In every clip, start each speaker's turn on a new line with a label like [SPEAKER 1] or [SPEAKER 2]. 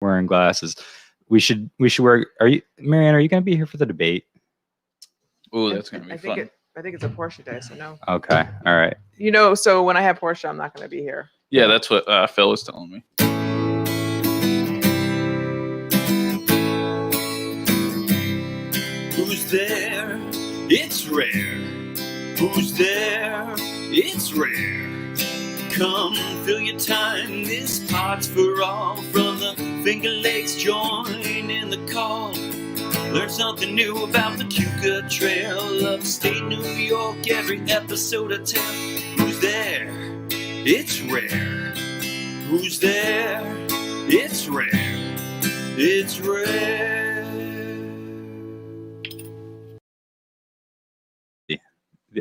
[SPEAKER 1] wearing glasses. We should wear. Are you, Marianne? Are you going to be here for the debate?
[SPEAKER 2] Oh, that's going to be fun.
[SPEAKER 3] I think it's a Porsche day, so no.
[SPEAKER 1] Okay, all right.
[SPEAKER 3] So when I have Porsche, I'm not going to be here.
[SPEAKER 2] Yeah, that's what Phil was telling me.
[SPEAKER 4] Who's there? It's Rahr. Who's there? It's Rahr. Come fill your time, this pot's for all. From the Finger Lakes, join in the call. Learn something new about the Cuca Trail, upstate New York, every episode I tell. Who's there? It's Rahr. Who's there? It's Rahr. It's Rahr.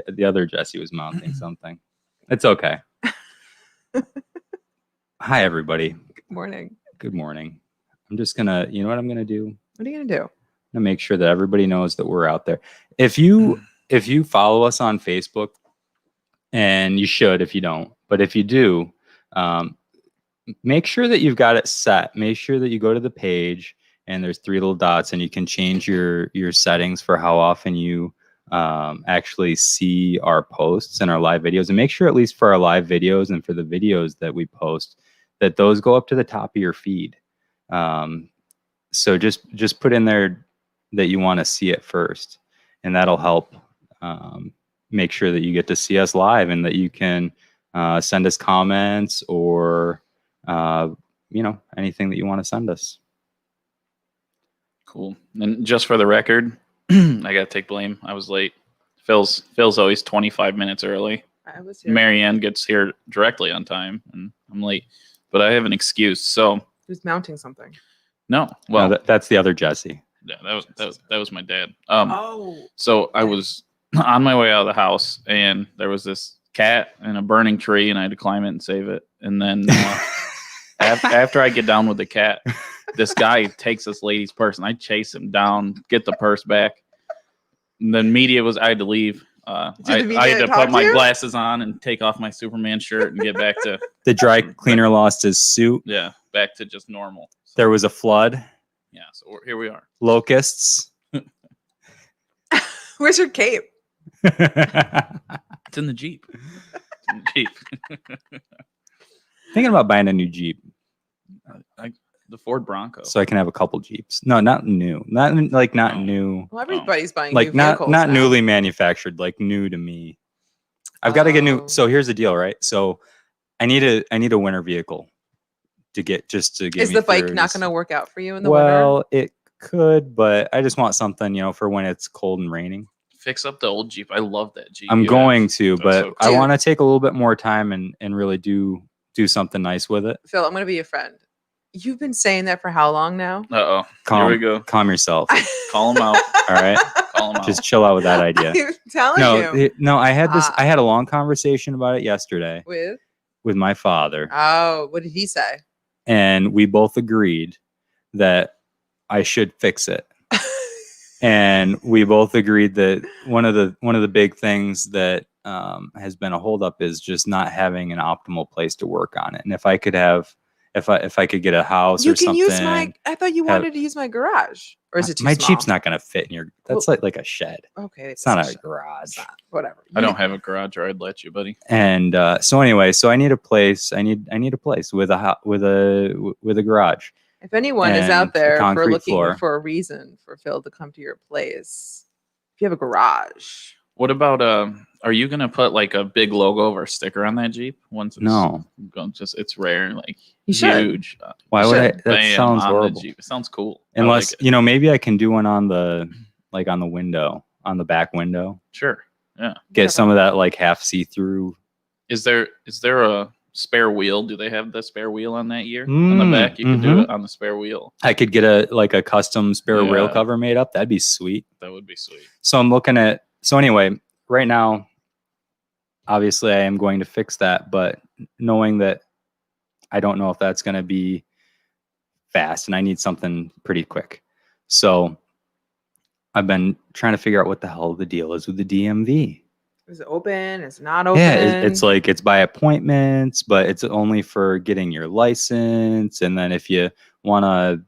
[SPEAKER 1] The other Jesse was mounting something. It's okay. Hi, everybody.
[SPEAKER 3] Good morning.
[SPEAKER 1] Good morning. I'm just gonna, you know what I'm gonna do?
[SPEAKER 3] What are you going to do?
[SPEAKER 1] I'm gonna make sure that everybody knows that we're out there. If you follow us on Facebook, and you should if you don't, but if you do, make sure that you've got it set. Make sure that you go to the page and there's 3 little dots, and you can change your settings for how often you actually see our posts and our live videos, and make sure, at least for our live videos and for the videos that we post, that those go up to the top of your feed. So just put in there that you want to see it first, and that'll help make sure that you get to see us live, and that you can send us comments or anything that you want to send us.
[SPEAKER 2] Cool. And just for the record, I gotta take blame. I was late. Phil's always 25 minutes early.
[SPEAKER 3] I was here.
[SPEAKER 2] Marianne gets here directly on time, and I'm late. But I have an excuse. So
[SPEAKER 3] Who's mounting something?
[SPEAKER 2] no, well,
[SPEAKER 1] No, that's the other Jesse.
[SPEAKER 2] yeah, that was my dad.
[SPEAKER 3] Oh.
[SPEAKER 2] So I was on my way out of the house, and there was this cat in a burning tree, and I had to climb it and save it. And then after I get down with the cat, this guy takes this lady's purse, and I chase him down, get the purse back. And then I had to leave. I had to put my glasses on and take off my Superman shirt and get back to
[SPEAKER 1] The dry cleaner lost his suit.
[SPEAKER 2] back to just normal. So,
[SPEAKER 1] There was a flood.
[SPEAKER 2] yeah, so here we are.
[SPEAKER 1] Locusts.
[SPEAKER 3] Where's your cape?
[SPEAKER 2] It's in the Jeep. It's in the Jeep.
[SPEAKER 1] Thinking about buying a new Jeep
[SPEAKER 2] The Ford Bronco.
[SPEAKER 1] so I can have a couple Jeeps. No, not new. Not new.
[SPEAKER 3] Well, everybody's buying
[SPEAKER 1] Like
[SPEAKER 3] new vehicles
[SPEAKER 1] not
[SPEAKER 3] now.
[SPEAKER 1] newly manufactured, like new to me. I've got to get new.
[SPEAKER 3] Oh.
[SPEAKER 1] So here's the deal, right? So I need a winter vehicle to get
[SPEAKER 3] Is the bike not going to work out for you in the winter?
[SPEAKER 1] Well, it could, but I just want something, for when it's cold and raining.
[SPEAKER 2] Fix up the old Jeep. I love that Jeep.
[SPEAKER 1] I'm
[SPEAKER 2] you
[SPEAKER 1] going
[SPEAKER 2] have.
[SPEAKER 1] to,
[SPEAKER 2] That's
[SPEAKER 1] but
[SPEAKER 2] so
[SPEAKER 1] I
[SPEAKER 2] cool.
[SPEAKER 1] want to take a little bit more time and really do something nice with it.
[SPEAKER 3] Phil, I'm going to be your friend. You've been saying that for how long now?
[SPEAKER 2] Uh-oh. Here
[SPEAKER 1] Calm,
[SPEAKER 2] we go.
[SPEAKER 1] calm yourself.
[SPEAKER 2] Call him out.
[SPEAKER 1] All right,
[SPEAKER 2] Call him out.
[SPEAKER 1] just chill out with that idea.
[SPEAKER 3] I'm telling you.
[SPEAKER 1] No, I had a long conversation about it yesterday
[SPEAKER 3] With?
[SPEAKER 1] my father,
[SPEAKER 3] Oh, what did he say?
[SPEAKER 1] and we both agreed that I should fix it. And we both agreed that one of the big things that has been a holdup is just not having an optimal place to work on it. And if I could get a house
[SPEAKER 3] You
[SPEAKER 1] or
[SPEAKER 3] can
[SPEAKER 1] something,
[SPEAKER 3] use I thought you wanted to use my garage. Or is it too
[SPEAKER 1] my
[SPEAKER 3] small?
[SPEAKER 1] Jeep's not going to fit in your. That's like a shed.
[SPEAKER 3] Okay.
[SPEAKER 1] It's not a garage.
[SPEAKER 3] Whatever.
[SPEAKER 2] I don't have a garage, or I'd let you, buddy.
[SPEAKER 1] And so anyway, I need a place. I need a place with a garage.
[SPEAKER 3] If anyone is
[SPEAKER 1] and
[SPEAKER 3] out
[SPEAKER 1] a
[SPEAKER 3] there for
[SPEAKER 1] concrete
[SPEAKER 3] looking
[SPEAKER 1] floor.
[SPEAKER 3] for a reason for Phil to come to your place, if you have a garage.
[SPEAKER 2] What about are you gonna put like a big logo or a sticker on that Jeep once it's
[SPEAKER 1] No.
[SPEAKER 2] it's rare, like
[SPEAKER 3] You should.
[SPEAKER 2] huge.
[SPEAKER 1] Why would I?
[SPEAKER 3] Should.
[SPEAKER 1] That
[SPEAKER 2] bam
[SPEAKER 1] sounds
[SPEAKER 2] on the
[SPEAKER 1] horrible.
[SPEAKER 2] Jeep. It sounds cool.
[SPEAKER 1] Unless
[SPEAKER 2] I like it.
[SPEAKER 1] maybe I can do one on the window, on the back window.
[SPEAKER 2] Sure.
[SPEAKER 1] Get some of that like half see through.
[SPEAKER 2] Is there a spare wheel? Do they have the spare wheel on that year on the back? You can do it on the spare wheel.
[SPEAKER 1] I could get a custom spare rail
[SPEAKER 2] Yeah.
[SPEAKER 1] cover made up. That'd be sweet.
[SPEAKER 2] That would be sweet.
[SPEAKER 1] So I'm looking at. So anyway, right now, obviously I am going to fix that, but knowing that I don't know if that's going to be fast, and I need something pretty quick. So I've been trying to figure out what the hell the deal is with the DMV.
[SPEAKER 3] Is it open? Is it not open?
[SPEAKER 1] Yeah, it's like it's by appointments, but it's only for getting your license. And then if you want to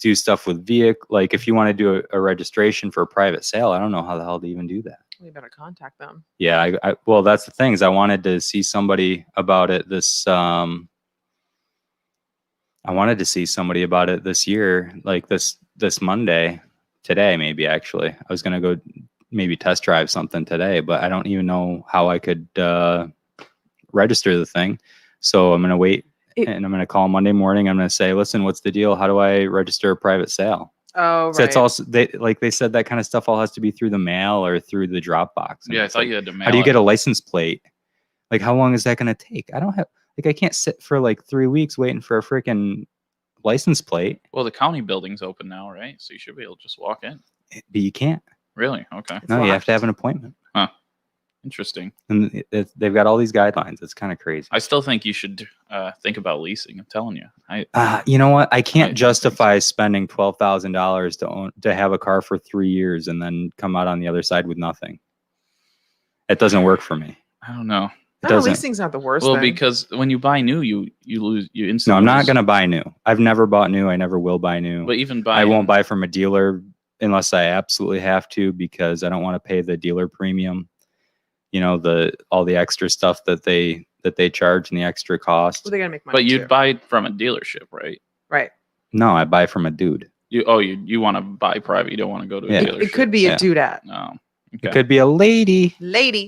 [SPEAKER 1] do stuff with vehicle, like if you want to do a registration for a private sale, I don't know how the hell to even do that.
[SPEAKER 3] We better contact them.
[SPEAKER 1] Yeah, well, that's the thing is I wanted to see somebody about it this year, like this Monday, today maybe actually. I was gonna go maybe test drive something today, but I don't even know how I could register the thing. So I'm gonna wait and I'm gonna call Monday morning. I'm gonna say, listen, what's the deal? How do I register a private sale?
[SPEAKER 3] Oh, right.
[SPEAKER 1] So it's also they said that kind of stuff all has to be through the mail or through the Dropbox. And
[SPEAKER 2] Yeah, I
[SPEAKER 1] it's
[SPEAKER 2] thought
[SPEAKER 1] like,
[SPEAKER 2] you had to mail
[SPEAKER 1] how do you
[SPEAKER 2] it.
[SPEAKER 1] get a license plate? Like, how long is that going to take? I don't have, like, I can't sit for like 3 weeks waiting for a freaking license plate.
[SPEAKER 2] Well, the county building's open now, right? So you should be able to just walk in.
[SPEAKER 1] But you can't.
[SPEAKER 2] Really? Okay.
[SPEAKER 3] It's
[SPEAKER 1] No, you have
[SPEAKER 3] locked.
[SPEAKER 1] to have an appointment.
[SPEAKER 2] Interesting.
[SPEAKER 1] And they've got all these guidelines. It's kind of crazy.
[SPEAKER 2] I still think you should think about leasing. I'm telling you.
[SPEAKER 1] You know what? I can't
[SPEAKER 2] think
[SPEAKER 1] justify spending $12,000 to have a car for 3 years and then come out on the other side with nothing. It doesn't work for me.
[SPEAKER 2] I don't know.
[SPEAKER 1] It
[SPEAKER 3] No,
[SPEAKER 1] doesn't.
[SPEAKER 3] leasing's not the worst
[SPEAKER 2] Well,
[SPEAKER 3] thing.
[SPEAKER 2] because when you buy new, you instantly.
[SPEAKER 1] No, I'm not
[SPEAKER 2] lose.
[SPEAKER 1] going to buy new. I've never bought new. I never will buy new.
[SPEAKER 2] But even
[SPEAKER 1] I
[SPEAKER 2] buying,
[SPEAKER 1] won't buy from a dealer unless I absolutely have to, because I don't want to pay the dealer premium. You know, all the extra stuff that they charge and the extra cost.
[SPEAKER 3] Well, they're gonna make money.
[SPEAKER 2] But you'd
[SPEAKER 3] too.
[SPEAKER 2] buy from a dealership, right?
[SPEAKER 3] Right.
[SPEAKER 1] No, I buy from a dude.
[SPEAKER 2] You want to buy private. You don't want to go to a
[SPEAKER 1] Yeah.
[SPEAKER 2] dealership.
[SPEAKER 3] It could be
[SPEAKER 1] Yeah.
[SPEAKER 3] a dudette.
[SPEAKER 2] No.
[SPEAKER 1] It could be a lady.
[SPEAKER 3] Lady.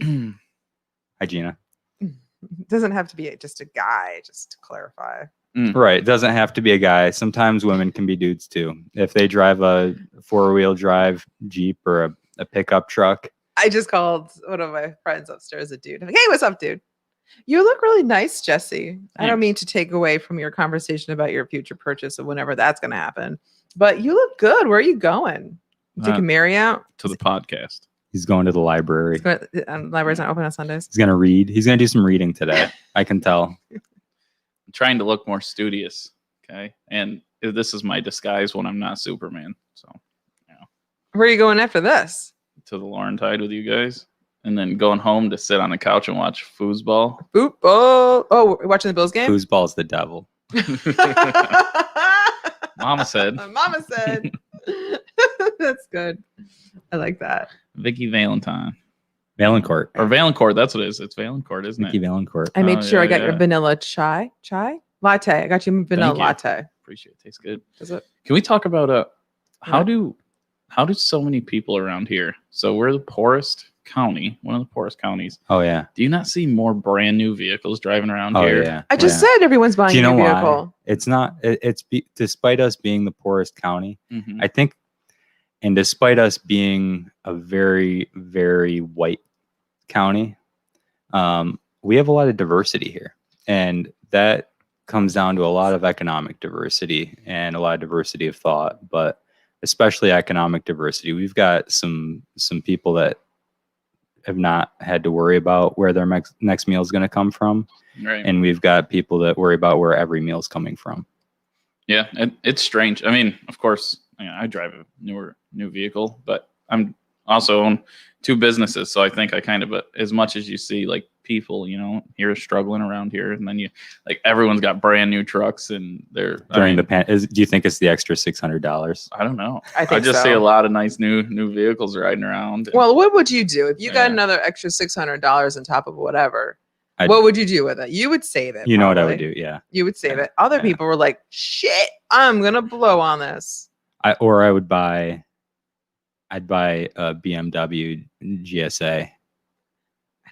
[SPEAKER 1] Hi, Gina.
[SPEAKER 3] It doesn't have to be just a guy, just to clarify.
[SPEAKER 1] Right. It doesn't have to be a guy. Sometimes women can be dudes too. If they drive a 4-wheel drive Jeep or a pickup truck.
[SPEAKER 3] I just called one of my friends upstairs a dude. I'm like, hey, what's up, dude? You look really nice, Jesse. I don't
[SPEAKER 2] Thanks.
[SPEAKER 3] mean to take away from your conversation about your future purchase of whenever that's going to happen, but you look good. Where are you going? Taking Mary out?
[SPEAKER 2] To the podcast.
[SPEAKER 1] He's going to the library.
[SPEAKER 3] Library's not open on Sundays.
[SPEAKER 1] He's going to read. He's going to do some reading today. I can tell.
[SPEAKER 2] I'm trying to look more studious. Okay. And this is my disguise when I'm not Superman. So,
[SPEAKER 3] Where are you going after this?
[SPEAKER 2] to the Laurentide with you guys. And then going home to sit on the couch and watch foosball.
[SPEAKER 3] Boop. Oh, we're watching the Bills game?
[SPEAKER 1] Foosball's the devil.
[SPEAKER 2] Mama said.
[SPEAKER 3] Mama said. That's good. I like that.
[SPEAKER 2] Vicky Valentine.
[SPEAKER 1] Valancourt.
[SPEAKER 2] Or Valancourt, that's what it is. It's Valancourt, isn't
[SPEAKER 1] Vicky
[SPEAKER 2] it?
[SPEAKER 1] Valancourt.
[SPEAKER 3] I made
[SPEAKER 2] Oh,
[SPEAKER 3] sure I
[SPEAKER 2] yeah,
[SPEAKER 3] got your
[SPEAKER 2] yeah.
[SPEAKER 3] vanilla chai latte. I got you vanilla
[SPEAKER 2] Thank you.
[SPEAKER 3] latte.
[SPEAKER 2] Appreciate it. Tastes good.
[SPEAKER 3] Is it?
[SPEAKER 2] Can we talk about how
[SPEAKER 3] What?
[SPEAKER 2] do so many people around here? So we're the poorest county, one of the poorest counties.
[SPEAKER 1] Oh, yeah.
[SPEAKER 2] Do you not see more brand new vehicles driving around
[SPEAKER 1] Oh,
[SPEAKER 2] here?
[SPEAKER 1] yeah.
[SPEAKER 3] I just
[SPEAKER 1] Yeah.
[SPEAKER 3] said everyone's buying
[SPEAKER 1] Do you
[SPEAKER 3] a
[SPEAKER 1] know
[SPEAKER 3] new
[SPEAKER 1] why?
[SPEAKER 3] vehicle.
[SPEAKER 1] It's not. Despite us being the poorest county,
[SPEAKER 2] Mhm.
[SPEAKER 1] I think, and despite us being a very, very white county, we have a lot of diversity here, and that comes down to a lot of economic diversity and a lot of diversity of thought, but especially economic diversity. We've got some people that have not had to worry about where their next meal is going to come from,
[SPEAKER 2] Right.
[SPEAKER 1] and we've got people that worry about where every meal is coming from.
[SPEAKER 2] Yeah, it's strange. I mean, of course, I drive a new vehicle, but I'm also own 2 businesses, so I think I kind of, but as much as you see like people, here struggling around here, and then everyone's got brand new trucks, and they're
[SPEAKER 1] During do you think it's the extra $600?
[SPEAKER 2] I don't know.
[SPEAKER 3] I think
[SPEAKER 2] just
[SPEAKER 3] so.
[SPEAKER 2] see a lot of nice new vehicles riding around.
[SPEAKER 3] Well, what would you do if you got
[SPEAKER 2] Yeah.
[SPEAKER 3] another extra $600 on top of whatever?
[SPEAKER 1] I'd-
[SPEAKER 3] What would you do with it? You would save it.
[SPEAKER 1] You know what I would
[SPEAKER 3] probably.
[SPEAKER 1] do? Yeah.
[SPEAKER 3] You would save it. Other
[SPEAKER 1] Yeah.
[SPEAKER 3] people were like, "Shit, I'm gonna blow on this."
[SPEAKER 1] I'd buy a BMW GSA.
[SPEAKER 3] I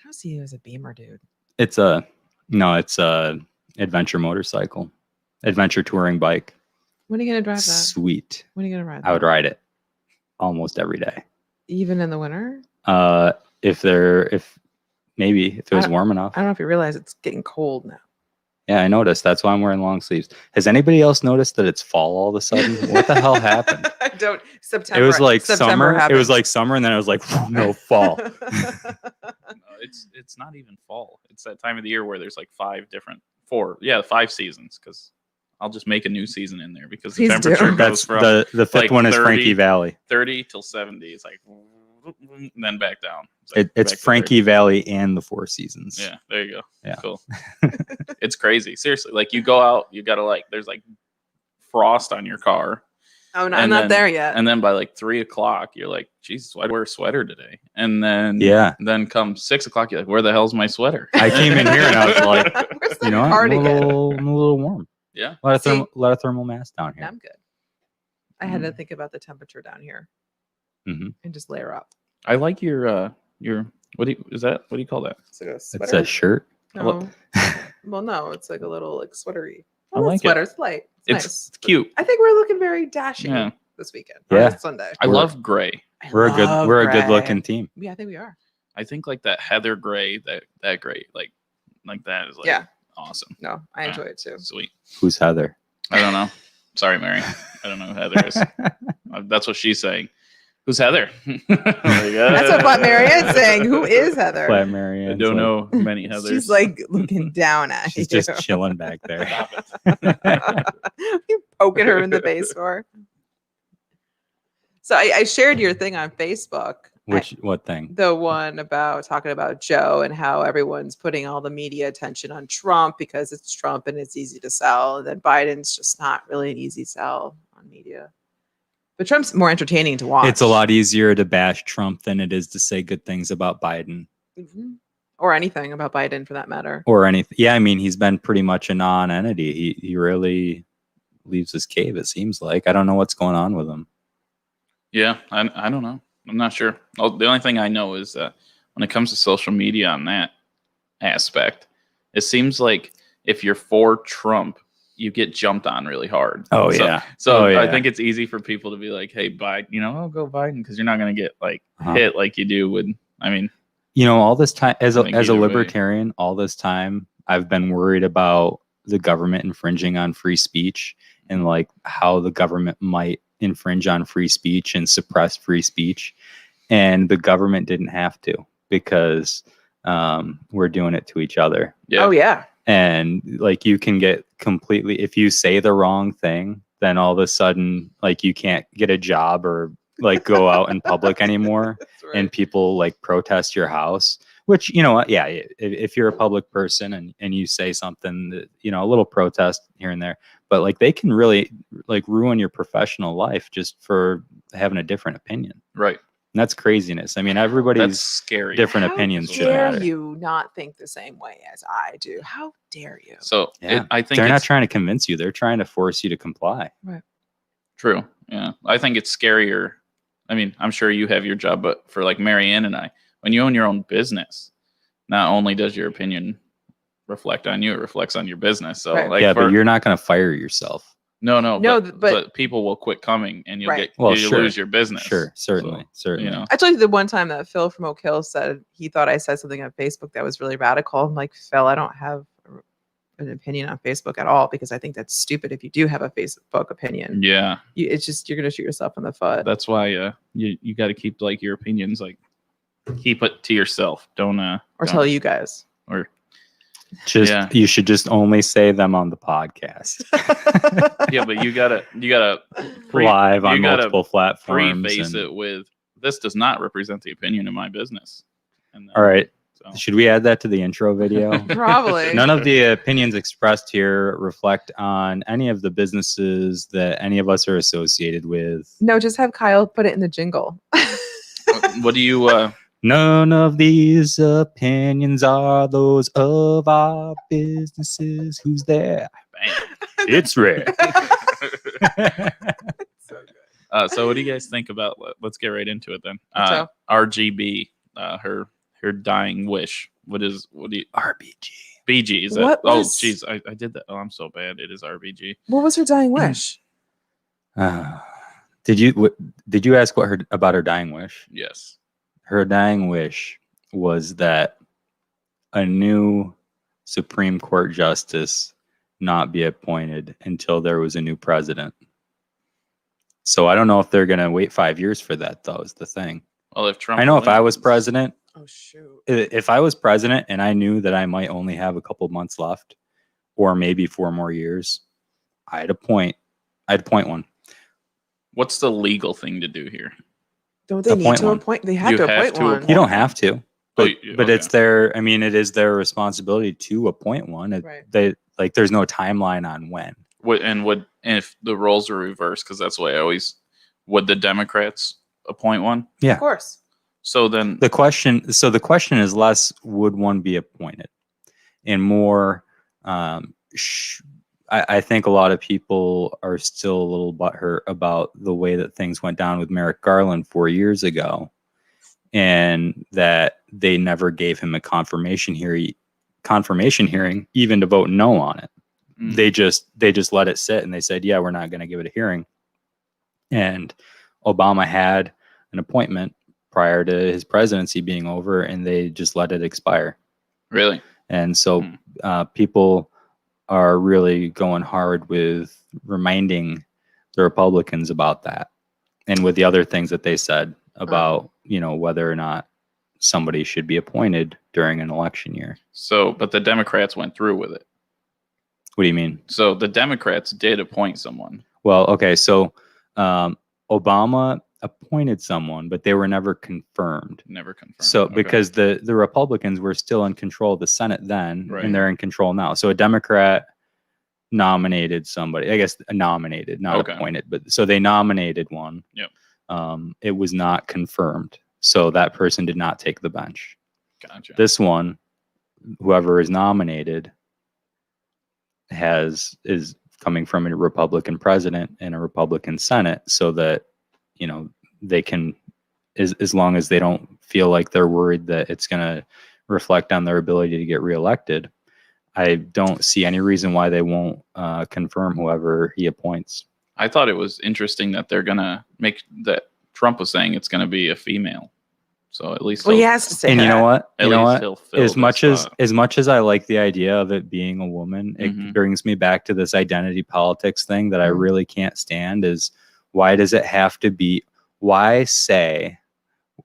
[SPEAKER 3] don't see you as a Beamer, dude.
[SPEAKER 1] It's a adventure motorcycle, adventure touring bike.
[SPEAKER 3] When are you gonna drive that?
[SPEAKER 1] Sweet.
[SPEAKER 3] When are you gonna ride that?
[SPEAKER 1] I would ride it almost every day.
[SPEAKER 3] Even in the winter.
[SPEAKER 1] If it was warm enough.
[SPEAKER 3] I don't know if you realize it's getting cold now.
[SPEAKER 1] Yeah, I noticed. That's why I'm wearing long sleeves. Has anybody else noticed that it's fall all of a sudden? What the hell happened?
[SPEAKER 3] I don't. September.
[SPEAKER 1] It was like
[SPEAKER 3] September
[SPEAKER 1] summer. It was
[SPEAKER 3] happens.
[SPEAKER 1] like summer, and then I was like, no, fall.
[SPEAKER 2] No, it's not even fall. It's that time of the year where there's like 5 seasons, because I'll just make a new season in there because the
[SPEAKER 3] Please do.
[SPEAKER 2] temperature goes
[SPEAKER 1] That's
[SPEAKER 2] from
[SPEAKER 1] the fifth
[SPEAKER 2] like
[SPEAKER 1] one is
[SPEAKER 2] 30.
[SPEAKER 1] Frankie Valley.
[SPEAKER 2] 30 till 70. It's like and then back down. It's,
[SPEAKER 1] It's
[SPEAKER 2] back to
[SPEAKER 1] Frankie Valley and the Four Seasons.
[SPEAKER 2] Yeah, there you go.
[SPEAKER 1] Yeah.
[SPEAKER 2] Cool. It's crazy. Seriously. Like you go out, you gotta there's frost on your car.
[SPEAKER 3] Oh, no,
[SPEAKER 2] And
[SPEAKER 3] I'm
[SPEAKER 2] then-
[SPEAKER 3] not there yet.
[SPEAKER 2] And then by 3 o'clock, you're like, Jesus, why'd I wear a sweater today? And then then come 6 o'clock, you're like, where the hell's my sweater?
[SPEAKER 1] I came in here and I was like,
[SPEAKER 3] Where's
[SPEAKER 1] you
[SPEAKER 3] that
[SPEAKER 1] know what? I'm a
[SPEAKER 3] cardigan?
[SPEAKER 1] little warm.
[SPEAKER 2] Yeah.
[SPEAKER 1] A lot of
[SPEAKER 3] See?
[SPEAKER 1] thermal mass down here.
[SPEAKER 3] I'm good. I had to think about the temperature down here
[SPEAKER 1] Mm-hmm.
[SPEAKER 3] and just layer up.
[SPEAKER 2] I like your what do you call that?
[SPEAKER 3] It's like a
[SPEAKER 1] It's
[SPEAKER 3] sweater.
[SPEAKER 1] a shirt.
[SPEAKER 3] No. Well, no, it's like a little sweatery.
[SPEAKER 2] I
[SPEAKER 3] Well,
[SPEAKER 2] like it.
[SPEAKER 3] sweater. It's light. It's,
[SPEAKER 2] It's
[SPEAKER 3] nice.
[SPEAKER 2] cute.
[SPEAKER 3] I think we're looking very dashing
[SPEAKER 2] Yeah.
[SPEAKER 3] this weekend.
[SPEAKER 1] Yeah.
[SPEAKER 3] Or this Sunday.
[SPEAKER 2] I
[SPEAKER 1] We're-
[SPEAKER 2] love gray.
[SPEAKER 3] I
[SPEAKER 1] We're
[SPEAKER 3] love
[SPEAKER 1] a
[SPEAKER 3] gray.
[SPEAKER 1] good looking team.
[SPEAKER 3] Yeah, I think we are.
[SPEAKER 2] I think that heather gray, that gray, like that is
[SPEAKER 3] Yeah.
[SPEAKER 2] awesome.
[SPEAKER 3] No, I enjoy it too.
[SPEAKER 2] Sweet.
[SPEAKER 1] Who's Heather?
[SPEAKER 2] I don't know. Sorry, Mary. I don't know who Heather is. That's what she's saying. Who's Heather?
[SPEAKER 3] That's what Flat Marianne's saying. Who is Heather?
[SPEAKER 1] Flat Marianne.
[SPEAKER 2] I don't know many Heathers.
[SPEAKER 3] She's looking down at
[SPEAKER 1] She's
[SPEAKER 3] you.
[SPEAKER 1] just chilling back there.
[SPEAKER 3] You poking her in the face for. So I shared your thing on Facebook.
[SPEAKER 1] What thing?
[SPEAKER 3] The one about talking about Joe and how everyone's putting all the media attention on Trump because it's Trump and it's easy to sell. And then Biden's just not really an easy sell on media. But Trump's more entertaining to watch.
[SPEAKER 1] It's a lot easier to bash Trump than it is to say good things about Biden
[SPEAKER 3] Mhm. Or anything about Biden for that matter.
[SPEAKER 1] or anything. Yeah, I mean, he's been pretty much a non-entity. He really leaves his cave, it seems like. I don't know what's going on with him.
[SPEAKER 2] Yeah, I don't know. I'm not sure. The only thing I know is when it comes to social media on that aspect, it seems like if you're for Trump, you get jumped on really hard.
[SPEAKER 1] Oh,
[SPEAKER 2] So-
[SPEAKER 1] yeah.
[SPEAKER 2] So
[SPEAKER 1] Oh, yeah.
[SPEAKER 2] I think it's easy for people to be like, "Hey, Biden, I'll go Biden," because you're not going to get
[SPEAKER 1] Uh-huh.
[SPEAKER 2] hit like you do with. I mean,
[SPEAKER 1] You know, all this time as
[SPEAKER 2] I
[SPEAKER 1] a
[SPEAKER 2] think
[SPEAKER 1] as a
[SPEAKER 2] either way.
[SPEAKER 1] libertarian, all this time I've been worried about the government infringing on free speech and like how the government might infringe on free speech and suppress free speech. And the government didn't have to because we're doing it to each other.
[SPEAKER 2] yeah,
[SPEAKER 3] Oh yeah.
[SPEAKER 1] And like you can get completely, if you say the wrong thing, then all of a sudden like you can't get a job or like go out in public anymore.
[SPEAKER 3] That's right.
[SPEAKER 1] And people like protest your house, which, you know what? Yeah. If you're a public person and you say something that, a little protest here and there, but like they can really like ruin your professional life just for having a different opinion.
[SPEAKER 2] right.
[SPEAKER 1] And that's craziness. I mean,
[SPEAKER 2] That's
[SPEAKER 1] everybody's
[SPEAKER 2] scary.
[SPEAKER 1] different
[SPEAKER 3] How
[SPEAKER 1] opinions should
[SPEAKER 3] dare
[SPEAKER 1] matter.
[SPEAKER 3] you not think the same way as I do? How dare you?
[SPEAKER 2] So
[SPEAKER 1] Yeah.
[SPEAKER 2] I think
[SPEAKER 1] They're not
[SPEAKER 2] it's
[SPEAKER 1] trying to convince you. They're trying to force you to comply.
[SPEAKER 2] true. Yeah, I think it's scarier. I mean, I'm sure you have your job, but for like Marianne and I, when you own your own business, not only does your opinion reflect on you, it reflects on your business. So
[SPEAKER 3] Right.
[SPEAKER 2] like,
[SPEAKER 1] Yeah,
[SPEAKER 2] for,
[SPEAKER 1] but you're not going to fire yourself.
[SPEAKER 2] no,
[SPEAKER 3] No,
[SPEAKER 2] but,
[SPEAKER 3] but-
[SPEAKER 2] people will quit coming, and you'll
[SPEAKER 3] Right.
[SPEAKER 2] get
[SPEAKER 1] Well,
[SPEAKER 2] you
[SPEAKER 1] sure.
[SPEAKER 2] lose your business.
[SPEAKER 1] Sure, certainly, certainly.
[SPEAKER 3] I told you the one time that Phil from Oak Hill said he thought I said something on Facebook that was really radical. I'm like, Phil, I don't have an opinion on Facebook at all because I think that's stupid if you do have a Facebook opinion.
[SPEAKER 2] Yeah,
[SPEAKER 3] It's just you're going to shoot yourself in the foot.
[SPEAKER 2] that's why you got to keep like your opinions keep it to yourself. Don't
[SPEAKER 3] Or
[SPEAKER 2] don't-
[SPEAKER 3] tell you guys.
[SPEAKER 2] or
[SPEAKER 1] Just you should just only say them on the podcast,
[SPEAKER 2] yeah, but you gotta
[SPEAKER 1] live on
[SPEAKER 2] you gotta
[SPEAKER 1] multiple platforms.
[SPEAKER 2] preface
[SPEAKER 1] and-
[SPEAKER 2] it with this does not represent the opinion of my business. And
[SPEAKER 1] All right,
[SPEAKER 2] so,
[SPEAKER 1] should we add that to the intro video?
[SPEAKER 3] Probably.
[SPEAKER 1] None of the opinions expressed here reflect on any of the businesses that any of us are associated with.
[SPEAKER 3] No, just have Kyle put it in the jingle.
[SPEAKER 2] what do you?
[SPEAKER 1] None of these opinions are those of our businesses. Who's there?
[SPEAKER 2] Bam.
[SPEAKER 1] It's Rahr.
[SPEAKER 2] So what do you guys think about? Let's get right into it then.
[SPEAKER 3] So-
[SPEAKER 2] RGB, her dying wish. What do you?
[SPEAKER 1] RBG.
[SPEAKER 2] BG is that?
[SPEAKER 3] What
[SPEAKER 2] Oh,
[SPEAKER 3] was-
[SPEAKER 2] jeez, I did that. Oh, I'm so bad. It is RBG.
[SPEAKER 3] What was her dying wish?
[SPEAKER 1] Did you ask about her dying wish?
[SPEAKER 2] Yes.
[SPEAKER 1] Her dying wish was that a new Supreme Court justice not be appointed until there was a new president. So I don't know if they're going to wait 5 years for that, though, is the thing.
[SPEAKER 2] Well, if Trump,
[SPEAKER 1] I know if I was
[SPEAKER 2] wins-
[SPEAKER 1] president,
[SPEAKER 3] Oh shoot.
[SPEAKER 1] if I was president and I knew that I might only have a couple months left or maybe 4 more years, I'd appoint one.
[SPEAKER 2] what's the legal thing to do here?
[SPEAKER 3] Don't they need
[SPEAKER 1] appoint
[SPEAKER 3] to
[SPEAKER 1] one.
[SPEAKER 3] appoint? They have
[SPEAKER 2] You
[SPEAKER 3] to
[SPEAKER 2] have
[SPEAKER 3] appoint
[SPEAKER 2] to
[SPEAKER 3] one.
[SPEAKER 2] appoint
[SPEAKER 1] You don't have to, but
[SPEAKER 2] okay.
[SPEAKER 1] it's their. I mean, it is their responsibility to appoint one.
[SPEAKER 3] Right.
[SPEAKER 1] They like. There's no timeline on when.
[SPEAKER 2] And if the roles are reversed, because that's why would the Democrats appoint one?
[SPEAKER 1] Yeah.
[SPEAKER 3] Of course.
[SPEAKER 2] So then
[SPEAKER 1] The question is less would one be appointed, and more. I think a lot of people are still a little butthurt about the way that things went down with Merrick Garland 4 years ago, and that they never gave him a confirmation hearing, even to vote no on it. They just let it sit, and they said, yeah, we're not going to give it a hearing. And Obama had an appointment prior to his presidency being over, and they just let it expire.
[SPEAKER 2] Really?
[SPEAKER 1] And so people are really going hard with reminding the Republicans about that, and with the other things that they said about, whether or not somebody should be appointed during an election year.
[SPEAKER 2] So, but the Democrats went through with it.
[SPEAKER 1] What do you mean?
[SPEAKER 2] So the Democrats did appoint someone.
[SPEAKER 1] Well, okay, so Obama appointed someone, but they were never confirmed.
[SPEAKER 2] Never confirmed.
[SPEAKER 1] So
[SPEAKER 2] Okay.
[SPEAKER 1] because the Republicans were still in control of the Senate then,
[SPEAKER 2] Right.
[SPEAKER 1] and they're in control now. So a Democrat nominated somebody, I guess nominated, not
[SPEAKER 2] Okay.
[SPEAKER 1] appointed, but so they nominated one.
[SPEAKER 2] Yep.
[SPEAKER 1] It was not confirmed. So that person did not take the bench.
[SPEAKER 2] Gotcha.
[SPEAKER 1] This one, whoever is nominated is coming from a Republican president and a Republican Senate, so that, they can, as long as they don't feel like they're worried that it's going to reflect on their ability to get reelected, I don't see any reason why they won't confirm whoever he appoints.
[SPEAKER 2] I thought it was interesting that they're gonna make that Trump was saying it's gonna be a female. So at least
[SPEAKER 3] Well, he has to say
[SPEAKER 1] And
[SPEAKER 3] that.
[SPEAKER 1] you know what?
[SPEAKER 2] At
[SPEAKER 1] You know
[SPEAKER 2] least
[SPEAKER 1] what?
[SPEAKER 2] he'll fill
[SPEAKER 1] As
[SPEAKER 2] that
[SPEAKER 1] much as I like the idea of it being a woman, it
[SPEAKER 2] Mhm.
[SPEAKER 1] brings me back to this identity politics thing that I
[SPEAKER 3] Mhm.
[SPEAKER 1] really can't stand. Is why does it have to be? Why say,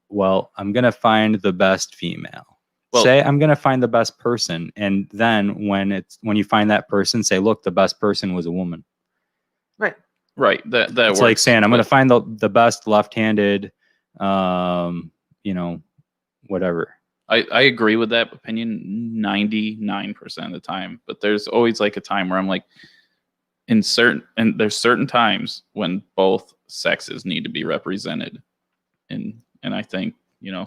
[SPEAKER 1] well, I'm gonna find the best female.
[SPEAKER 2] Well-
[SPEAKER 1] Say I'm gonna find the best person, and then when you find that person, say, look, the best person was a woman.
[SPEAKER 3] Right.
[SPEAKER 2] Right. That
[SPEAKER 1] It's
[SPEAKER 2] works.
[SPEAKER 1] like saying I'm going to
[SPEAKER 2] But-
[SPEAKER 1] find the best left-handed, whatever.
[SPEAKER 2] I agree with that opinion 99% of the time, but there's always like a time where I'm like, there's certain times when both sexes need to be represented, and I think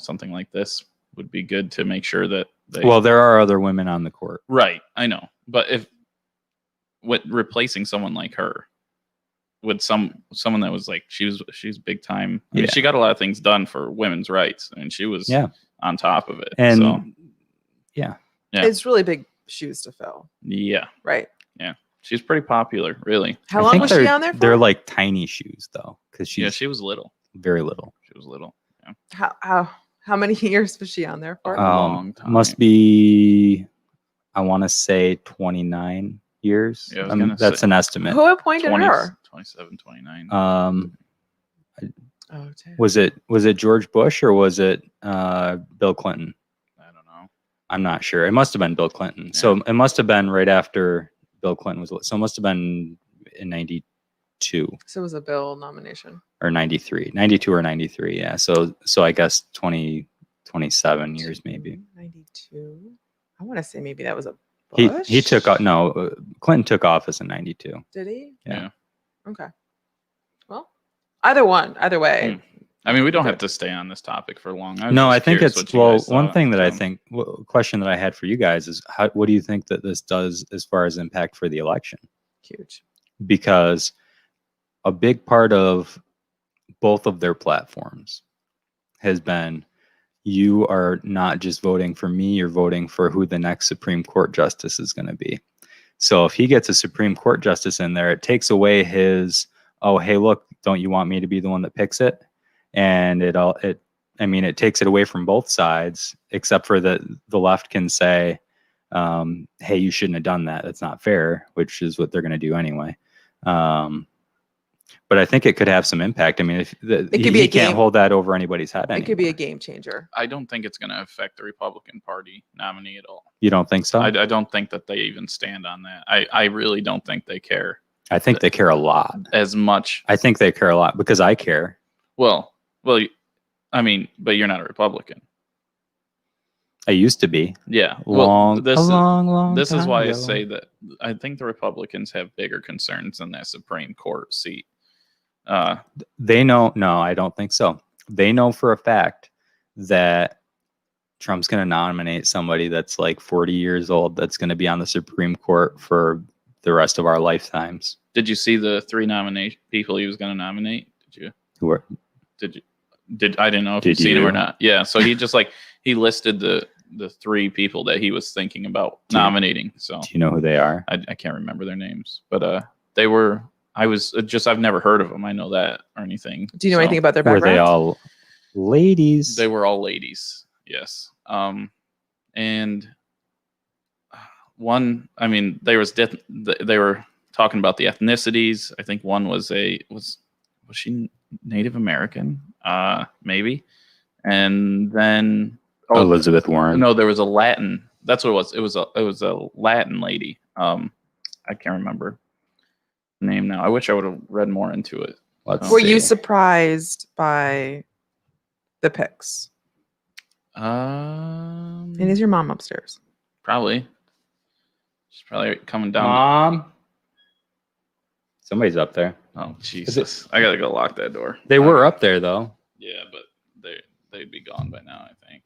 [SPEAKER 2] something like this would be good to make sure that they.
[SPEAKER 1] Well, there are other women on the court.
[SPEAKER 2] Right, I know, but replacing someone like her with someone that was like she's big time. I mean,
[SPEAKER 1] Yeah.
[SPEAKER 2] she got a lot of things done for women's rights, and she was on top of it.
[SPEAKER 1] And
[SPEAKER 2] so,
[SPEAKER 1] yeah,
[SPEAKER 2] Yeah.
[SPEAKER 3] It's really big shoes to fill.
[SPEAKER 2] yeah,
[SPEAKER 3] Right.
[SPEAKER 2] she's pretty popular, really.
[SPEAKER 3] How
[SPEAKER 1] I
[SPEAKER 3] long
[SPEAKER 1] think
[SPEAKER 3] was she on there for?
[SPEAKER 1] They're like tiny shoes though, because she's
[SPEAKER 2] She was little.
[SPEAKER 1] very little.
[SPEAKER 2] She was little.
[SPEAKER 3] How many years was she on there for?
[SPEAKER 2] Long time.
[SPEAKER 1] Must be, I want to say 29 years.
[SPEAKER 2] Yeah, I was gonna
[SPEAKER 1] That's
[SPEAKER 2] say-
[SPEAKER 1] an estimate.
[SPEAKER 3] Who appointed her?
[SPEAKER 2] 27, 29.
[SPEAKER 3] Oh, damn.
[SPEAKER 1] Was it George Bush or was it Bill Clinton?
[SPEAKER 2] I don't know.
[SPEAKER 1] I'm not sure. It must have been Bill Clinton. So it must have been right after Bill Clinton was. So it must have been in 92
[SPEAKER 3] So it was a Bill nomination.
[SPEAKER 1] or 93, 92 or 93. Yeah. So I guess 27 years maybe.
[SPEAKER 3] 92. I want to say maybe that was a
[SPEAKER 1] He
[SPEAKER 3] Bush.
[SPEAKER 1] took Clinton took office in 92.
[SPEAKER 3] Did he?
[SPEAKER 1] Yeah.
[SPEAKER 3] Okay. Well, either way.
[SPEAKER 2] I mean, we don't
[SPEAKER 3] Okay.
[SPEAKER 2] have to stay on this topic for long.
[SPEAKER 1] No, I
[SPEAKER 2] just
[SPEAKER 1] think
[SPEAKER 2] curious
[SPEAKER 1] it's
[SPEAKER 2] what you guys
[SPEAKER 1] one
[SPEAKER 2] thought,
[SPEAKER 1] thing that I
[SPEAKER 2] so.
[SPEAKER 1] think question that I had for you guys is what do you think that this does as far as impact for the election?
[SPEAKER 3] Huge.
[SPEAKER 1] Because a big part of both of their platforms has been, you are not just voting for me, you're voting for who the next Supreme Court justice is going to be. So if he gets a Supreme Court justice in there, it takes away his, oh, hey, look, don't you want me to be the one that picks it? And it takes it away from both sides, except for the left can say, hey, you shouldn't have done that. That's not fair, which is what they're going to do anyway. But I think it could have some impact. I mean, if he can't hold that over anybody's head.
[SPEAKER 3] It could be a game changer.
[SPEAKER 2] I don't think it's going to affect the Republican Party nominee at all.
[SPEAKER 1] You don't think so?
[SPEAKER 2] I don't think that they even stand on that. I really don't think they care
[SPEAKER 1] I think they care a lot.
[SPEAKER 2] as much.
[SPEAKER 1] I think they care a lot because I care.
[SPEAKER 2] Well, I mean, but you're not a Republican.
[SPEAKER 1] I used to be.
[SPEAKER 2] Yeah.
[SPEAKER 1] Long
[SPEAKER 2] this is
[SPEAKER 1] time
[SPEAKER 2] why I
[SPEAKER 1] ago.
[SPEAKER 2] say that I think the Republicans have bigger concerns than that Supreme Court seat.
[SPEAKER 1] They know. No, I don't think so. They know for a fact that Trump's going to nominate somebody that's like 40 years old that's going to be on the Supreme Court for the rest of our lifetimes.
[SPEAKER 2] Did you see the 3 people he was going to nominate? Did you?
[SPEAKER 1] Who are?
[SPEAKER 2] I didn't know if you've seen him or not. Yeah. So he just he listed the 3 people that he was thinking about nominating. So
[SPEAKER 1] do you know who they are?
[SPEAKER 2] I can't remember their names, but they were. I've never heard of them. I know that or anything.
[SPEAKER 3] Do you know anything about their background?
[SPEAKER 1] Were they all ladies?
[SPEAKER 2] They were all ladies. Yes. And one, I mean, they were talking about the ethnicities. I think one was she Native American? Maybe. And then
[SPEAKER 1] Elizabeth Warren.
[SPEAKER 2] No, there was a Latin. That's what it was. It was a Latin lady. I can't remember the name now. I wish I would have read more into it.
[SPEAKER 3] Were you surprised by the picks? And is your mom upstairs?
[SPEAKER 2] Probably. She's probably coming down.
[SPEAKER 1] Mom. Somebody's up there.
[SPEAKER 2] Oh Jesus! I gotta go lock that door.
[SPEAKER 1] They were up there though.
[SPEAKER 2] Yeah, but they'd be gone by now, I think.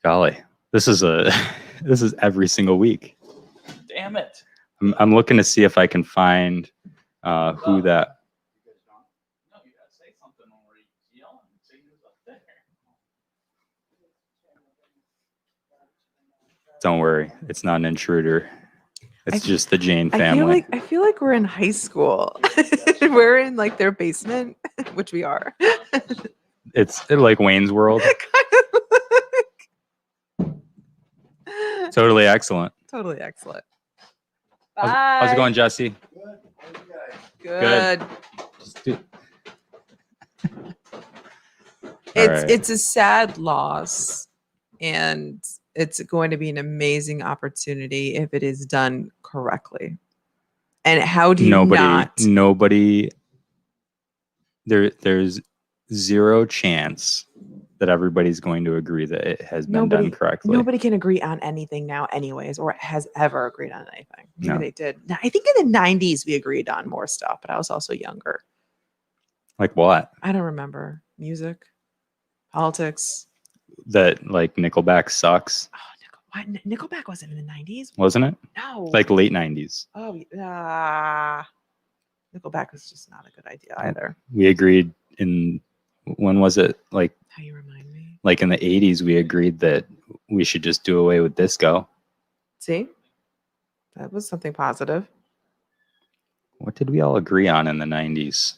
[SPEAKER 1] Golly, this is every single week.
[SPEAKER 2] Damn it!
[SPEAKER 1] I'm looking to see if I can find who that.
[SPEAKER 2] No, you gotta say something when we're yelling. Say who's up there.
[SPEAKER 1] Don't worry, it's not an intruder. It's just the Jane family.
[SPEAKER 3] I feel like we're in high school. We're in like their basement, which we are.
[SPEAKER 1] It's like Wayne's World. Totally excellent.
[SPEAKER 3] Totally excellent.
[SPEAKER 1] How's it going, Jesse?
[SPEAKER 3] Good.
[SPEAKER 1] Just do-
[SPEAKER 3] It's a sad loss, and it's going to be an amazing opportunity if it is done correctly. And how do you
[SPEAKER 1] nobody there's zero chance that everybody's going to agree that it has been done correctly.
[SPEAKER 3] Nobody can agree on anything now anyways, or has ever agreed on anything. Maybe
[SPEAKER 1] No.
[SPEAKER 3] they did. Now, I think in the 90s we agreed on more stuff, but I was also younger.
[SPEAKER 1] Like what?
[SPEAKER 3] I don't remember. Music, politics.
[SPEAKER 1] That like Nickelback sucks,
[SPEAKER 3] Nickelback wasn't in the 90s.
[SPEAKER 1] wasn't it?
[SPEAKER 3] No.
[SPEAKER 1] Like late 90s.
[SPEAKER 3] Oh, Nickelback was just not a good idea either.
[SPEAKER 1] We agreed when was it? Like
[SPEAKER 3] How you remind me?
[SPEAKER 1] like in the 80s we agreed that we should just do away with disco.
[SPEAKER 3] See? That was something positive.
[SPEAKER 1] What did we all agree on in the 90s?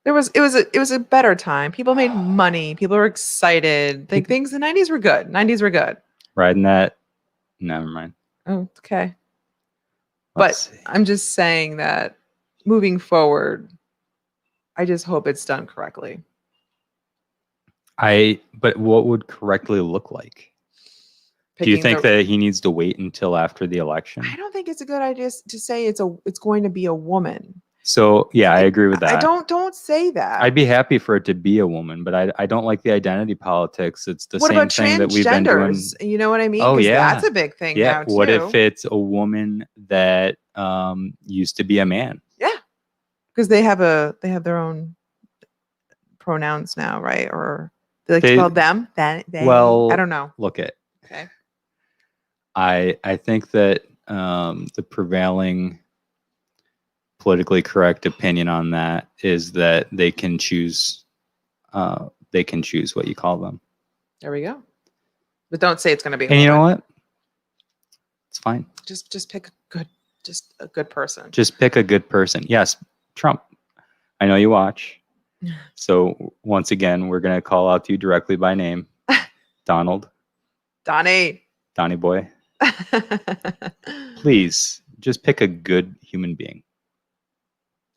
[SPEAKER 3] It was a better time. People made money. People were excited. Like things, the 90s were good. 90s were good.
[SPEAKER 1] Riding that? Never mind.
[SPEAKER 3] Oh, okay.
[SPEAKER 1] Let's
[SPEAKER 3] But
[SPEAKER 1] see.
[SPEAKER 3] I'm just saying that moving forward, I just hope it's done correctly.
[SPEAKER 1] But what would correctly look like? Do you
[SPEAKER 3] Picking
[SPEAKER 1] think that he needs to wait until after the election?
[SPEAKER 3] I don't think it's a good idea to say it's going to be a woman.
[SPEAKER 1] So yeah, I agree with that.
[SPEAKER 3] I don't say that.
[SPEAKER 1] I'd be happy for it to be a woman, but I don't like the identity politics. It's the
[SPEAKER 3] What
[SPEAKER 1] same
[SPEAKER 3] about
[SPEAKER 1] thing that we've been doing.
[SPEAKER 3] transgenders? You know what I mean?
[SPEAKER 1] Oh,
[SPEAKER 3] 'Cause
[SPEAKER 1] yeah.
[SPEAKER 3] that's a big thing
[SPEAKER 1] Yeah.
[SPEAKER 3] now too.
[SPEAKER 1] What if it's a woman that used to be a man?
[SPEAKER 3] Yeah, because they have their own pronouns now, right? Or they like to call them that. They.
[SPEAKER 1] Well,
[SPEAKER 3] I don't know.
[SPEAKER 1] Look at.
[SPEAKER 3] Okay.
[SPEAKER 1] I think that the prevailing politically correct opinion on that is that they can choose what you call them.
[SPEAKER 3] There we go. But don't say it's going to be.
[SPEAKER 1] And you know what? It's fine.
[SPEAKER 3] Just pick a good person.
[SPEAKER 1] Just pick a good person. Yes, Trump. I know you watch. So once again, we're going to call out to you directly by name. Donald.
[SPEAKER 3] Donnie
[SPEAKER 1] boy. Please just pick a good human being.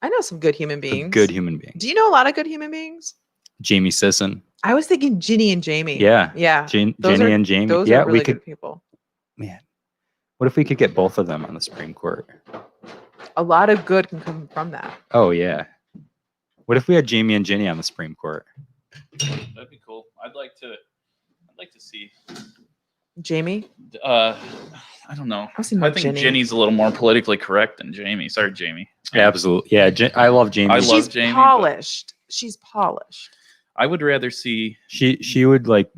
[SPEAKER 3] I know some good human
[SPEAKER 1] A
[SPEAKER 3] beings.
[SPEAKER 1] good human being.
[SPEAKER 3] Do you know a lot of good human beings?
[SPEAKER 1] Jamie Sisson.
[SPEAKER 3] I was thinking Ginny and Jamie.
[SPEAKER 1] Yeah.
[SPEAKER 3] Yeah.
[SPEAKER 1] Jenny
[SPEAKER 3] are-
[SPEAKER 1] and Jamie.
[SPEAKER 3] Those
[SPEAKER 1] Yeah,
[SPEAKER 3] are really
[SPEAKER 1] we could.
[SPEAKER 3] good people.
[SPEAKER 1] Man, what if we could get both of them on the Supreme Court?
[SPEAKER 3] A lot of good can come from that.
[SPEAKER 1] Oh yeah. What if we had Jamie and Jenny on the Supreme Court?
[SPEAKER 2] That'd be cool. I'd like to see.
[SPEAKER 3] Jamie.
[SPEAKER 2] I don't know.
[SPEAKER 3] I've seen more
[SPEAKER 2] I think
[SPEAKER 3] Ginny.
[SPEAKER 2] Ginny's a little more politically correct than Jamie. Sorry, Jamie.
[SPEAKER 1] Absolutely. Yeah. I love Jamie.
[SPEAKER 2] I love
[SPEAKER 3] She's
[SPEAKER 2] Jamie, but-
[SPEAKER 3] polished. She's polished.
[SPEAKER 2] I would rather see.
[SPEAKER 1] She would like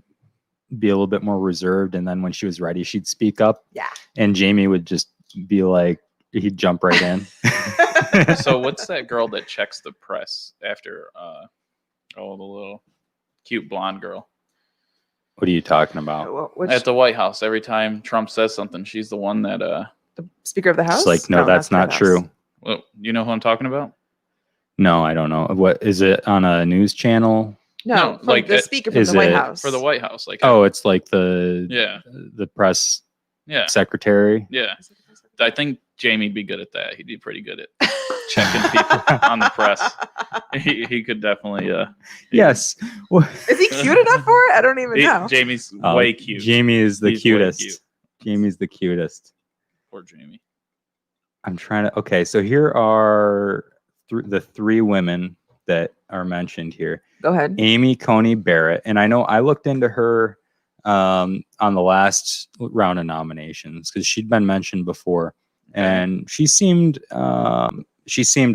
[SPEAKER 1] be a little bit more reserved, and then when she was ready, she'd speak up.
[SPEAKER 3] Yeah.
[SPEAKER 1] And Jamie would just be like, he'd jump right in.
[SPEAKER 2] So what's that girl that checks the press after? The little cute blonde girl
[SPEAKER 1] What are you talking about?
[SPEAKER 3] Which,
[SPEAKER 2] at the White House. Every time Trump says something, she's the one that.
[SPEAKER 3] the Speaker of the House?
[SPEAKER 1] It's like, no, that's not true.
[SPEAKER 2] Well, you know who I'm talking about?
[SPEAKER 1] No, I don't know. What is it on a news channel?
[SPEAKER 3] No,
[SPEAKER 2] No,
[SPEAKER 3] from
[SPEAKER 2] like,
[SPEAKER 3] the Speaker from
[SPEAKER 1] is
[SPEAKER 3] the White
[SPEAKER 1] it
[SPEAKER 3] House.
[SPEAKER 2] For the White House, like.
[SPEAKER 1] Oh, it's like the press
[SPEAKER 2] Yeah.
[SPEAKER 1] secretary.
[SPEAKER 2] Yeah. I think Jamie'd be good at that. He'd be pretty good at checking people on the press. He could definitely.
[SPEAKER 1] Yes.
[SPEAKER 3] Is he cute enough for it? I don't even know.
[SPEAKER 2] Jamie's way cute.
[SPEAKER 1] Jamie is the
[SPEAKER 2] He's way
[SPEAKER 1] cutest.
[SPEAKER 2] cute.
[SPEAKER 1] Jamie's the cutest.
[SPEAKER 2] Poor Jamie.
[SPEAKER 1] I'm trying to. Okay, so here are the three women that are mentioned here.
[SPEAKER 3] Go ahead.
[SPEAKER 1] Amy Coney Barrett, and I know I looked into her on the last round of nominations because she'd been mentioned before, and she seemed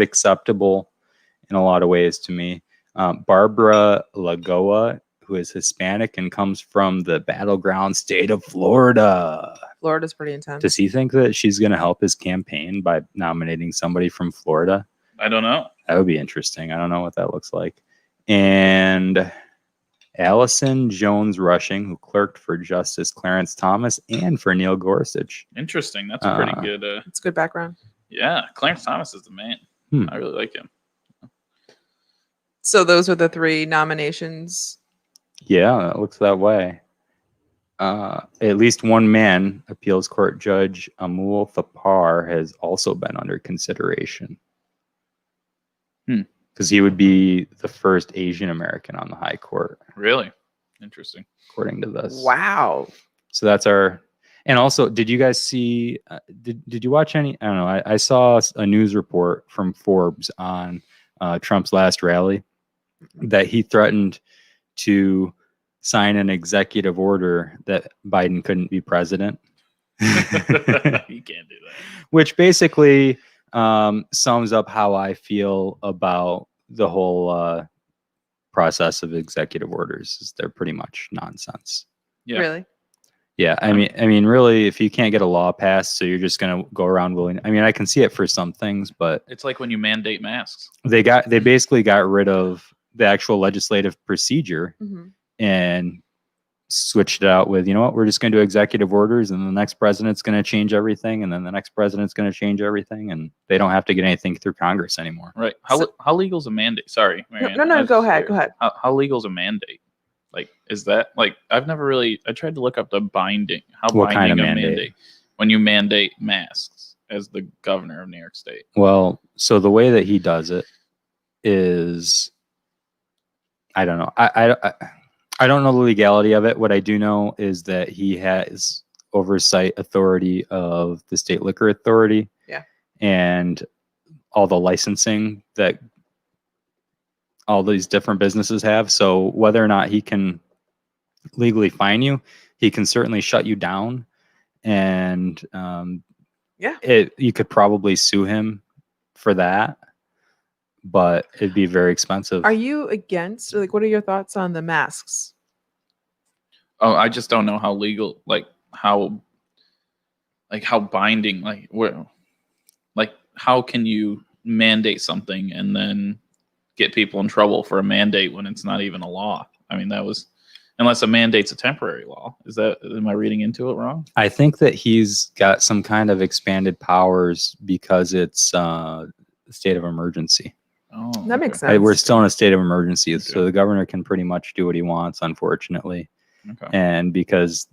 [SPEAKER 1] acceptable in a lot of ways to me. Barbara Lagoa, who is Hispanic and comes from the battleground state of Florida.
[SPEAKER 3] Florida's pretty intense.
[SPEAKER 1] Does he think that she's going to help his campaign by nominating somebody from Florida?
[SPEAKER 2] I don't know.
[SPEAKER 1] That would be interesting. I don't know what that looks like. And Allison Jones Rushing, who clerked for Justice Clarence Thomas and for Neil Gorsuch.
[SPEAKER 2] Interesting. That's a pretty good.
[SPEAKER 3] It's good background.
[SPEAKER 2] Yeah, Clarence Thomas is the man. I really like him.
[SPEAKER 3] So those are the three nominations.
[SPEAKER 1] Yeah, it looks that way. At least one man, appeals court judge Amul Thapar, has also been under consideration. Because he would be the first Asian American on the high court.
[SPEAKER 2] Really? Interesting.
[SPEAKER 1] According to this.
[SPEAKER 3] Wow.
[SPEAKER 1] So that's our. And also, did you guys see? Did you watch any? I don't know. I saw a news report from Forbes on Trump's last rally that he threatened to sign an executive order that Biden couldn't be president.
[SPEAKER 2] You can't do that.
[SPEAKER 1] Which basically sums up how I feel about the whole process of executive orders. Is they're pretty much nonsense.
[SPEAKER 2] Yeah.
[SPEAKER 3] Really?
[SPEAKER 1] Yeah, I mean, really, if you can't get a law passed, so you're just gonna go around willing. I mean, I can see it for some things, but
[SPEAKER 2] It's like when you mandate masks.
[SPEAKER 1] they basically got rid of the actual legislative procedure
[SPEAKER 3] Mm-hmm.
[SPEAKER 1] and switched it out with, you know what, we're just going to do executive orders, and the next president's going to change everything, and then the next president's going to change everything, and they don't have to get anything through Congress anymore.
[SPEAKER 2] Right. How legal is a mandate? Sorry, Marianne.
[SPEAKER 3] No, go ahead. Go ahead.
[SPEAKER 2] How legal is a mandate? Like, is that like I've never really? I tried to look up the binding. How
[SPEAKER 1] What
[SPEAKER 2] binding
[SPEAKER 1] kind of
[SPEAKER 2] a
[SPEAKER 1] mandate?
[SPEAKER 2] when you mandate masks as the governor of New York State.
[SPEAKER 1] Well, so the way that he does it is, I don't know. I don't know the legality of it. What I do know is that he has oversight authority of the state liquor authority.
[SPEAKER 3] Yeah.
[SPEAKER 1] And all the licensing that all these different businesses have. So whether or not he can legally fine you, he can certainly shut you down. And you could probably sue him for that, but it'd be very expensive.
[SPEAKER 3] Are you against, like, what are your thoughts on the masks?
[SPEAKER 2] Oh, I just don't know how legal, how binding, how can you mandate something and then get people in trouble for a mandate when it's not even a law? I mean, unless a mandate's a temporary law. Am I reading into it wrong?
[SPEAKER 1] I think that he's got some kind of expanded powers because it's a state of emergency.
[SPEAKER 2] Oh,
[SPEAKER 3] That makes sense.
[SPEAKER 1] We're still in a state of emergency, so the governor can pretty much do what he wants, unfortunately.
[SPEAKER 2] Okay.
[SPEAKER 1] And because,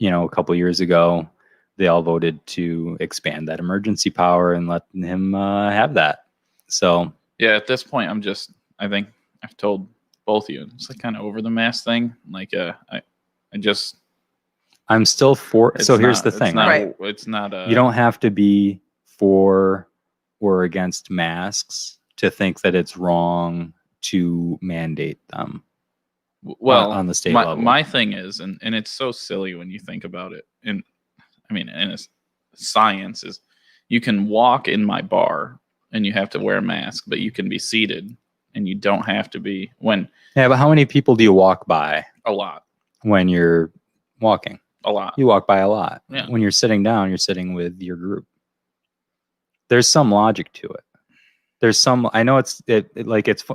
[SPEAKER 1] a couple years ago, they all voted to expand that emergency power and let him have that. So
[SPEAKER 2] Yeah, at this point, I think I've told both of you, it's like kind of over the mask thing.
[SPEAKER 1] I'm still for.
[SPEAKER 2] It's
[SPEAKER 1] So here's
[SPEAKER 2] not-
[SPEAKER 1] the
[SPEAKER 2] it's
[SPEAKER 1] thing.
[SPEAKER 2] not-
[SPEAKER 3] Right.
[SPEAKER 2] It's not
[SPEAKER 1] You don't have to be for or against masks to think that it's wrong to mandate them.
[SPEAKER 2] Well,
[SPEAKER 1] on the state
[SPEAKER 2] my,
[SPEAKER 1] level.
[SPEAKER 2] my thing is, and it's so silly when you think about it. And I mean, in science is, you can walk in my bar and you have to wear a mask, but you can be seated and you don't have to be
[SPEAKER 1] Yeah, but how many people do you walk by
[SPEAKER 2] a lot,
[SPEAKER 1] when you're walking?
[SPEAKER 2] a lot.
[SPEAKER 1] You walk by a lot.
[SPEAKER 2] Yeah.
[SPEAKER 1] When you're sitting down, you're sitting with your group. There's some logic to it. There's some, I know it's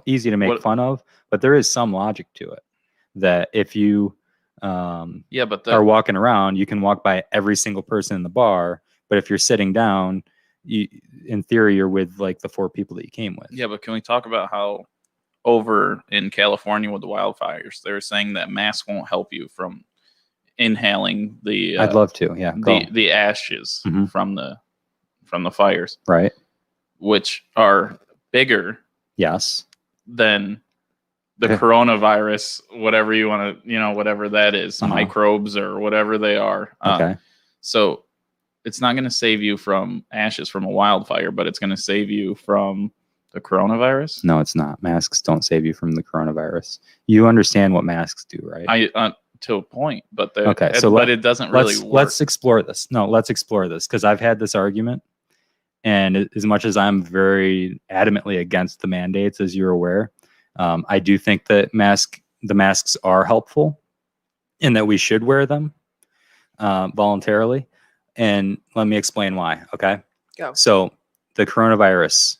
[SPEAKER 1] easy to make fun of, but there is some logic to it. That if you
[SPEAKER 2] Yeah, but
[SPEAKER 1] are walking around, you can walk by every single person in the bar. But if you're sitting down, in theory, you're with like the 4 people that you came with.
[SPEAKER 2] Yeah, but can we talk about how over in California with the wildfires, they're saying that masks won't help you from inhaling the
[SPEAKER 1] I'd love to, yeah.
[SPEAKER 2] the ashes
[SPEAKER 1] Mhm.
[SPEAKER 2] from the fires,
[SPEAKER 1] Right.
[SPEAKER 2] which are bigger
[SPEAKER 1] Yes.
[SPEAKER 2] than the
[SPEAKER 1] Okay.
[SPEAKER 2] coronavirus, whatever you want to, whatever that is, microbes or whatever they are.
[SPEAKER 1] Okay.
[SPEAKER 2] So it's not going to save you from ashes from a wildfire, but it's going to save you from the coronavirus.
[SPEAKER 1] No, it's not. Masks don't save you from the coronavirus. You understand what masks do, right?
[SPEAKER 2] To a point, but it doesn't really work.
[SPEAKER 1] Let's explore this. No, let's explore this, because I've had this argument, and as much as I'm very adamantly against the mandates, as you're aware, I do think that the masks are helpful, and that we should wear them voluntarily. And let me explain why. Okay.
[SPEAKER 3] Go.
[SPEAKER 1] So the coronavirus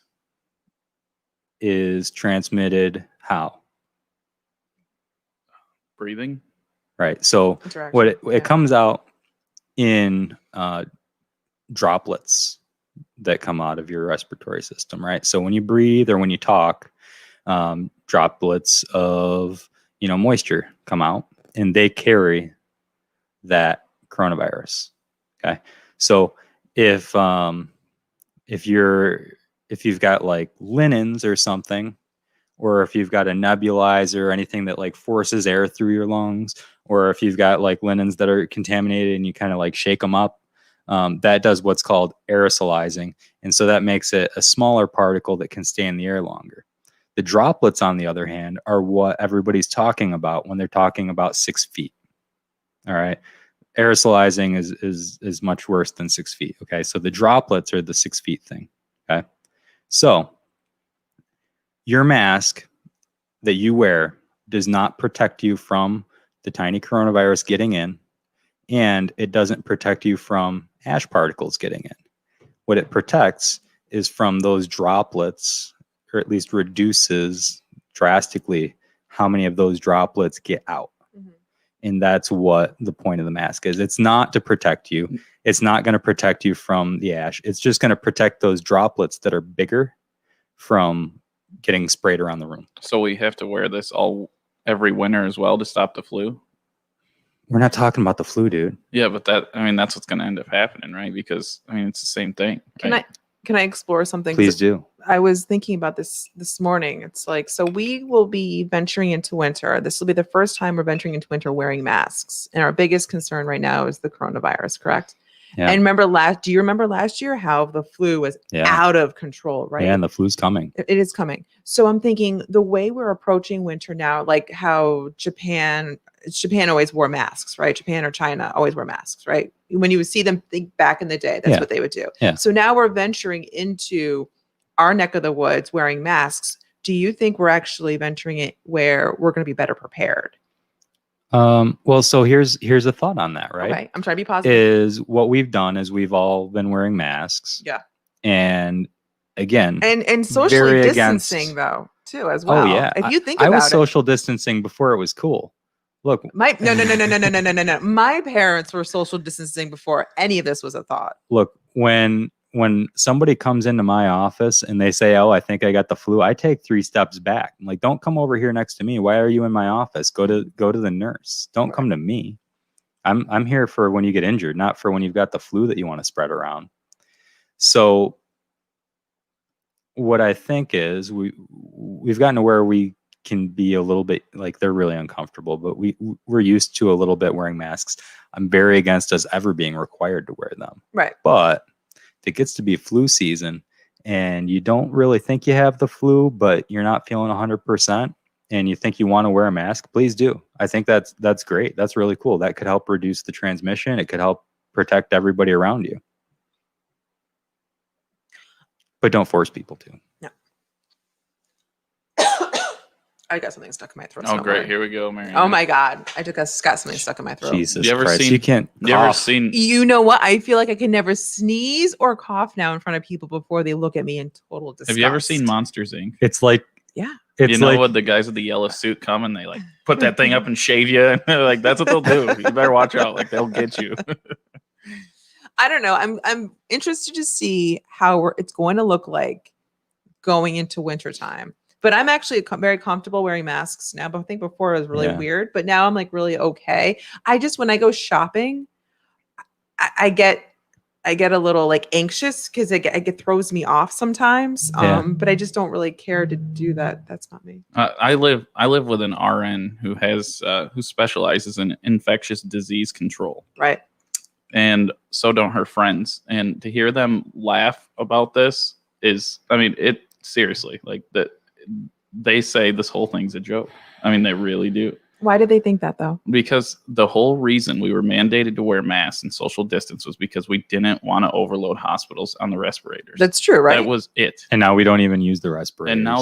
[SPEAKER 1] is transmitted how?
[SPEAKER 2] Breathing.
[SPEAKER 1] Right. So
[SPEAKER 3] Interaction.
[SPEAKER 1] it comes out in droplets that come out of your respiratory system, right? So when you breathe or when you talk, droplets of moisture come out, and they carry that coronavirus. Okay. So if you've got like linens or something, or if you've got a nebulizer or anything that like forces air through your lungs, or if you've got like linens that are contaminated and you kind of like shake them up, that does what's called aerosolizing. And so that makes it a smaller particle that can stay in the air longer. The droplets, on the other hand, are what everybody's talking about when they're talking about 6 feet. All right. Aerosolizing is much worse than 6 feet. Okay. So the droplets are the 6 feet thing. Okay. So your mask that you wear does not protect you from the tiny coronavirus getting in, and it doesn't protect you from ash particles getting in. What it protects is from those droplets, or at least reduces drastically how many of those droplets get out.
[SPEAKER 3] Mhm.
[SPEAKER 1] And that's what the point of the mask is. It's not to protect you. It's not going to protect you from the ash. It's just going to protect those droplets that are bigger from getting sprayed around the room.
[SPEAKER 2] So we have to wear this every winter as well to stop the flu.
[SPEAKER 1] We're not talking about the flu, dude.
[SPEAKER 2] Yeah, but that's what's going to end up happening, right? Because it's the same thing. Right?
[SPEAKER 3] Can I explore something?
[SPEAKER 1] Please do.
[SPEAKER 3] I was thinking about this morning. It's like, so we will be venturing into winter. This will be the first time we're venturing into winter wearing masks. And our biggest concern right now is the coronavirus, correct?
[SPEAKER 1] Yeah.
[SPEAKER 3] And do you remember last year how the flu was out of control, right?
[SPEAKER 1] Yeah, and the flu's coming.
[SPEAKER 3] It is coming. So I'm thinking the way we're approaching winter now, like how Japan always wore masks, right? Japan or China always wear masks, right? When you would see them think back in the day, that's what they would do.
[SPEAKER 1] Yeah.
[SPEAKER 3] So now we're venturing into our neck of the woods wearing masks. Do you think we're actually venturing it where we're going to be better prepared?
[SPEAKER 1] Well, so here's a thought on that, right?
[SPEAKER 3] Okay, I'm trying to be positive.
[SPEAKER 1] Is what we've done is we've all been wearing masks.
[SPEAKER 3] Yeah.
[SPEAKER 1] And again,
[SPEAKER 3] and socially
[SPEAKER 1] very
[SPEAKER 3] distancing though, too, as well.
[SPEAKER 1] Oh yeah.
[SPEAKER 3] If you think
[SPEAKER 1] I
[SPEAKER 3] about
[SPEAKER 1] was
[SPEAKER 3] it.
[SPEAKER 1] social distancing before it was cool. Look,
[SPEAKER 3] No. My parents were social distancing before any of this was a thought.
[SPEAKER 1] Look, when somebody comes into my office and they say, "Oh, I think I got the flu," I take 3 steps back. I'm like, "Don't come over here next to me. Why are you in my office? Go to the nurse. Don't come to me. I'm here for when you get injured, not for when you've got the flu that you want to spread around." So what I think is we've gotten to where we can be a little bit like, they're really uncomfortable, but we're used to a little bit wearing masks. I'm very against us ever being required to wear them.
[SPEAKER 3] Right.
[SPEAKER 1] But if it gets to be flu season and you don't really think you have the flu, but you're not feeling 100%, and you think you want to wear a mask, please do. I think that's great. That's really cool. That could help reduce the transmission. It could help protect everybody around you. But don't force people to.
[SPEAKER 3] No. I got something stuck in my throat.
[SPEAKER 2] Oh, great. Here we go, Mary.
[SPEAKER 3] Oh my God. I just got something stuck in my throat.
[SPEAKER 1] Jesus
[SPEAKER 2] You ever
[SPEAKER 1] Christ.
[SPEAKER 2] seen-
[SPEAKER 1] You can't
[SPEAKER 2] You ever
[SPEAKER 1] cough.
[SPEAKER 2] seen?
[SPEAKER 3] You know what? I feel like I can never sneeze or cough now in front of people before they look at me in total disgust.
[SPEAKER 2] Have you ever seen Monsters Inc?
[SPEAKER 1] It's like,
[SPEAKER 3] Yeah.
[SPEAKER 1] It's
[SPEAKER 2] You know
[SPEAKER 1] like,
[SPEAKER 2] what the guys with the yellow suit come and they like put that thing up and shave you. And like that's what they'll do. You better watch out. Like they'll get you.
[SPEAKER 3] I don't know. I'm interested to see how it's going to look like going into wintertime. But I'm actually very comfortable wearing masks now. But I think before it was really
[SPEAKER 1] Yeah.
[SPEAKER 3] weird. But now I'm like really okay. I just, when I go shopping, I get a little like anxious because it throws me off sometimes.
[SPEAKER 1] Yeah.
[SPEAKER 3] But I just don't really care to do that. That's not me.
[SPEAKER 2] I live with an RN who has who specializes in infectious disease control,
[SPEAKER 3] Right.
[SPEAKER 2] and so don't her friends. And to hear them laugh about this is, I mean, it seriously like that. They say this whole thing's a joke. I mean, they really do.
[SPEAKER 3] Why do they think that though?
[SPEAKER 2] Because the whole reason we were mandated to wear masks and social distance was because we didn't want to overload hospitals on the respirators.
[SPEAKER 3] That's true, right?
[SPEAKER 2] That was it.
[SPEAKER 1] and now we don't even use the respirators.
[SPEAKER 2] And now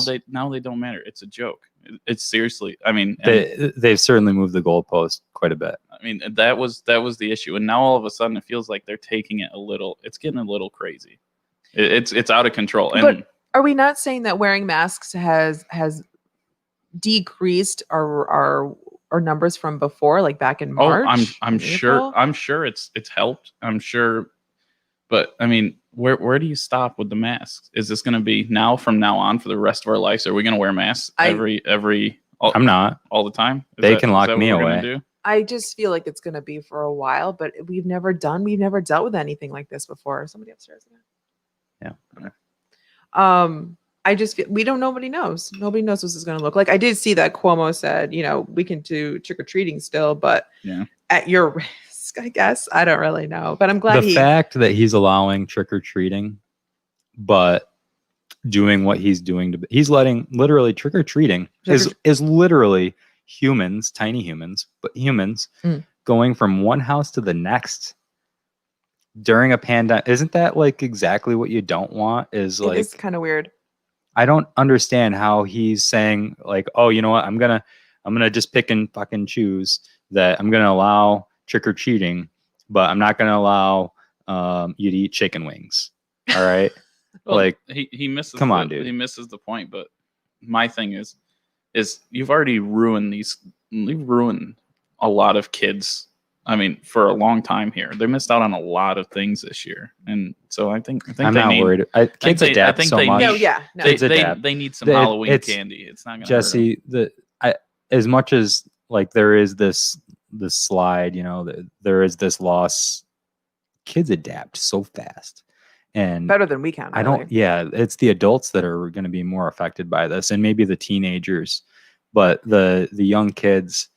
[SPEAKER 2] they don't matter. It's a joke. It's seriously. I mean,
[SPEAKER 1] They've certainly moved the goalpost quite a bit.
[SPEAKER 2] I mean that was the issue. And now all of a sudden it feels like they're taking it a little. It's getting a little crazy. It's out of control. And
[SPEAKER 3] But are we not saying that wearing masks has decreased our numbers from before, like back in March?
[SPEAKER 2] I'm
[SPEAKER 3] and
[SPEAKER 2] sure.
[SPEAKER 3] April?
[SPEAKER 2] I'm sure it's helped. I'm sure. But I mean, where do you stop with the masks? Is this going to be from now on for the rest of our lives? Are we going to wear masks
[SPEAKER 1] I'm not.
[SPEAKER 2] all the time?
[SPEAKER 1] They can lock
[SPEAKER 2] what
[SPEAKER 1] me
[SPEAKER 2] we're gonna
[SPEAKER 1] away.
[SPEAKER 2] do?
[SPEAKER 3] I just feel like it's going to be for a while, but we've never dealt with anything like this before. Somebody upstairs again.
[SPEAKER 1] Yeah.
[SPEAKER 3] I just feel nobody knows. Nobody knows what this is going to look like. I did see that Cuomo said, we can do trick-or-treating still, but
[SPEAKER 2] Yeah.
[SPEAKER 3] at your risk, I guess. I don't really know, but I'm glad
[SPEAKER 1] The fact that he's allowing trick-or-treating, but doing what he's doing he's letting literally trick-or-treating is literally humans, tiny humans, but humans going from one house to the next during a pandemic. Isn't that like exactly what you don't want? It is
[SPEAKER 3] kind of weird.
[SPEAKER 1] I don't understand how he's saying like, oh, you know what? I'm gonna just pick and fucking choose that I'm gonna allow trick-or-treating, but I'm not gonna allow you to eat chicken wings. All right.
[SPEAKER 2] Well,
[SPEAKER 1] like
[SPEAKER 2] he misses.
[SPEAKER 1] come on, dude.
[SPEAKER 2] He misses the point. But my thing is you've already ruined you've ruined a lot of kids. I mean, for a long time here, they missed out on a lot of things this year, and so I think
[SPEAKER 1] I'm not worried. Kids adapt so much.
[SPEAKER 3] No, yeah, no.
[SPEAKER 2] They need some Halloween candy. It's not gonna
[SPEAKER 1] Jesse. As much as like there is this slide, there is this loss. Kids adapt so fast, and
[SPEAKER 3] better than we can.
[SPEAKER 1] I don't. Yeah, it's the adults that are going to be more affected by this, and maybe the teenagers, but the young kids.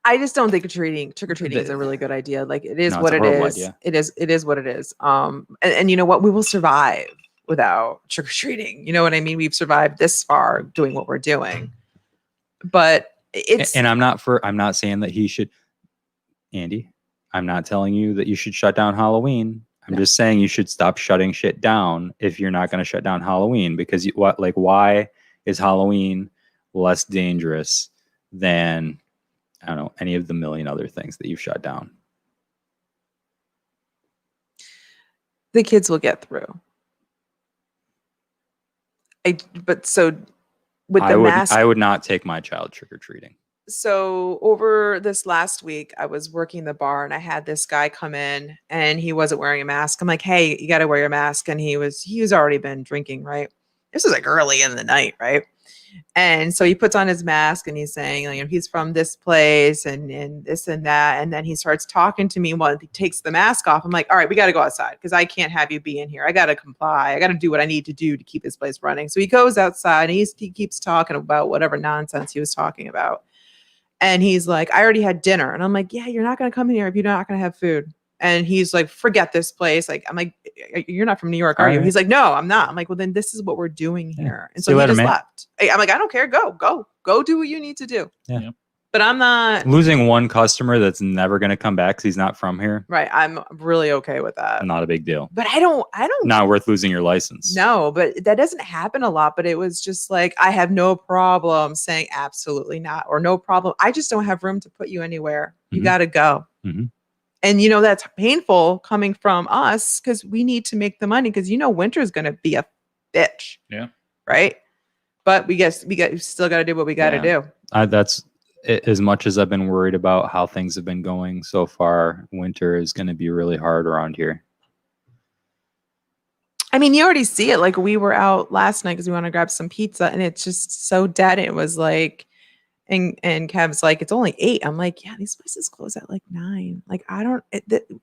[SPEAKER 3] I just don't think trick-or-treating is a really good idea. Like it is
[SPEAKER 1] No,
[SPEAKER 3] what
[SPEAKER 1] it's
[SPEAKER 3] it
[SPEAKER 1] a horrible
[SPEAKER 3] is.
[SPEAKER 1] idea.
[SPEAKER 3] It is what it is. And you know what? We will survive without trick-or-treating. You know what I mean? We've survived this far doing what we're doing. But it's
[SPEAKER 1] And I'm not saying that he should, Andy. I'm not telling you that you should shut down Halloween. I'm just saying you should stop shutting shit down if you're not going to shut down Halloween, because why is Halloween less dangerous than, I don't know, any of the million other things that you've shut down?
[SPEAKER 3] the kids will get through.
[SPEAKER 1] I would not take my child trick-or-treating.
[SPEAKER 3] So over this last week, I was working the bar and I had this guy come in and he wasn't wearing a mask. I'm like, hey, you got to wear your mask. And he was already been drinking, right? This is like early in the night, right? And so he puts on his mask and he's saying, you know, he's from this place and this and that. And then he starts talking to me while he takes the mask off. I'm like, all right, we got to go outside because I can't have you be in here. I got to comply. I got to do what I need to do to keep this place running. So he goes outside and he keeps talking about whatever nonsense he was talking about. And he's like, I already had dinner. And I'm like, yeah, you're not going to come in here if you're not going to have food. And he's like, forget this place. Like, I'm like, you're not from New York, are you?
[SPEAKER 1] Alright.
[SPEAKER 3] He's like, no, I'm not. I'm like, well, then this is what we're doing here. And
[SPEAKER 1] See
[SPEAKER 3] so
[SPEAKER 1] you
[SPEAKER 3] he
[SPEAKER 1] later,
[SPEAKER 3] just
[SPEAKER 1] man.
[SPEAKER 3] left. I'm like, I don't care. Go do what you need to do.
[SPEAKER 1] Yeah.
[SPEAKER 2] Yep.
[SPEAKER 3] But I'm not
[SPEAKER 1] Losing one customer that's never going to come back because he's not from here,
[SPEAKER 3] right. I'm really okay with that.
[SPEAKER 1] not a big deal.
[SPEAKER 3] But I don't
[SPEAKER 1] Not worth losing your license.
[SPEAKER 3] no, but that doesn't happen a lot. But it was just like, I have no problem saying absolutely not, or no problem. I just don't have room to put you anywhere. You
[SPEAKER 1] Mhm.
[SPEAKER 3] got to go.
[SPEAKER 1] Mhm.
[SPEAKER 3] And that's painful coming from us because we need to make the money because winter is going to be a bitch.
[SPEAKER 2] Yeah.
[SPEAKER 3] Right. But we still got to do what we got to
[SPEAKER 1] Yeah.
[SPEAKER 3] do.
[SPEAKER 1] That's as much as I've been worried about how things have been going so far. Winter is going to be really hard around here.
[SPEAKER 3] I mean, you already see it. Like we were out last night because we want to grab some pizza and it's just so dead. It was like, and Kev's like, it's only 8. I'm like, yeah, these places close at like 9. Like,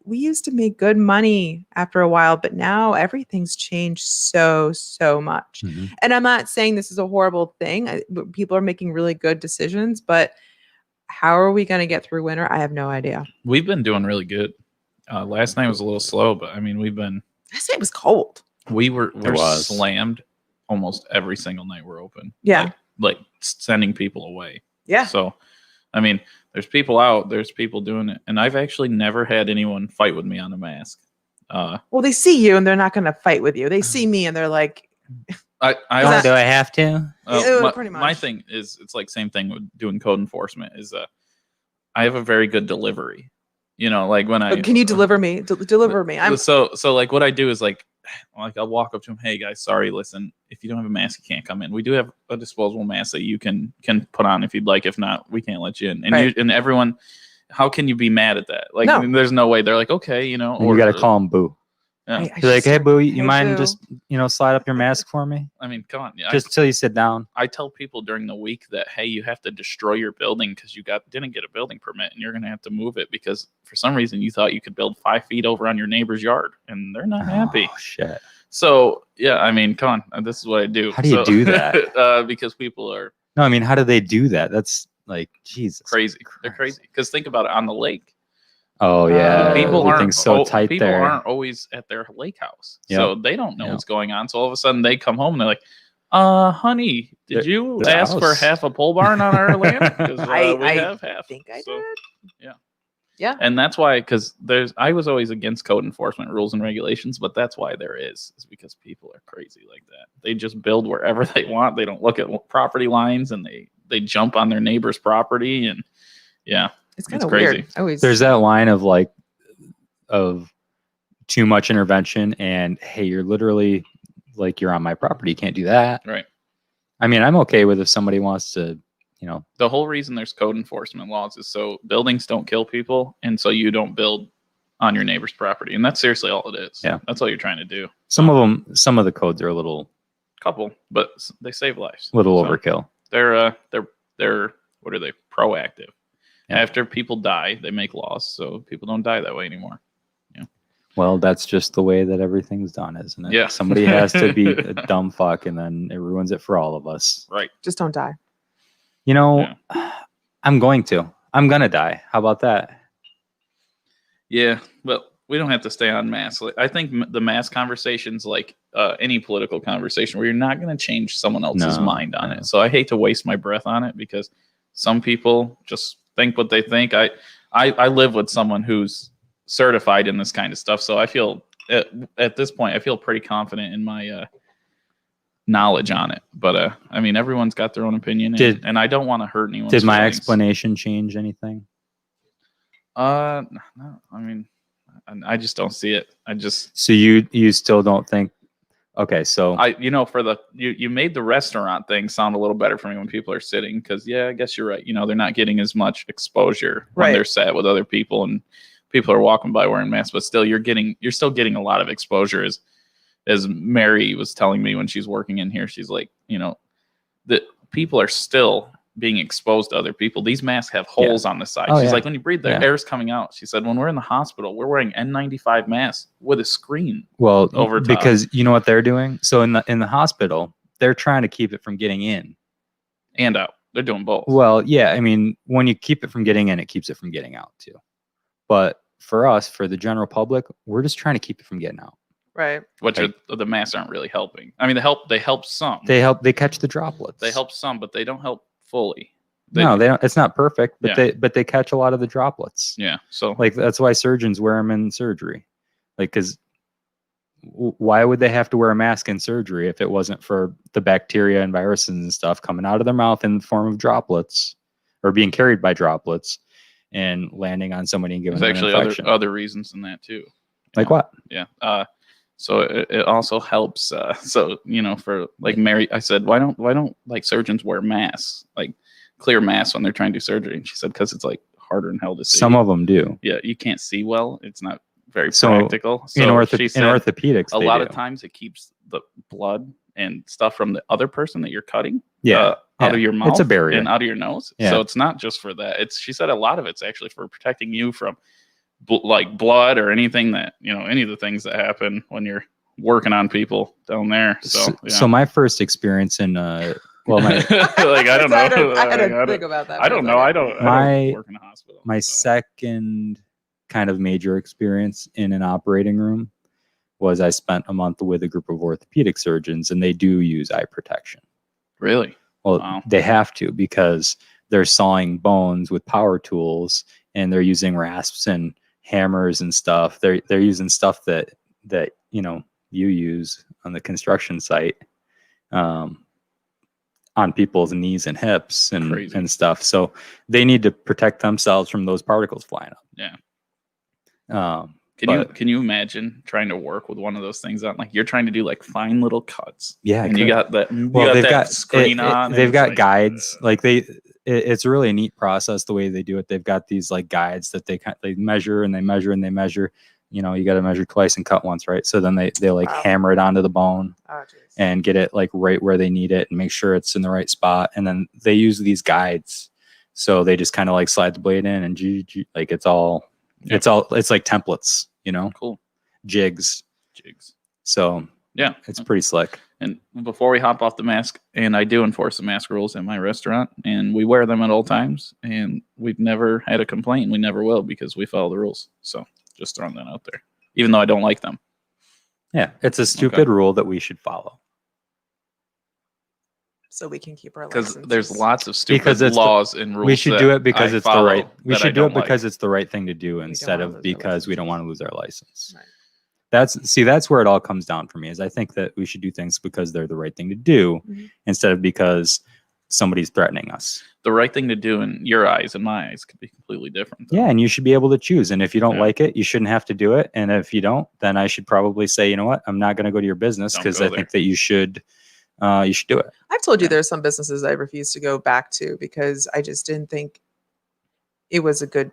[SPEAKER 3] we used to make good money after a while, but now everything's changed so much.
[SPEAKER 1] Mhm.
[SPEAKER 3] And I'm not saying this is a horrible thing. People are making really good decisions, but how are we going to get through winter? I have no idea.
[SPEAKER 2] We've been doing really good. Last night was a little slow, but I mean,
[SPEAKER 3] Last night it was cold.
[SPEAKER 2] we're
[SPEAKER 1] was.
[SPEAKER 2] slammed almost every single night we're open.
[SPEAKER 3] Yeah.
[SPEAKER 2] Like sending people away.
[SPEAKER 3] Yeah.
[SPEAKER 2] So, I mean, there's people out, there's people doing it. And I've actually never had anyone fight with me on a mask.
[SPEAKER 3] Well, they see you and they're not going to fight with you. They see me and they're like,
[SPEAKER 1] Do I have to?
[SPEAKER 3] pretty much.
[SPEAKER 2] My thing is, it's like same thing with doing code enforcement is I have a very good delivery. Like when
[SPEAKER 3] can you deliver me? Deliver me.
[SPEAKER 2] so like what I do is like I'll walk up to him, hey guys, sorry, listen, if you don't have a mask, you can't come in. We do have a disposable mask that you can put on if you'd like. If not, we can't let you in. And
[SPEAKER 3] Right.
[SPEAKER 2] and everyone, how can you be mad at that? Like,
[SPEAKER 3] No.
[SPEAKER 2] there's no way. They're like, okay,
[SPEAKER 1] And you got to call him Boo.
[SPEAKER 2] Yeah.
[SPEAKER 1] You're like, hey, Boo, you
[SPEAKER 3] Hey,
[SPEAKER 1] mind
[SPEAKER 3] Boo.
[SPEAKER 1] just, slide up your mask for me?
[SPEAKER 2] I mean, come on. Yeah,
[SPEAKER 1] Just till you sit down.
[SPEAKER 2] I tell people during the week that, hey, you have to destroy your building because you didn't get a building permit and you're going to have to move it because for some reason you thought you could build 5 feet over on your neighbor's yard and they're not happy.
[SPEAKER 1] Oh, shit.
[SPEAKER 2] So, yeah, I mean, come on. This is what I do.
[SPEAKER 1] How do you do that?
[SPEAKER 2] Because people are
[SPEAKER 1] No, I mean, how do they do that? That's like, Jesus.
[SPEAKER 2] crazy. They're crazy. Because think about it, on the lake.
[SPEAKER 1] Oh, yeah.
[SPEAKER 2] People aren't
[SPEAKER 1] Everything's so tight
[SPEAKER 2] people
[SPEAKER 1] there.
[SPEAKER 2] aren't always at their lake house.
[SPEAKER 1] Yep.
[SPEAKER 2] So they don't know
[SPEAKER 1] Yep.
[SPEAKER 2] what's going on. So all of a sudden they come home and they're like, honey, did you
[SPEAKER 1] their
[SPEAKER 2] ask for
[SPEAKER 1] house."
[SPEAKER 2] half a pole barn on our land? Because
[SPEAKER 3] I
[SPEAKER 2] we have half.
[SPEAKER 3] I think I
[SPEAKER 2] So-
[SPEAKER 3] did.
[SPEAKER 2] yeah.
[SPEAKER 3] Yeah.
[SPEAKER 2] And that's why, because I was always against code enforcement rules and regulations, but that's why there is because people are crazy like that. They just build wherever they want. They don't look at property lines and they jump on their neighbor's property. And yeah,
[SPEAKER 3] It's kind
[SPEAKER 2] It's
[SPEAKER 3] of
[SPEAKER 2] crazy.
[SPEAKER 3] weird.
[SPEAKER 1] There's that line of too much intervention and, hey, you're literally like, you're on my property. You can't do that.
[SPEAKER 2] right.
[SPEAKER 1] I mean, I'm okay with if somebody wants to,
[SPEAKER 2] The whole reason there's code enforcement laws is so buildings don't kill people, and so you don't build on your neighbor's property, and that's seriously all it is.
[SPEAKER 1] Yeah.
[SPEAKER 2] That's all you're trying to do.
[SPEAKER 1] some of the codes are a little
[SPEAKER 2] Couple, but they save lives. So
[SPEAKER 1] overkill.
[SPEAKER 2] They're what are they? Proactive.
[SPEAKER 1] Yeah.
[SPEAKER 2] After people die, they make laws so people don't die that way anymore.
[SPEAKER 1] Well, that's just the way that everything's done, isn't it?
[SPEAKER 2] Yeah.
[SPEAKER 1] Somebody has to be a dumb fuck, and then it ruins it for all of us.
[SPEAKER 2] Right.
[SPEAKER 3] Just don't die.
[SPEAKER 1] I'm going to die. How about that?
[SPEAKER 2] Yeah, but we don't have to stay on mass. Like, I think the mass conversation's like any political conversation where you're not going to change someone else's
[SPEAKER 1] No,
[SPEAKER 2] mind on
[SPEAKER 1] no.
[SPEAKER 2] it. So I hate to waste my breath on it because some people just think what they think. I live with someone who's certified in this kind of stuff, so I feel at this point I feel pretty confident in my knowledge on it. But I mean, everyone's got their own opinion, and I don't want to hurt anyone.
[SPEAKER 1] Did my explanation change anything?
[SPEAKER 2] No, I mean, I just don't see it.
[SPEAKER 1] So you still don't think? Okay, so
[SPEAKER 2] you made the restaurant thing sound a little better for me when people are sitting because I guess you're right. They're not getting as much exposure when
[SPEAKER 3] Right.
[SPEAKER 2] they're sat with other people and people are walking by wearing masks, but still you're still getting a lot of exposure as Mary was telling me when she's working in here. She's like, that people are still being exposed to other people. These masks have holes on the side.
[SPEAKER 1] Oh,
[SPEAKER 2] She's
[SPEAKER 1] yeah.
[SPEAKER 2] like, when you breathe, the
[SPEAKER 1] Yeah.
[SPEAKER 2] air's coming out. She said, when we're in the hospital, we're wearing N95 masks with a screen.
[SPEAKER 1] well,
[SPEAKER 2] over top.
[SPEAKER 1] because you know what they're doing. So in the hospital, they're trying to keep it from getting in.
[SPEAKER 2] And out. They're doing both.
[SPEAKER 1] Well, yeah. I mean, when you keep it from getting in, it keeps it from getting out too. But for us, for the general public, we're just trying to keep it from getting out.
[SPEAKER 3] Right.
[SPEAKER 2] Which the masks aren't really helping. I mean, they help some.
[SPEAKER 1] They catch the droplets.
[SPEAKER 2] They help some, but they don't help fully.
[SPEAKER 1] They don't. It's not perfect, but
[SPEAKER 2] Yeah.
[SPEAKER 1] they catch a lot of the droplets.
[SPEAKER 2] Yeah. So
[SPEAKER 1] Like that's why surgeons wear them in surgery. Like, because why would they have to wear a mask in surgery if it wasn't for the bacteria and viruses and stuff coming out of their mouth in the form of droplets or being carried by droplets and landing on somebody and giving
[SPEAKER 2] there's
[SPEAKER 1] them an
[SPEAKER 2] actually
[SPEAKER 1] infection?
[SPEAKER 2] other reasons than that too.
[SPEAKER 1] Like what?
[SPEAKER 2] Yeah. So it also helps. So for like Mary, I said, why don't like surgeons wear masks, like clear masks when they're trying to do surgery? And she said, because it's like harder than hell to see.
[SPEAKER 1] Some of them do.
[SPEAKER 2] Yeah, you can't see well. It's not very
[SPEAKER 1] So,
[SPEAKER 2] practical. So
[SPEAKER 1] in
[SPEAKER 2] she said,
[SPEAKER 1] orthopedics,
[SPEAKER 2] a
[SPEAKER 1] they
[SPEAKER 2] lot
[SPEAKER 1] do.
[SPEAKER 2] of times it keeps the blood and stuff from the other person that you're cutting
[SPEAKER 1] Yeah.
[SPEAKER 2] out of your mouth.
[SPEAKER 1] It's a barrier.
[SPEAKER 2] and out of your nose.
[SPEAKER 1] Yeah.
[SPEAKER 2] So it's not just for that. She said a lot of it's actually for protecting you from like blood or anything that any of the things that happen when you're working on people down there. So
[SPEAKER 1] So my first experience in my
[SPEAKER 2] like I don't know.
[SPEAKER 3] I had to think about that.
[SPEAKER 2] I don't know. I don't work in a hospital.
[SPEAKER 1] my second kind of major experience in an operating room was I spent a month with a group of orthopedic surgeons, and they do use eye protection.
[SPEAKER 2] Really?
[SPEAKER 1] Well,
[SPEAKER 2] Wow.
[SPEAKER 1] they have to, because they're sawing bones with power tools, and they're using rasps and hammers and stuff. They're using stuff that you use on the construction site, on people's knees and hips and stuff. So they need to protect themselves from those particles flying up.
[SPEAKER 2] Yeah.
[SPEAKER 1] But-
[SPEAKER 2] Can you imagine trying to work with one of those things on, like you're trying to do like fine little cuts?
[SPEAKER 1] Yeah,
[SPEAKER 2] and you got that.
[SPEAKER 1] they've
[SPEAKER 2] that screen on.
[SPEAKER 1] They've
[SPEAKER 2] and
[SPEAKER 1] got
[SPEAKER 2] it's
[SPEAKER 1] guides. It's a really neat process the way they do it. They've got these like guides that they measure and they measure and they measure. You got to measure twice and cut once, right? So then they like
[SPEAKER 3] Wow.
[SPEAKER 1] hammer it onto the bone
[SPEAKER 3] Oh, geez.
[SPEAKER 1] and get it like right where they need it and make sure it's in the right spot. And then they use these guides, so they just kind of like slide the blade in and like it's like templates,
[SPEAKER 2] cool
[SPEAKER 1] jigs. So
[SPEAKER 2] Yeah,
[SPEAKER 1] it's pretty slick.
[SPEAKER 2] And before we hop off the mask, and I do enforce the mask rules in my restaurant, and we wear them at all times, and we've never had a complaint. We never will, because we follow the rules. So just throwing that out there, even though I don't like them.
[SPEAKER 1] Yeah, it's a stupid rule that we should follow.
[SPEAKER 3] So we can keep our
[SPEAKER 2] Because
[SPEAKER 3] licenses.
[SPEAKER 2] there's lots of stupid
[SPEAKER 1] Because it's
[SPEAKER 2] laws and rules.
[SPEAKER 1] We should
[SPEAKER 2] that
[SPEAKER 1] do it because
[SPEAKER 2] I
[SPEAKER 1] it's the
[SPEAKER 2] follow
[SPEAKER 1] right. We
[SPEAKER 2] that I
[SPEAKER 1] should do it
[SPEAKER 2] don't like.
[SPEAKER 1] because it's the right thing to do instead
[SPEAKER 3] wanna
[SPEAKER 1] of
[SPEAKER 3] lose our
[SPEAKER 1] because we don't
[SPEAKER 3] licenses.
[SPEAKER 1] want to lose our license.
[SPEAKER 3] Right.
[SPEAKER 1] That's where it all comes down for me. Is I think that we should do things because they're the right thing to do
[SPEAKER 3] Mhm.
[SPEAKER 1] instead of because somebody's threatening us.
[SPEAKER 2] The right thing to do in your eyes and my eyes could be completely different.
[SPEAKER 1] Yeah, and you should be able to choose. And if you don't
[SPEAKER 2] Yeah.
[SPEAKER 1] like it, you shouldn't have to do it. And if you don't, then I should probably say, you know what, I'm not going to go to your business
[SPEAKER 2] Don't
[SPEAKER 1] because
[SPEAKER 2] go
[SPEAKER 1] I think that you should do it.
[SPEAKER 3] I've told you
[SPEAKER 2] Yeah.
[SPEAKER 3] there's some businesses I refuse to go back to because I just didn't think it was a good.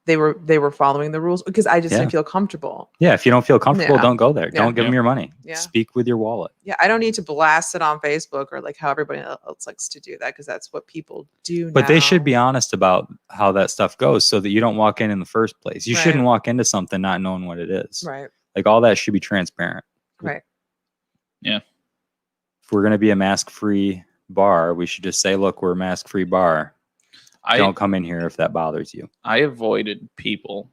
[SPEAKER 3] They were following the rules because I just
[SPEAKER 1] Yeah.
[SPEAKER 3] didn't feel comfortable.
[SPEAKER 1] Yeah, if you don't feel comfortable,
[SPEAKER 3] Yeah.
[SPEAKER 1] don't go there.
[SPEAKER 3] Yeah.
[SPEAKER 1] Don't give them your money.
[SPEAKER 3] Yeah.
[SPEAKER 1] Speak with your wallet.
[SPEAKER 3] Yeah, I don't need to blast it on Facebook or like how everybody else likes to do that because that's what people do.
[SPEAKER 1] But they should be
[SPEAKER 3] now.
[SPEAKER 1] honest about how that stuff goes so that you don't walk in the first place. You
[SPEAKER 3] Right.
[SPEAKER 1] shouldn't walk into something not knowing what it is.
[SPEAKER 3] Right.
[SPEAKER 1] Like all that should be transparent.
[SPEAKER 3] Right.
[SPEAKER 2] Yeah.
[SPEAKER 1] If we're going to be a mask-free bar, we should just say, look, we're a mask-free bar. Don't come in here if that bothers you.
[SPEAKER 2] I avoided people,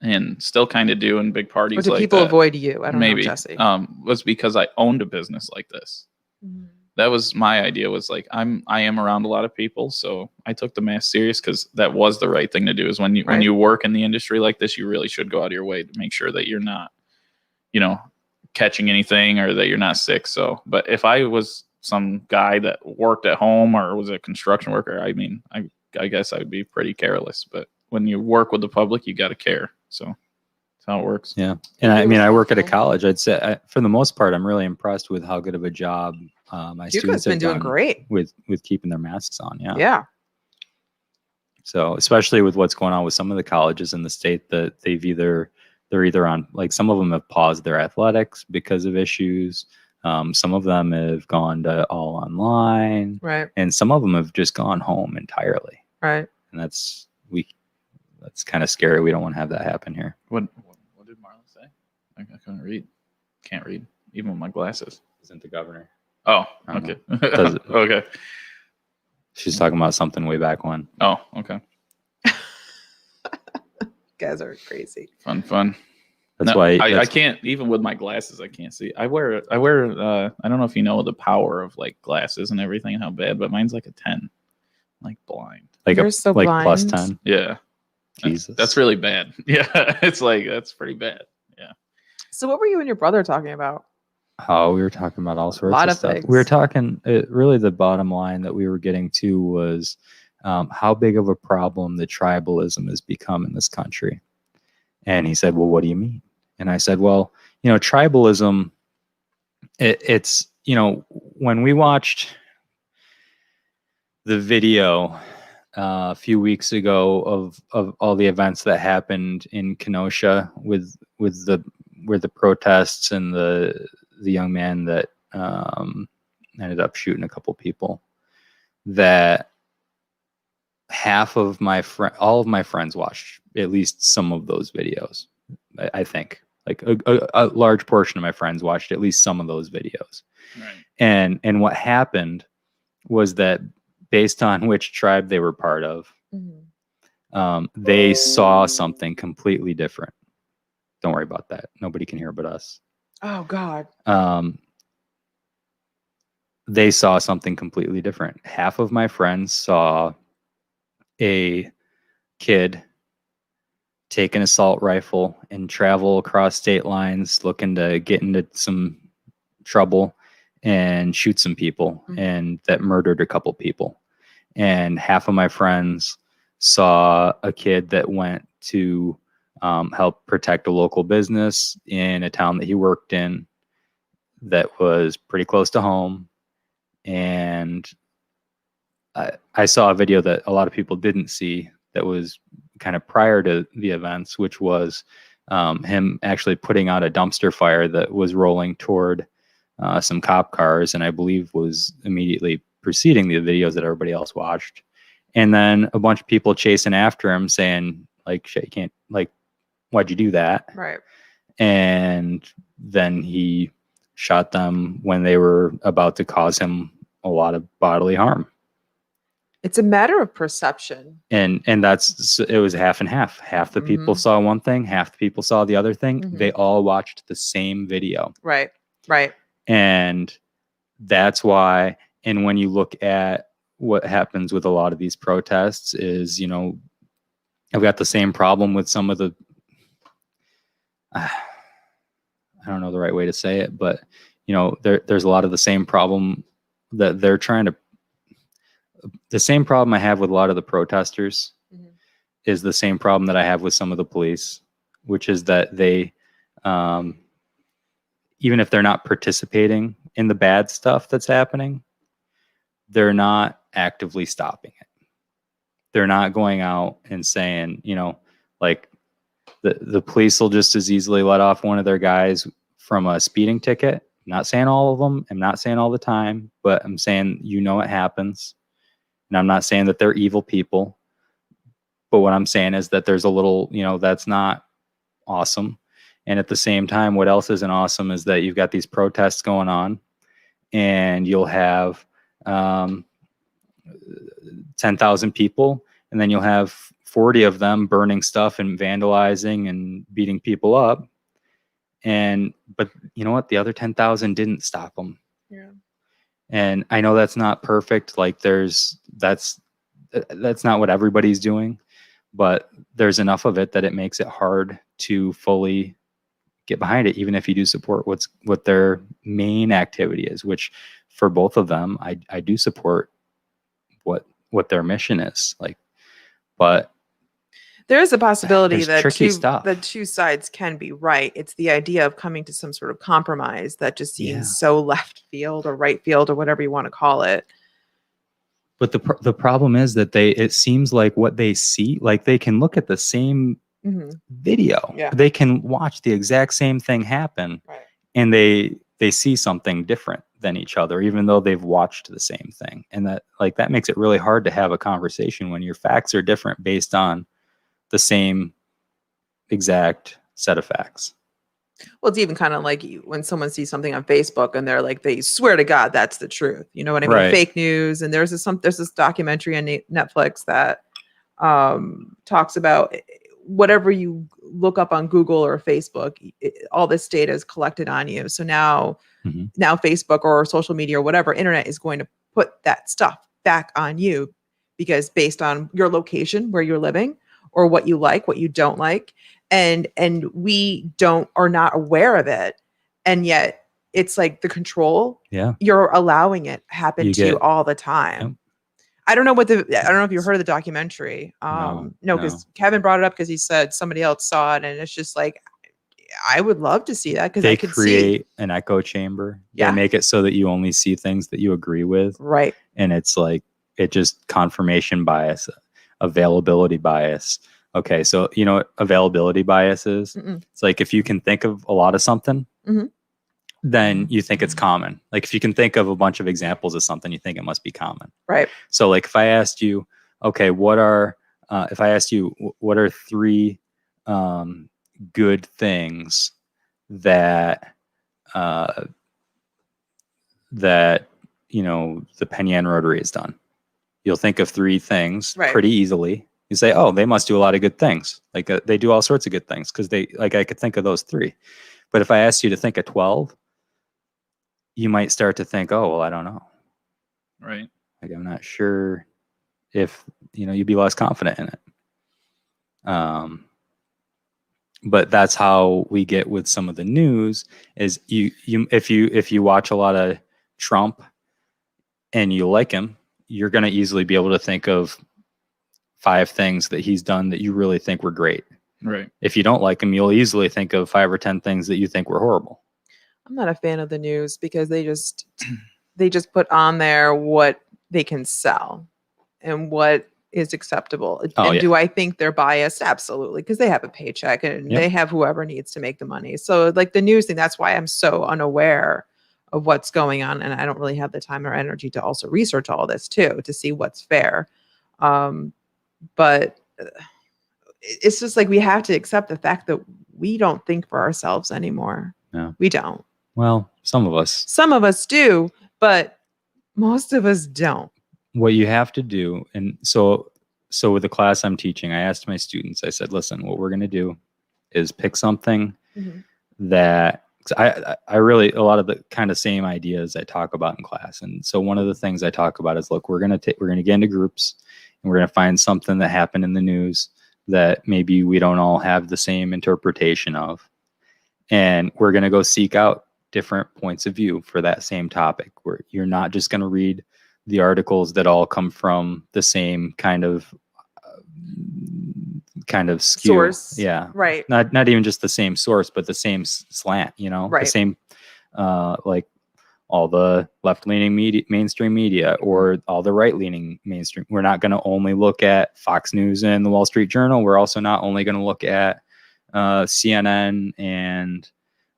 [SPEAKER 2] and still kind of do in big parties
[SPEAKER 3] Or do
[SPEAKER 2] like
[SPEAKER 3] people
[SPEAKER 2] that.
[SPEAKER 3] avoid you? I don't
[SPEAKER 2] Maybe
[SPEAKER 3] know, Jesse.
[SPEAKER 2] was because I owned a business like this.
[SPEAKER 3] Mhm.
[SPEAKER 2] That was my idea. Was like I am around a lot of people, so I took the mask serious because that was the right thing to do. Is when
[SPEAKER 3] Right.
[SPEAKER 2] you work in the industry like this, you really should go out of your way to make sure that you're not, catching anything or that you're not sick. So, but if I was some guy that worked at home or was a construction worker, I mean, I guess I would be pretty careless. But when you work with the public, you got to care. So that's how it works.
[SPEAKER 1] Yeah. And I mean, I work at a college. I'd say for the most part, I'm really impressed with how good of a job my
[SPEAKER 3] Duca's
[SPEAKER 1] students
[SPEAKER 3] been
[SPEAKER 1] have
[SPEAKER 3] doing
[SPEAKER 1] done
[SPEAKER 3] great.
[SPEAKER 1] with keeping their masks on. Yeah.
[SPEAKER 3] Yeah.
[SPEAKER 1] So especially with what's going on with some of the colleges in the state that they're either on, like some of them have paused their athletics because of issues. Some of them have gone to all online,
[SPEAKER 3] Right.
[SPEAKER 1] and some of them have just gone home entirely.
[SPEAKER 3] Right.
[SPEAKER 1] And that's kind of scary. We don't want to have that happen here.
[SPEAKER 2] What did Marlon say? I couldn't read. Can't read even with my glasses.
[SPEAKER 1] Isn't the governor?
[SPEAKER 2] Oh,
[SPEAKER 1] I don't
[SPEAKER 2] okay.
[SPEAKER 1] Does it-
[SPEAKER 2] Okay.
[SPEAKER 1] She's talking about something way back when.
[SPEAKER 2] Oh, okay.
[SPEAKER 3] Guys are crazy.
[SPEAKER 2] Fun.
[SPEAKER 1] That's
[SPEAKER 2] No,
[SPEAKER 1] why
[SPEAKER 2] I can't, even with my glasses, I can't see. I wear I don't know if you know the power of like glasses and everything, how bad, but mine's like a 10. Like blind.
[SPEAKER 1] like
[SPEAKER 3] You're
[SPEAKER 1] a
[SPEAKER 3] so
[SPEAKER 1] like
[SPEAKER 3] blind.
[SPEAKER 1] plus 10.
[SPEAKER 2] Yeah.
[SPEAKER 1] Jesus.
[SPEAKER 2] That's really bad. Yeah. It's like, that's pretty bad. Yeah.
[SPEAKER 3] So what were you and your brother talking about?
[SPEAKER 1] Oh, we were talking about all sorts
[SPEAKER 3] Lot
[SPEAKER 1] of
[SPEAKER 3] of
[SPEAKER 1] stuff.
[SPEAKER 3] things.
[SPEAKER 1] We were talking, really the bottom line that we were getting to was how big of a problem the tribalism has become in this country. And he said, well, what do you mean? And I said, well, tribalism, it's, when we watched the video a few weeks ago of all the events that happened in Kenosha with the protests and the young man that ended up shooting a couple people, that all of my friends watched at least some of those videos. I think like a large portion of my friends watched at least some of those videos.
[SPEAKER 2] Right.
[SPEAKER 1] And what happened was that based on which tribe they were part of, they saw something completely different. Don't worry about that. Nobody can hear but us.
[SPEAKER 3] Oh God.
[SPEAKER 1] They saw something completely different. Half of my friends saw a kid take an assault rifle and travel across state lines looking to get into some trouble and shoot some people, and that murdered a couple people. And half of my friends saw a kid that went to help protect a local business in a town that he worked in that was pretty close to home. And I saw a video that a lot of people didn't see that was kind of prior to the events, which was him actually putting out a dumpster fire that was rolling toward some cop cars, and I believe was immediately preceding the videos that everybody else watched. And then a bunch of people chasing after him saying, like, shit, you can't, like, why'd you do that?
[SPEAKER 3] Right.
[SPEAKER 1] And then he shot them when they were about to cause him a lot of bodily harm.
[SPEAKER 3] It's a matter of perception.
[SPEAKER 1] And it was half and half. Half the people saw one thing, half the people saw the other thing. They all watched the same video.
[SPEAKER 3] Right.
[SPEAKER 1] And that's why, and when you look at what happens with a lot of these protests is, I've got the same problem with some of the, I don't know the right way to say it, but, there's a lot of the same problem that they're trying to, the same problem I have with a lot of the protesters is the same problem that I have with some of the police, which is that they, even if they're not participating in the bad stuff that's happening, they're not actively stopping it. They're not going out and saying, like the police will just as easily let off one of their guys from a speeding ticket. I'm not saying all of them. I'm not saying all the time, but I'm saying, it happens. And I'm not saying that they're evil people, but what I'm saying is that there's a little, that's not awesome. And at the same time, what else isn't awesome is that you've got these protests going on, and you'll have 10,000 people, and then you'll have 40 of them burning stuff and vandalizing and beating people up. But you know what? The other 10,000 didn't stop them.
[SPEAKER 3] Yeah.
[SPEAKER 1] And I know that's not perfect. Like that's not what everybody's doing, but there's enough of it that it makes it hard to fully get behind it, even if you do support what their main activity is, which for both of them, I do support what their mission is like, but
[SPEAKER 3] there is a possibility that
[SPEAKER 1] the
[SPEAKER 3] two sides can be right. It's the idea of coming to some sort of compromise that just seems so left field or right field or whatever you want to call it.
[SPEAKER 1] But the problem is that it seems like what they see, like they can look at the same video, they can watch the exact same thing happen, and they see something different than each other, even though they've watched the same thing. And that makes it really hard to have a conversation when your facts are different based on the same exact set of facts.
[SPEAKER 3] Well, it's even kind of like when someone sees something on Facebook and they're like, they swear to God that's the truth. You know what I mean?
[SPEAKER 1] Right.
[SPEAKER 3] Fake news. And there's this documentary on Netflix that talks about whatever you look up on Google or Facebook, all this data is collected on you. So now Facebook or social media or whatever internet is going to put that stuff back on you, because based on your location, where you're living, or what you like, what you don't like, and we are not aware of it, and yet it's like the control.
[SPEAKER 1] Yeah,
[SPEAKER 3] you're allowing it happen to you all the time.
[SPEAKER 1] Yep.
[SPEAKER 3] I don't know if you heard of the documentary. No, because Kevin brought it up because he said somebody else saw it, and it's just like, I would love to see that, because
[SPEAKER 1] they create an echo chamber.
[SPEAKER 3] Yeah.
[SPEAKER 1] They make it so that you only see things that you agree with.
[SPEAKER 3] Right.
[SPEAKER 1] And it's like, it just confirmation bias, availability bias. Okay. So, you know what availability bias is? It's like, if you can think of a lot of something, then you think it's common. Like if you can think of a bunch of examples of something, you think it must be common.
[SPEAKER 3] Right.
[SPEAKER 1] So like if I asked you, okay, what are 3 good things that you know the Penn Yan Rotary has done, you'll think of 3 things pretty easily. You say, oh, they must do a lot of good things. Like they do all sorts of good things, because I could think of those 3. But if I asked you to think of 12, you might start to think, oh, well, I don't know.
[SPEAKER 2] Right.
[SPEAKER 1] Like I'm not sure if, you know, you'd be less confident in it. But that's how we get with some of the news is if you watch a lot of Trump and you like him, you're going to easily be able to think of 5 things that he's done that you really think were great.
[SPEAKER 2] Right.
[SPEAKER 1] If you don't like him, you'll easily think of 5 or 10 things that you think were horrible.
[SPEAKER 3] I'm not a fan of the news, because they just put on there what they can sell and what is acceptable. Do I think they're biased? Absolutely, because they have a paycheck and they have whoever needs to make the money. So like the news thing, that's why I'm so unaware of what's going on, and I don't really have the time or energy to also research all this too, to see what's fair. But it's just like, we have to accept the fact that we don't think for ourselves anymore.
[SPEAKER 1] No.
[SPEAKER 3] We don't.
[SPEAKER 1] Well, some of us.
[SPEAKER 3] Some of us do, but most of us don't.
[SPEAKER 1] What you have to do, and so with the class I'm teaching, I asked my students, I said, listen, what we're going to do is pick something that I really, a lot of the kind of same ideas I talk about in class. And so one of the things I talk about is, look, we're going to get into groups, and we're going to find something that happened in the news that maybe we don't all have the same interpretation of. And we're going to go seek out different points of view for that same topic, where you're not just going to read the articles that all come from the same kind of skew.
[SPEAKER 3] Source.
[SPEAKER 1] Yeah.
[SPEAKER 3] Right.
[SPEAKER 1] Not even just the same source, but the same slant, you know, the same, like all the left-leaning media, mainstream media, or all the right-leaning mainstream. We're not going to only look at Fox News and the Wall Street Journal. We're also not only going to look at CNN and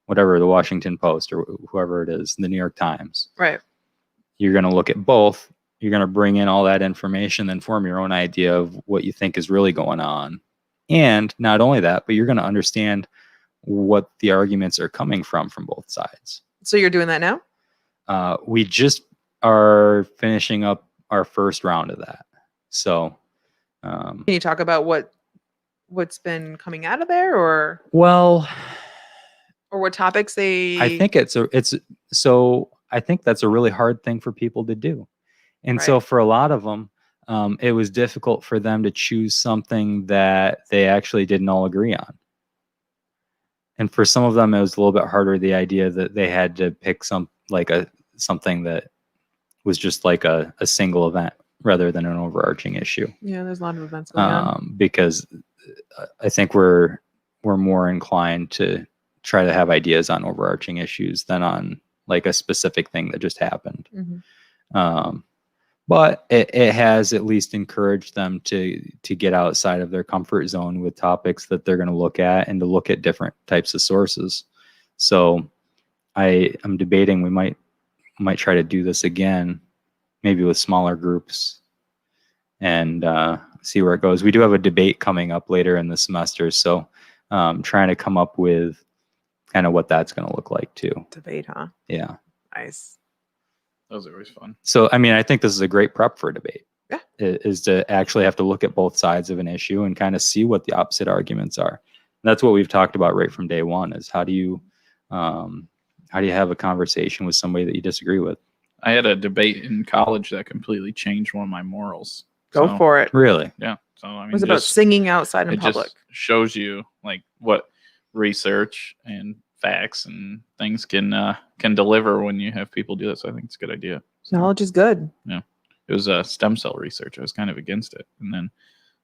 [SPEAKER 1] whatever, the Washington Post or whoever it is, the New York Times.
[SPEAKER 3] Right.
[SPEAKER 1] You're going to look at both. You're going to bring in all that information, then form your own idea of what you think is really going on. And not only that, but you're going to understand what the arguments are coming from both sides. So
[SPEAKER 3] you're doing that now?
[SPEAKER 1] We just are finishing up our first round of that. So can
[SPEAKER 3] you talk about what's been coming out of there, or what topics they?
[SPEAKER 1] I think I think that's a really hard thing for people to do. And so for a lot of them, it was difficult for them to choose something that they actually didn't all agree on. And for some of them, it was a little bit harder, the idea that they had to pick something that was just like a single event rather than an overarching issue.
[SPEAKER 3] Yeah, there's a lot of events going on.
[SPEAKER 1] Because I think we're more inclined to try to have ideas on overarching issues than on like a specific thing that just happened. But it has at least encouraged them to get outside of their comfort zone with topics that they're going to look at, and to look at different types of sources. So I'm debating we might try to do this again, maybe with smaller groups, and see where it goes. We do have a debate coming up later in the semester, so trying to come up with kind of what that's going to look like too.
[SPEAKER 3] Debate, huh?
[SPEAKER 1] Yeah.
[SPEAKER 3] Nice.
[SPEAKER 2] Those are always fun.
[SPEAKER 1] So, I mean, I think this is a great prep for a debate.
[SPEAKER 3] Yeah.
[SPEAKER 1] is to actually have to look at both sides of an issue and kind of see what the opposite arguments are. And that's what we've talked about right from day one, is how do you have a conversation with somebody that you disagree with?
[SPEAKER 2] I had a debate in college that completely changed one of my morals.
[SPEAKER 3] Go
[SPEAKER 2] So,
[SPEAKER 3] for it.
[SPEAKER 1] Really?
[SPEAKER 2] Yeah. So I mean,
[SPEAKER 3] It was about
[SPEAKER 2] just-
[SPEAKER 3] singing outside in
[SPEAKER 2] it
[SPEAKER 3] public.
[SPEAKER 2] just shows you like what research and facts and things can deliver when you have people do this. I think it's a good idea. So,
[SPEAKER 3] Knowledge is good.
[SPEAKER 2] it was stem cell research. I was kind of against it, and then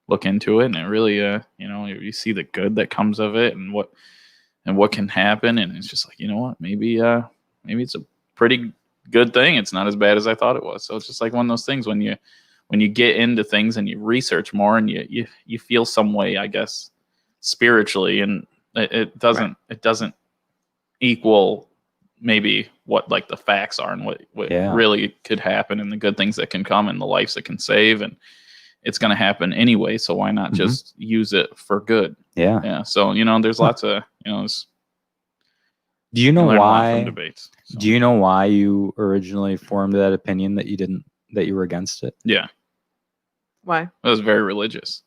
[SPEAKER 2] look into it, and it really, you see the good that comes of it, and what can happen, and it's just like, you know what, maybe it's a pretty good thing. It's not as bad as I thought it was. So it's just like one of those things when you get into things and you research more and you feel some way, I guess, spiritually, and it doesn't equal maybe what like the facts are and what really could happen and the good things that can come and the lives it can save, and it's going to happen anyway. So why not just use it for good?
[SPEAKER 1] Yeah.
[SPEAKER 2] Yeah. So, there's lots of,
[SPEAKER 1] Do you know
[SPEAKER 2] learn a lot from
[SPEAKER 1] why?
[SPEAKER 2] debates. So,
[SPEAKER 1] Do you know why you originally formed that opinion that you were against it?
[SPEAKER 2] yeah,
[SPEAKER 3] Why?
[SPEAKER 2] I was very religious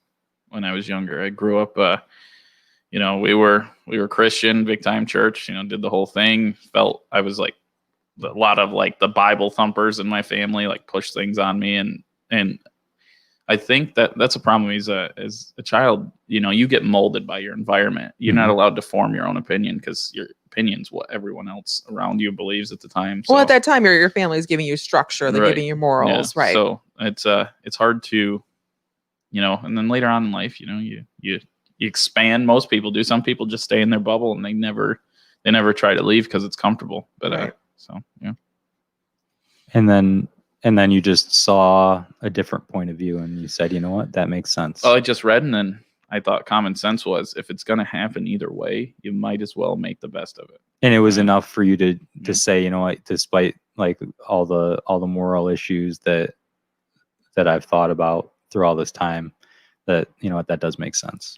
[SPEAKER 2] when I was younger. I grew up, we were Christian, big time church, did the whole thing. Felt I was like a lot of like the Bible thumpers in my family, like pushed things on me. And I think that's a problem as a child, you get molded by your environment. You're not allowed to form your own opinion because your opinion's what everyone else around you believes at the time. So,
[SPEAKER 3] Well, at that time, your family is giving you structure. They're
[SPEAKER 2] Right.
[SPEAKER 3] giving you morals,
[SPEAKER 2] yeah,
[SPEAKER 3] right?
[SPEAKER 2] So it's hard to, and then later on in life, you expand. Most people do. Some people just stay in their bubble and they never try to leave because it's comfortable. But
[SPEAKER 3] Right.
[SPEAKER 2] so yeah.
[SPEAKER 1] And then you just saw a different point of view and you said, you know what, that makes sense.
[SPEAKER 2] Well, I just read, and then I thought common sense was if it's going to happen either way, you might as well make the best of it.
[SPEAKER 1] And it was
[SPEAKER 2] Yeah.
[SPEAKER 1] enough for you to
[SPEAKER 2] Yeah.
[SPEAKER 1] say, you know what, despite like all the moral issues that I've thought about through all this time, that, you know what, that does make sense.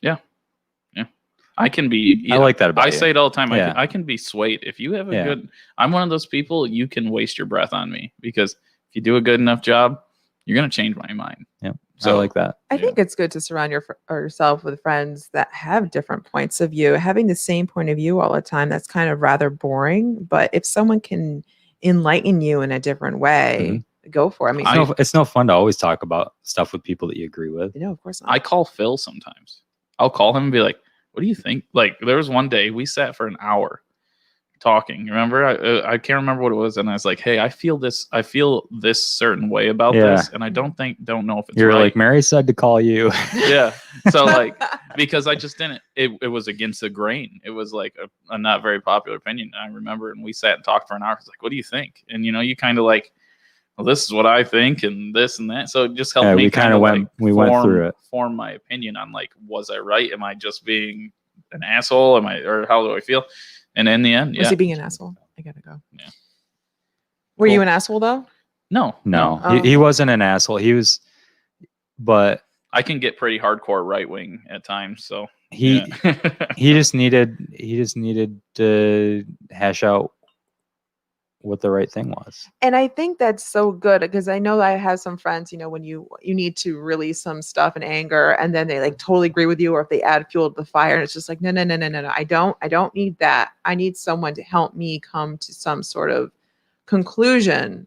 [SPEAKER 2] I can be.
[SPEAKER 1] I like that about
[SPEAKER 2] I
[SPEAKER 1] you.
[SPEAKER 2] say it all the time.
[SPEAKER 1] Yeah.
[SPEAKER 2] I can be swayed if you have a
[SPEAKER 1] Yeah.
[SPEAKER 2] good. I'm one of those people you can waste your breath on me because if you do a good enough job, you're going to change my mind.
[SPEAKER 1] Yep.
[SPEAKER 2] So
[SPEAKER 1] I like that.
[SPEAKER 3] I
[SPEAKER 2] Yeah.
[SPEAKER 3] think it's good to surround yourself with friends that have different points of view. Having the same point of view all the time, that's kind of rather boring. But if someone can enlighten you in a different way, go for it. I mean,
[SPEAKER 1] It's no fun to always talk about stuff with people that you agree with.
[SPEAKER 3] of course not.
[SPEAKER 2] I call Phil sometimes. I'll call him and be like, "What do you think?" Like there was one day we sat for an hour talking. Remember, I can't remember what it was, and I was like, "Hey, I feel this certain way about this, and I don't know if it's
[SPEAKER 1] You're
[SPEAKER 2] right."
[SPEAKER 1] like, Mary said to call you.
[SPEAKER 2] Yeah. So like, because I just didn't. It was against the grain. It was like a not very popular opinion. I remember, and we sat and talked for an hour. I was like, "What do you think?" And you kind of like, well, this is what I think, and this and that. So it just helped me
[SPEAKER 1] we kind of went through it.
[SPEAKER 2] form my opinion on like, was I right? Am I just being an asshole? Or how do I feel? And in the end,
[SPEAKER 3] Was
[SPEAKER 2] yeah.
[SPEAKER 3] he being an asshole? I gotta go.
[SPEAKER 2] Yeah.
[SPEAKER 3] Were you
[SPEAKER 2] Cool.
[SPEAKER 3] an asshole though?
[SPEAKER 2] No.
[SPEAKER 1] No,
[SPEAKER 3] Oh.
[SPEAKER 1] he wasn't an asshole. He was, but
[SPEAKER 2] I can get pretty hardcore right wing at times. So
[SPEAKER 1] he
[SPEAKER 2] yeah.
[SPEAKER 1] he just needed to hash out what the right thing was.
[SPEAKER 3] And I think that's so good because I know I have some friends, when you need to release some stuff in anger and then they like totally agree with you, or if they add fuel to the fire and it's just like, no. I don't need that. I need someone to help me come to some sort of conclusion.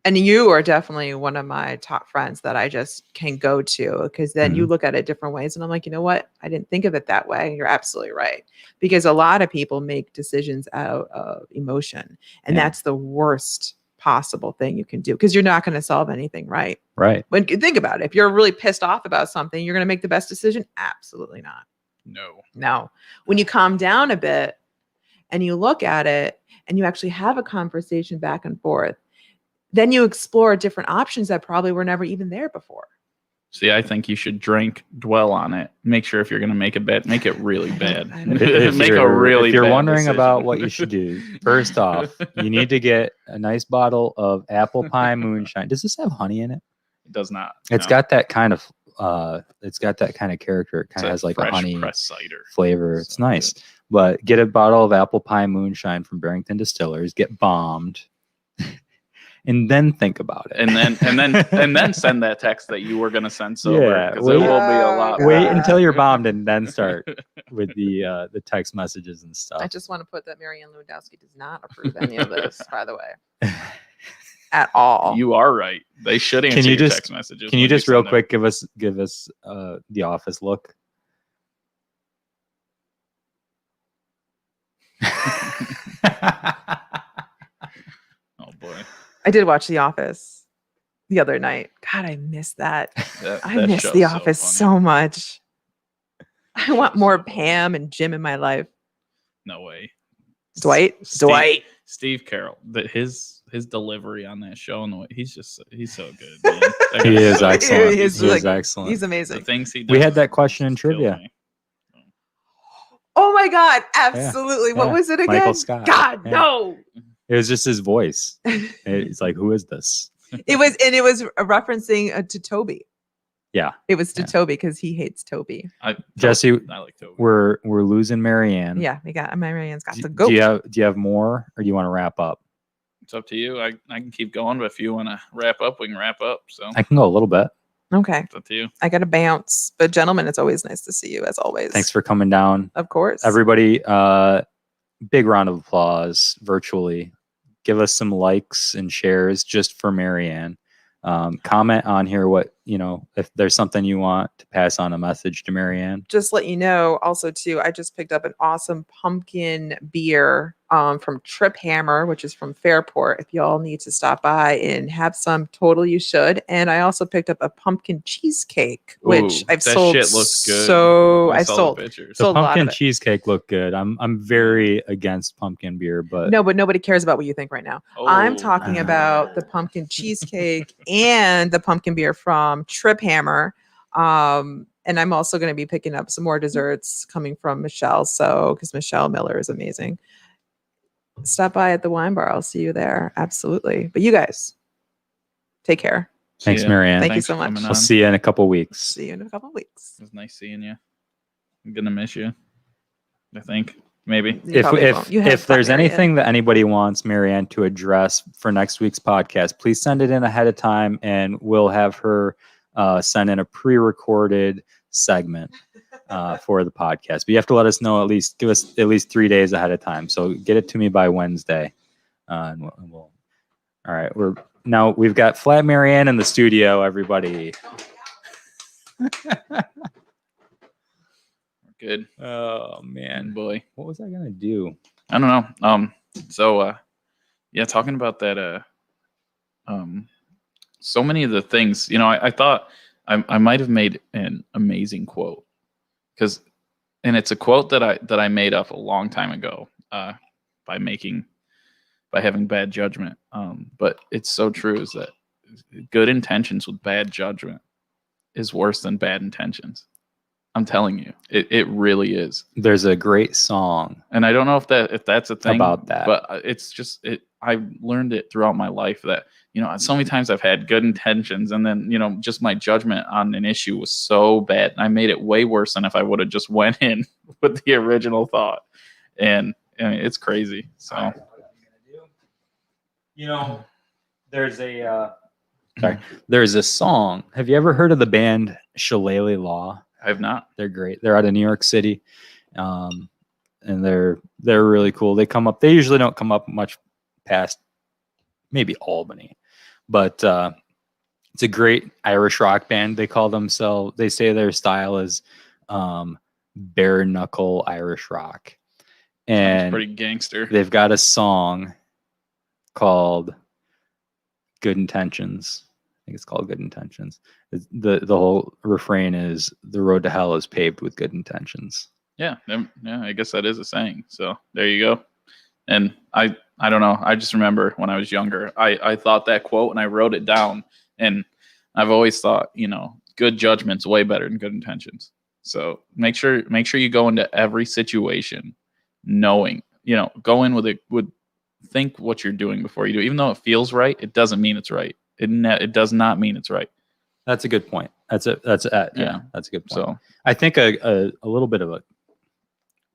[SPEAKER 3] And you are definitely one of my top friends that I just can go to because then you look at it different ways. And I'm like, you know what? I didn't think of it that way. And you're absolutely right. Because a lot of people make decisions out of emotion. And
[SPEAKER 1] Yeah.
[SPEAKER 3] that's the worst possible thing you can do because you're not going to solve anything, right?
[SPEAKER 1] Right.
[SPEAKER 3] When you think about it, if you're really pissed off about something, you're going to make the best decision? Absolutely not. No. When you calm down a bit and you look at it and you actually have a conversation back and forth, then you explore different options that probably were never even there before.
[SPEAKER 2] See, I think you should dwell on it. Make sure if you're going to make it bad, make it really bad.
[SPEAKER 1] If
[SPEAKER 2] Make a
[SPEAKER 1] you're-
[SPEAKER 2] really
[SPEAKER 1] if you're
[SPEAKER 2] bad
[SPEAKER 1] wondering
[SPEAKER 2] decision.
[SPEAKER 1] about what you should do, first off, you need to get a nice bottle of apple pie moonshine. Does this have honey in it?
[SPEAKER 2] It does not.
[SPEAKER 1] It's
[SPEAKER 2] no.
[SPEAKER 1] got that kind of character. It
[SPEAKER 2] It's
[SPEAKER 1] kind of has like a
[SPEAKER 2] fresh
[SPEAKER 1] honey
[SPEAKER 2] pressed cider.
[SPEAKER 1] flavor. It's
[SPEAKER 2] So
[SPEAKER 1] nice.
[SPEAKER 2] good.
[SPEAKER 1] But get a bottle of apple pie moonshine from Barrington Distillers, get bombed. and then think about it.
[SPEAKER 2] and then send that text that you were gonna send sober.
[SPEAKER 1] Yeah,
[SPEAKER 2] Because it will be a lot.
[SPEAKER 3] Oh,
[SPEAKER 1] Wait
[SPEAKER 3] God.
[SPEAKER 1] until you're bombed and then start with the text messages and stuff.
[SPEAKER 3] I just want to put that Marianne Lewandowski does not approve any of this, by the way, at all.
[SPEAKER 2] You are right. They should answer
[SPEAKER 1] you
[SPEAKER 2] your
[SPEAKER 1] just-
[SPEAKER 2] text messages.
[SPEAKER 1] Can you
[SPEAKER 2] when
[SPEAKER 1] just real
[SPEAKER 2] send them.
[SPEAKER 1] quick give us the office look?
[SPEAKER 2] Oh boy,
[SPEAKER 3] I did watch The Office the other night. God, I miss that. I miss
[SPEAKER 2] show's
[SPEAKER 3] The
[SPEAKER 2] so
[SPEAKER 3] Office
[SPEAKER 2] funny.
[SPEAKER 3] so much. I want
[SPEAKER 2] show's
[SPEAKER 3] more
[SPEAKER 2] so funny.
[SPEAKER 3] Pam and Jim in my life.
[SPEAKER 2] No way.
[SPEAKER 3] Dwight? Dwight.
[SPEAKER 2] Steve Carroll. His delivery on that show and the way he's so good. Man. That
[SPEAKER 1] He
[SPEAKER 2] guy's
[SPEAKER 1] is
[SPEAKER 2] so
[SPEAKER 1] excellent.
[SPEAKER 2] good.
[SPEAKER 3] He is
[SPEAKER 1] He is
[SPEAKER 3] like-
[SPEAKER 1] excellent.
[SPEAKER 3] He's
[SPEAKER 2] The
[SPEAKER 3] amazing.
[SPEAKER 2] things he does.
[SPEAKER 1] We had that question in
[SPEAKER 2] just kills
[SPEAKER 1] trivia.
[SPEAKER 2] me.
[SPEAKER 3] Oh my God. Absolutely. What
[SPEAKER 1] yeah.
[SPEAKER 3] was it again?
[SPEAKER 1] Michael Scott.
[SPEAKER 3] God,
[SPEAKER 1] Yeah.
[SPEAKER 3] no.
[SPEAKER 1] It was just his voice. It's like, who is this?
[SPEAKER 3] It was referencing to Toby.
[SPEAKER 1] Yeah.
[SPEAKER 3] It was to
[SPEAKER 1] Yeah.
[SPEAKER 3] Toby because he hates Toby.
[SPEAKER 1] Jesse,
[SPEAKER 2] I like Toby.
[SPEAKER 1] We're losing Marianne.
[SPEAKER 3] Yeah, we got Marianne's got
[SPEAKER 1] Do,
[SPEAKER 3] to go.
[SPEAKER 1] do you have more, or do you want to wrap up?
[SPEAKER 2] It's up to you. I can keep going, but if you want to wrap up, we can wrap up. So
[SPEAKER 1] I can go a little bit.
[SPEAKER 3] Okay.
[SPEAKER 2] it's up to you.
[SPEAKER 3] I got to bounce. But gentlemen, it's always nice to see you as always.
[SPEAKER 1] Thanks for coming down,
[SPEAKER 3] Of course.
[SPEAKER 1] everybody. Big round of applause virtually. Give us some likes and shares just for Marianne. Comment on here if there's something you want to pass on a message to Marianne.
[SPEAKER 3] Just let you know also too, I just picked up an awesome pumpkin beer from Trip Hammer, which is from Fairport. If y'all need to stop by and have some, totally you should. And I also picked up a pumpkin cheesecake, which
[SPEAKER 2] Ooh,
[SPEAKER 3] I've
[SPEAKER 2] that
[SPEAKER 3] sold.
[SPEAKER 2] shit looks good.
[SPEAKER 3] So
[SPEAKER 2] I
[SPEAKER 3] I
[SPEAKER 2] saw the
[SPEAKER 3] sold.
[SPEAKER 2] pictures.
[SPEAKER 1] The
[SPEAKER 3] Sold a lot of
[SPEAKER 1] pumpkin
[SPEAKER 3] it.
[SPEAKER 1] cheesecake looked good. I'm very against pumpkin beer, but
[SPEAKER 3] No, but nobody cares about what you think right now. I'm
[SPEAKER 2] Oh.
[SPEAKER 3] talking about the pumpkin cheesecake and the pumpkin beer from Trip Hammer. And I'm also going to be picking up some more desserts coming from Michelle. So, because Michelle Miller is amazing. Stop by at the wine bar. I'll see you there. Absolutely. But you guys, take care.
[SPEAKER 1] thanks,
[SPEAKER 2] Yeah.
[SPEAKER 1] Marianne.
[SPEAKER 3] Thank you
[SPEAKER 2] Thanks
[SPEAKER 3] so
[SPEAKER 2] for
[SPEAKER 3] much.
[SPEAKER 2] coming
[SPEAKER 1] I'll
[SPEAKER 2] on.
[SPEAKER 1] see you in a couple weeks.
[SPEAKER 3] See you in a couple of weeks.
[SPEAKER 2] It was nice seeing you. I'm gonna miss you. I think maybe.
[SPEAKER 3] You probably won't. You have
[SPEAKER 1] If
[SPEAKER 3] fun,
[SPEAKER 1] there's
[SPEAKER 3] Marianne.
[SPEAKER 1] anything that anybody wants Marianne to address for next week's podcast, please send it in ahead of time, and we'll have her send in a pre-recorded segment for the podcast. But you have to let us know give us at least 3 days ahead of time. So get it to me by Wednesday, and we'll. All right, we've got Flat Marianne in the studio. Everybody.
[SPEAKER 2] Good.
[SPEAKER 1] Oh man,
[SPEAKER 2] And boy.
[SPEAKER 1] what was I gonna do?
[SPEAKER 2] I don't know. So yeah, talking about that so many of the things, I thought I might have made an amazing quote. And it's a quote that I made up a long time ago by having bad judgment. But it's so true, is that good intentions with bad judgment is worse than bad intentions. I'm telling you, it really is.
[SPEAKER 1] There's a great song
[SPEAKER 2] And I don't know if that's a thing
[SPEAKER 1] about that.
[SPEAKER 2] but it's just I've learned it throughout my life that so many times I've had good intentions, and then just my judgment on an issue was so bad, and I made it way worse than if I would have just went in with the original thought. And it's crazy. So
[SPEAKER 1] there's a song. Have you ever heard of the band Shillelagh Law?
[SPEAKER 2] I have not.
[SPEAKER 1] They're great. They're out of New York City, and they're really cool. They usually don't come up much past maybe Albany, but it's a great Irish rock band. They say their style is bare knuckle Irish rock,
[SPEAKER 2] Sounds
[SPEAKER 1] and
[SPEAKER 2] pretty gangster.
[SPEAKER 1] they've got a song called Good Intentions. I think it's called Good Intentions. The whole refrain is, the road to hell is paved with good intentions.
[SPEAKER 2] Yeah, I guess that is a saying. So there you go. And I don't know. I just remember when I was younger, I thought that quote and I wrote it down. And I've always thought, good judgment's way better than good intentions. So make sure you go into every situation knowing, go in with think what you're doing before you do. Even though it feels right, it doesn't mean it's right. It does not mean it's right.
[SPEAKER 1] That's a good point. That's a good point.
[SPEAKER 2] So
[SPEAKER 1] I think a little bit of a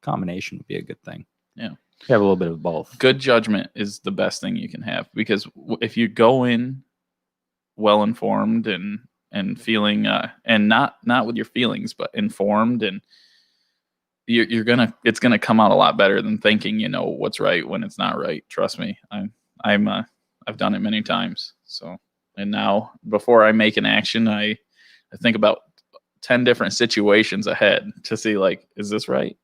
[SPEAKER 1] combination would be a good thing.
[SPEAKER 2] Yeah.
[SPEAKER 1] You have a little bit of both.
[SPEAKER 2] Good judgment is the best thing you can have, because if you go in well informed and feeling and not with your feelings, but informed, and it's gonna come out a lot better than thinking you know what's right when it's not right. Trust me, I've done it many times. So, and now before I make an action, I think about 10 different situations ahead to see, like, is this right?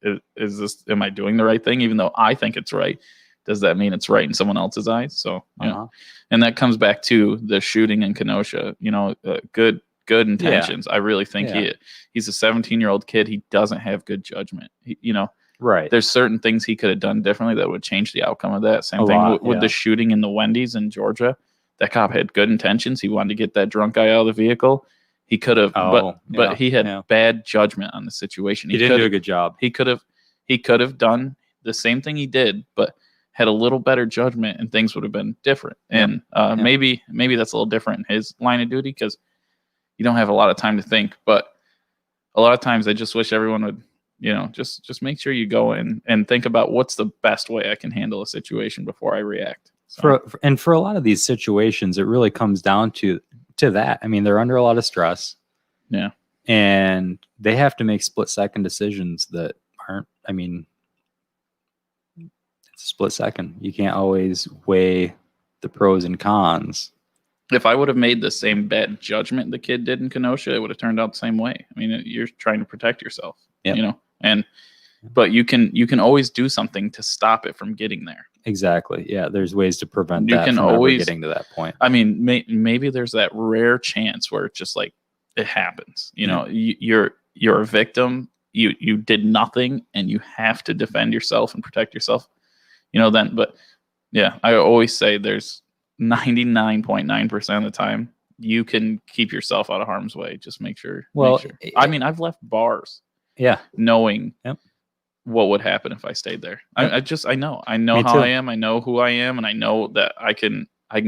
[SPEAKER 2] Am I doing the right thing? Even though I think it's right, does that mean it's right in someone else's eyes? So, yeah. And that comes back to the shooting in Kenosha, good intentions. I really think he's a 17-year-old kid. He doesn't have good judgment.
[SPEAKER 1] Right.
[SPEAKER 2] There's certain things he could have done differently that would change the outcome of that. Same thing with the shooting in the Wendy's in Georgia. That cop had good intentions. He wanted to get that drunk guy out of the vehicle. He could have, but he had bad judgment on the situation.
[SPEAKER 1] He didn't do a good job.
[SPEAKER 2] He could have done the same thing he did, but had a little better judgment, and things would have been different. And maybe that's a little different in his line of duty, because you don't have a lot of time to think. But a lot of times, I just wish everyone would, just make sure you go in and think about what's the best way I can handle a situation before I react. So.
[SPEAKER 1] For a lot of these situations, it really comes down to that. I mean, they're under a lot of stress.
[SPEAKER 2] Yeah.
[SPEAKER 1] And they have to make split-second decisions that aren't, I mean, it's a split second. You can't always weigh the pros and cons.
[SPEAKER 2] If I would have made the same bad judgment the kid did in Kenosha, it would have turned out the same way. I mean, you're trying to protect yourself, but you can always do something to stop it from getting there.
[SPEAKER 1] Exactly. Yeah. There's ways to prevent that from ever getting to that point.
[SPEAKER 2] I mean, maybe there's that rare chance where it's just like it happens. You're a victim. You did nothing, and you have to defend yourself and protect yourself. But yeah, I always say there's 99.9% of the time you can keep yourself out of harm's way. Just make sure.
[SPEAKER 1] Well,
[SPEAKER 2] I mean, I've left bars.
[SPEAKER 1] Yeah.
[SPEAKER 2] Knowing. Yep. What would happen if I stayed there? I know how I am. I know who I am, and I know that I can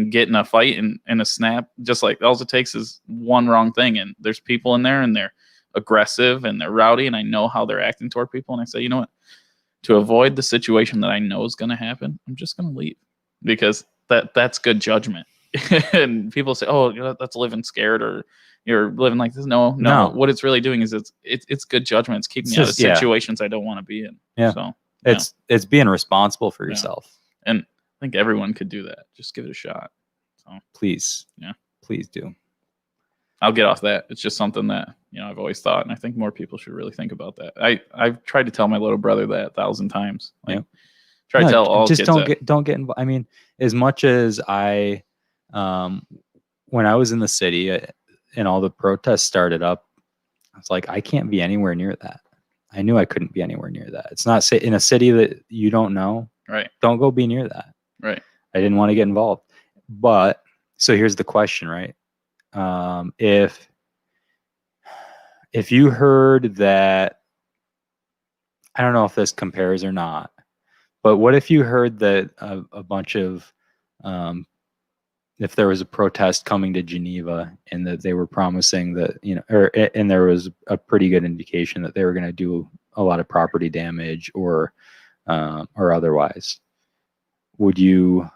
[SPEAKER 2] get in a fight and in a snap. Just like all it takes is one wrong thing, and there's people in there, and they're aggressive and they're rowdy, and I know how they're acting toward people, and I say, you know what? To avoid the situation that I know is going to happen, I'm just going to leave, because that's good judgment. And people say, oh, that's living scared, or you're living like this. No. What it's really doing is it's good judgment. It's keeping me out of situations I don't want to be in.
[SPEAKER 1] Yeah.
[SPEAKER 2] So
[SPEAKER 1] it's being responsible for yourself.
[SPEAKER 2] And I think everyone could do that. Just give it a shot. So
[SPEAKER 1] please.
[SPEAKER 2] Yeah.
[SPEAKER 1] Please do.
[SPEAKER 2] I'll get off that. It's just something that, I've always thought, and I think more people should really think about that. I've tried to tell my little brother that 1,000 times. Try to tell all
[SPEAKER 1] just
[SPEAKER 2] kids
[SPEAKER 1] don't get involved. I mean, as much as I when I was in the city and all the protests started up, I was like, I can't be anywhere near that. I knew I couldn't be anywhere near that. It's not in a city that you don't know.
[SPEAKER 2] Right.
[SPEAKER 1] Don't go be near that.
[SPEAKER 2] Right.
[SPEAKER 1] I didn't want to get involved. But so here's the question, right? If you heard that, I don't know if this compares or not, but what if you heard that a bunch of if there was a protest coming to Geneva, and that they were promising that, and there was a pretty good indication that they were going to do a lot of property damage or otherwise, would you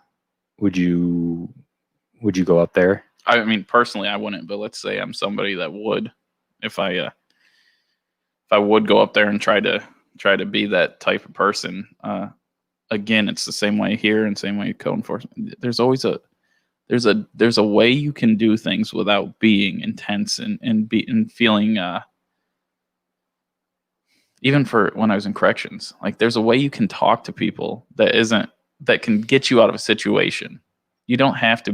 [SPEAKER 1] go up there?
[SPEAKER 2] I mean, personally, I wouldn't, but let's say I'm somebody that would. If I would go up there and try to be that type of person, again, it's the same way here and same way code enforcement. There's always there's a way you can do things without being intense and feeling. Even for when I was in corrections, like there's a way you can talk to people that can get you out of a situation. You don't have to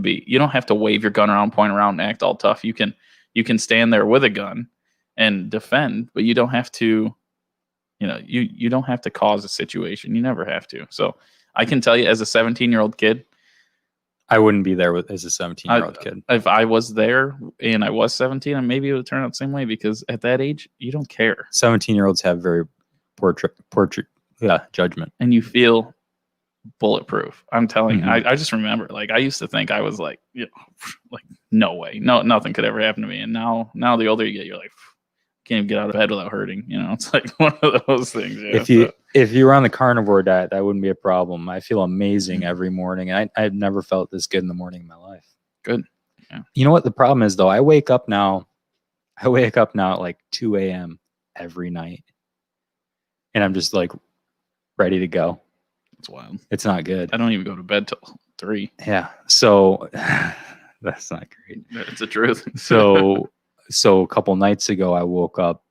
[SPEAKER 2] wave your gun around, point around, and act all tough. You can stand there with a gun and defend, but you don't have to, you don't have to cause a situation. You never have to. So I can tell you, as a 17-year-old kid,
[SPEAKER 1] I wouldn't be there as a 17-year-old kid.
[SPEAKER 2] If I was there and I was 17, maybe it would turn out the same way, because at that age, you don't care.
[SPEAKER 1] 17-year-olds have very poor judgment.
[SPEAKER 2] And you feel bulletproof. I'm telling you, I just remember, like, I used to think I was like, like, no way, nothing could ever happen to me. And now the older you get, you're like, can't even get out of bed without hurting. You know, it's like one of those things. Yeah,
[SPEAKER 1] If you were on the carnivore diet, that wouldn't be a problem. I feel amazing every morning. I've never felt this good in the morning in my life.
[SPEAKER 2] Good. Yeah.
[SPEAKER 1] You know what the problem is though? I wake up now at like 2 a.m. every night. And I'm just like ready to go.
[SPEAKER 2] It's wild.
[SPEAKER 1] It's not good.
[SPEAKER 2] I don't even go to bed till 3.
[SPEAKER 1] Yeah. So that's not great.
[SPEAKER 2] It's the truth.
[SPEAKER 1] So a couple nights ago, I woke up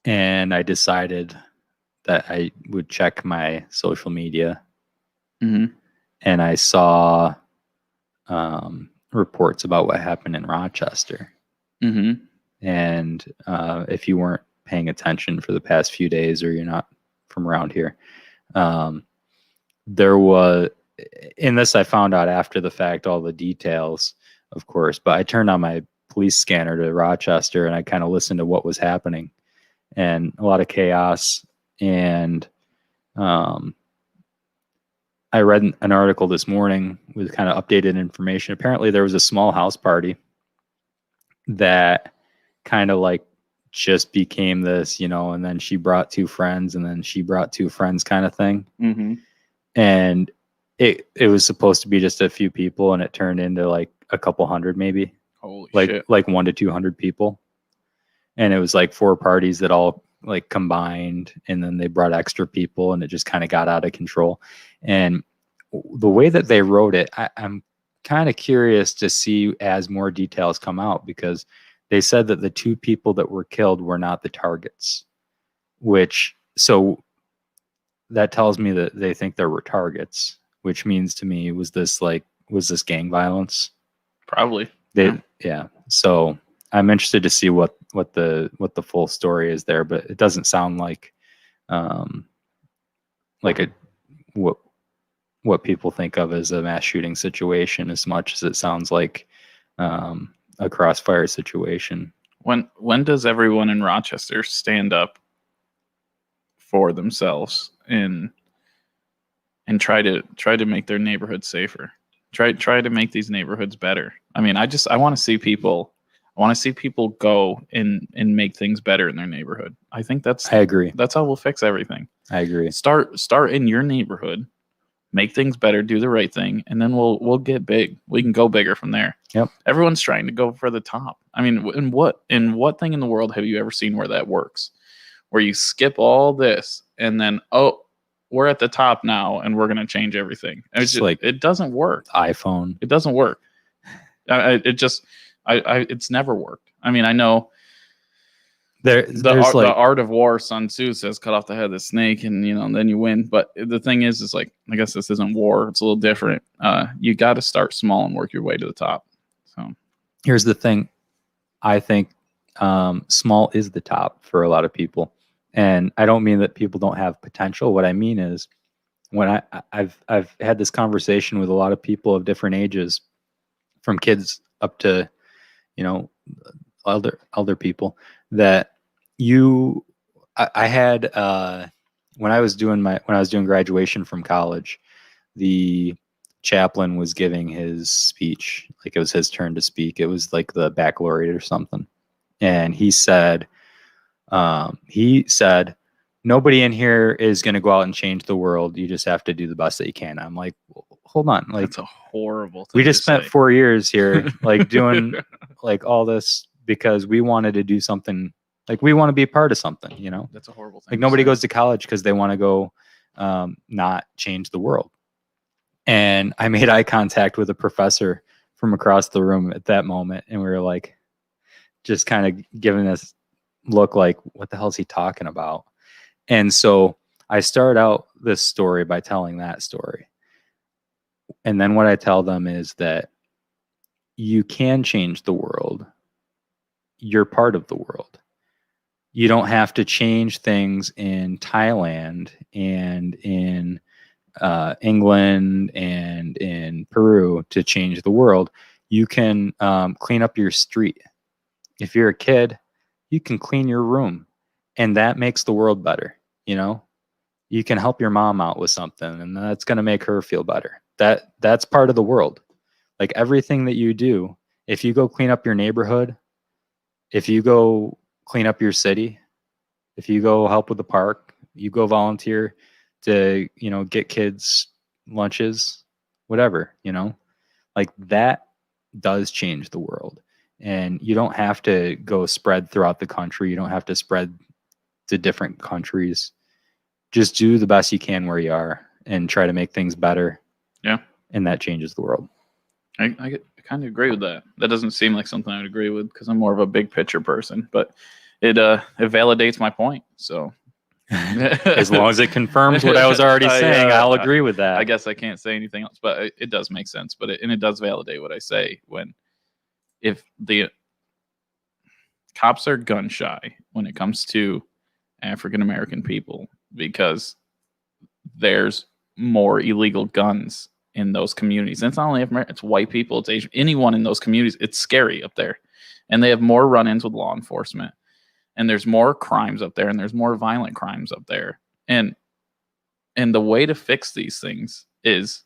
[SPEAKER 1] and I decided that I would check my social media.
[SPEAKER 2] Mm-hmm.
[SPEAKER 1] And I saw reports about what happened in Rochester.
[SPEAKER 2] Mm-hmm.
[SPEAKER 1] And if you weren't paying attention for the past few days, or you're not from around here, there was, in this I found out after the fact, all the details, of course, but I turned on my police scanner to Rochester and I kind of listened to what was happening, and a lot of chaos. And I read an article this morning with kind of updated information. Apparently there was a small house party that kind of like just became this, you know, and then she brought 2 friends and then she brought 2 friends kind of thing.
[SPEAKER 2] Mm-hmm.
[SPEAKER 1] And it was supposed to be just a few people, and it turned into like a couple hundred, maybe
[SPEAKER 2] Holy
[SPEAKER 1] like
[SPEAKER 2] shit.
[SPEAKER 1] 1 to 200 people. And it was like 4 parties that all like combined, and then they brought extra people, and it just kind of got out of control. And the way that they wrote it, I'm kind of curious to see as more details come out, because they said that the 2 people that were killed were not the targets, so that tells me that they think there were targets, which means to me, was this gang violence?
[SPEAKER 2] Probably.
[SPEAKER 1] Yeah. So I'm interested to see what the full story is there, but it doesn't sound like what people think of as a mass shooting situation as much as it sounds like a crossfire situation.
[SPEAKER 2] When does everyone in Rochester stand up for themselves and try to make their neighborhood safer? Try to make these neighborhoods better. I mean, I want to see people. I want to see people go and make things better in their neighborhood. I think
[SPEAKER 1] I agree.
[SPEAKER 2] That's how we'll fix everything.
[SPEAKER 1] I agree.
[SPEAKER 2] Start in your neighborhood, make things better, do the right thing, and then we'll get big. We can go bigger from there.
[SPEAKER 1] Yep.
[SPEAKER 2] Everyone's trying to go for the top. I mean, in what thing in the world have you ever seen where that works? Where you skip all this and then, oh, we're at the top now and we're going to change everything. It doesn't work.
[SPEAKER 1] iPhone.
[SPEAKER 2] It doesn't work. It's never worked. I mean, I know the art of war, Sun Tzu says, cut off the head of the snake and, you know, and then you win. But the thing is like, I guess this isn't war. It's a little different. You got to start small and work your way to the top. So
[SPEAKER 1] here's the thing. I think small is the top for a lot of people. And I don't mean that people don't have potential. What I mean is, when I've had this conversation with a lot of people of different ages, from kids up to, you know, elder people, that I had when I was doing graduation from college, the chaplain was giving his speech. Like, it was his turn to speak. It was like the baccalaureate or something. And he said, nobody in here is going to go out and change the world. You just have to do the best that you can. I'm like, well, hold on. Like,
[SPEAKER 2] that's a horrible thing.
[SPEAKER 1] We just spent 4 years here, like, doing like all this because we wanted to do something. Like, we want to be a part of something, you know?
[SPEAKER 2] That's a horrible thing.
[SPEAKER 1] Like, nobody goes to college because they want to go not change the world. And I made eye contact with a professor from across the room at that moment. And we were like, just kind of giving this look like, what the hell is he talking about? And so I start out this story by telling that story. And then what I tell them is that you can change the world. You're part of the world. You don't have to change things in Thailand and in England and in Peru to change the world. You can clean up your street. If you're a kid, you can clean your room, and that makes the world better. You know, you can help your mom out with something, and that's going to make her feel better. That's part of the world. Like, everything that you do, if you go clean up your neighborhood, if you go clean up your city, if you go help with the park, you go volunteer to, get kids lunches, whatever, like that does change the world. And you don't have to go spread throughout the country. You don't have to spread to different countries. Just do the best you can where you are and try to make things better.
[SPEAKER 2] Yeah.
[SPEAKER 1] And that changes the world.
[SPEAKER 2] I kind of agree with that. That doesn't seem like something I would agree with because I'm more of a big picture person, but it validates my point. So
[SPEAKER 1] as long as it confirms what I was already saying, I'll agree with that.
[SPEAKER 2] I guess I can't say anything else, but it does make sense. But it does validate what I say if the cops are gun shy when it comes to African American people because there's more illegal guns in those communities. And it's not only African, it's white people, it's Asian, anyone in those communities. It's scary up there. And they have more run-ins with law enforcement. And there's more crimes up there, and there's more violent crimes up there. And the way to fix these things is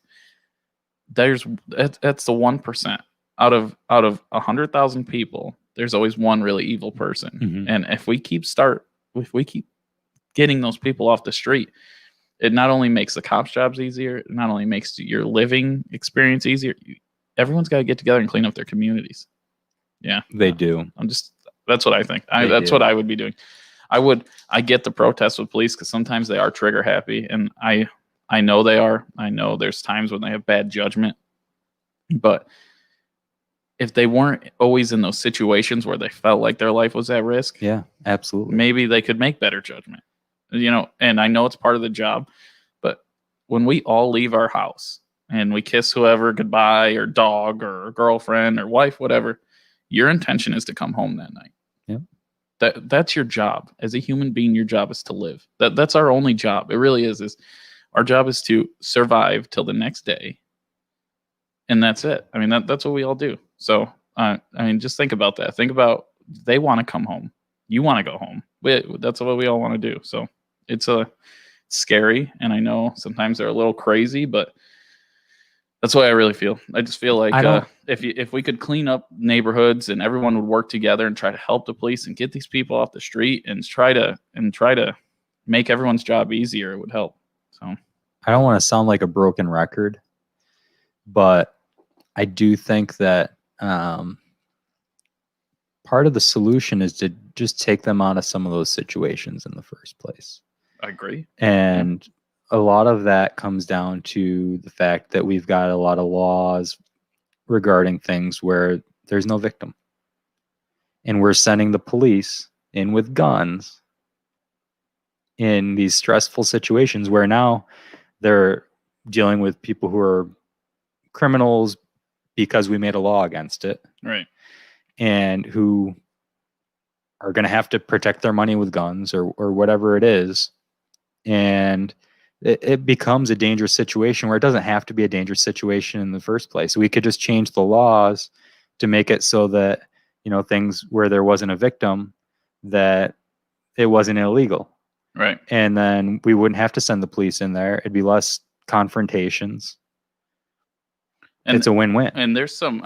[SPEAKER 2] that's the 1%. Out of 100,000 people, there's always one really evil person.
[SPEAKER 1] Mhm.
[SPEAKER 2] And if we keep getting those people off the street, it not only makes the cops' jobs easier, it not only makes your living experience easier. Everyone's got to get together and clean up their communities. Yeah,
[SPEAKER 1] They do.
[SPEAKER 2] That's what I think. That's what I would be doing. I get the protests with police because sometimes they are trigger happy, and I know they are. I know there's times when they have bad judgment, but if they weren't always in those situations where they felt like their life was at risk,
[SPEAKER 1] Yeah, absolutely.
[SPEAKER 2] maybe they could make better judgment. And I know it's part of the job, but when we all leave our house and we kiss whoever goodbye, or dog or girlfriend or wife, whatever, your intention is to come home that night.
[SPEAKER 1] Yeah.
[SPEAKER 2] That's your job. As a human being, your job is to live. That's our only job. It really is our job is to survive till the next day. And that's it. I mean, that's what we all do. So, just think about that. Think about, they want to come home. You want to go home. That's what we all want to do. So it's scary. And I know sometimes they're a little crazy, but that's the way I really feel. I just feel like if we could clean up neighborhoods and everyone would work together and try to help the police and get these people off the street and try to make everyone's job easier, it would help. So
[SPEAKER 1] I don't want to sound like a broken record, but I do think that part of the solution is to just take them out of some of those situations in the first place.
[SPEAKER 2] I agree.
[SPEAKER 1] And a lot of that comes down to the fact that we've got a lot of laws regarding things where there's no victim. And we're sending the police in with guns in these stressful situations where now they're dealing with people who are criminals because we made a law against it.
[SPEAKER 2] Right.
[SPEAKER 1] And who are going to have to protect their money with guns or whatever it is. And it becomes a dangerous situation where it doesn't have to be a dangerous situation in the first place. We could just change the laws to make it so that, things where there wasn't a victim, that it wasn't illegal.
[SPEAKER 2] Right.
[SPEAKER 1] And then we wouldn't have to send the police in there. It'd be less confrontations. And it's a win-win.
[SPEAKER 2] And there's some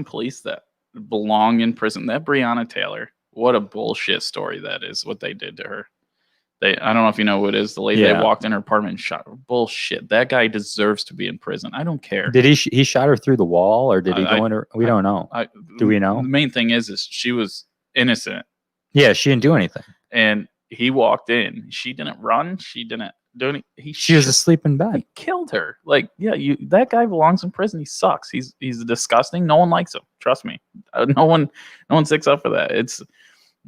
[SPEAKER 2] police that belong in prison. That Breonna Taylor, what a bullshit story that is, what they did to her. I don't know if you know who it is. The lady that walked in her apartment and shot her. Bullshit. That guy deserves to be in prison. I don't care.
[SPEAKER 1] Did he shot her through the wall, or did he go in her? We don't know. Do we know?
[SPEAKER 2] The main thing is she was innocent.
[SPEAKER 1] Yeah, she didn't do anything.
[SPEAKER 2] And he walked in. She didn't run. She didn't do anything.
[SPEAKER 1] She was asleep in bed.
[SPEAKER 2] He killed her. Like, that guy belongs in prison. He sucks. He's disgusting. No one likes him. Trust me. No one sticks up for that. It's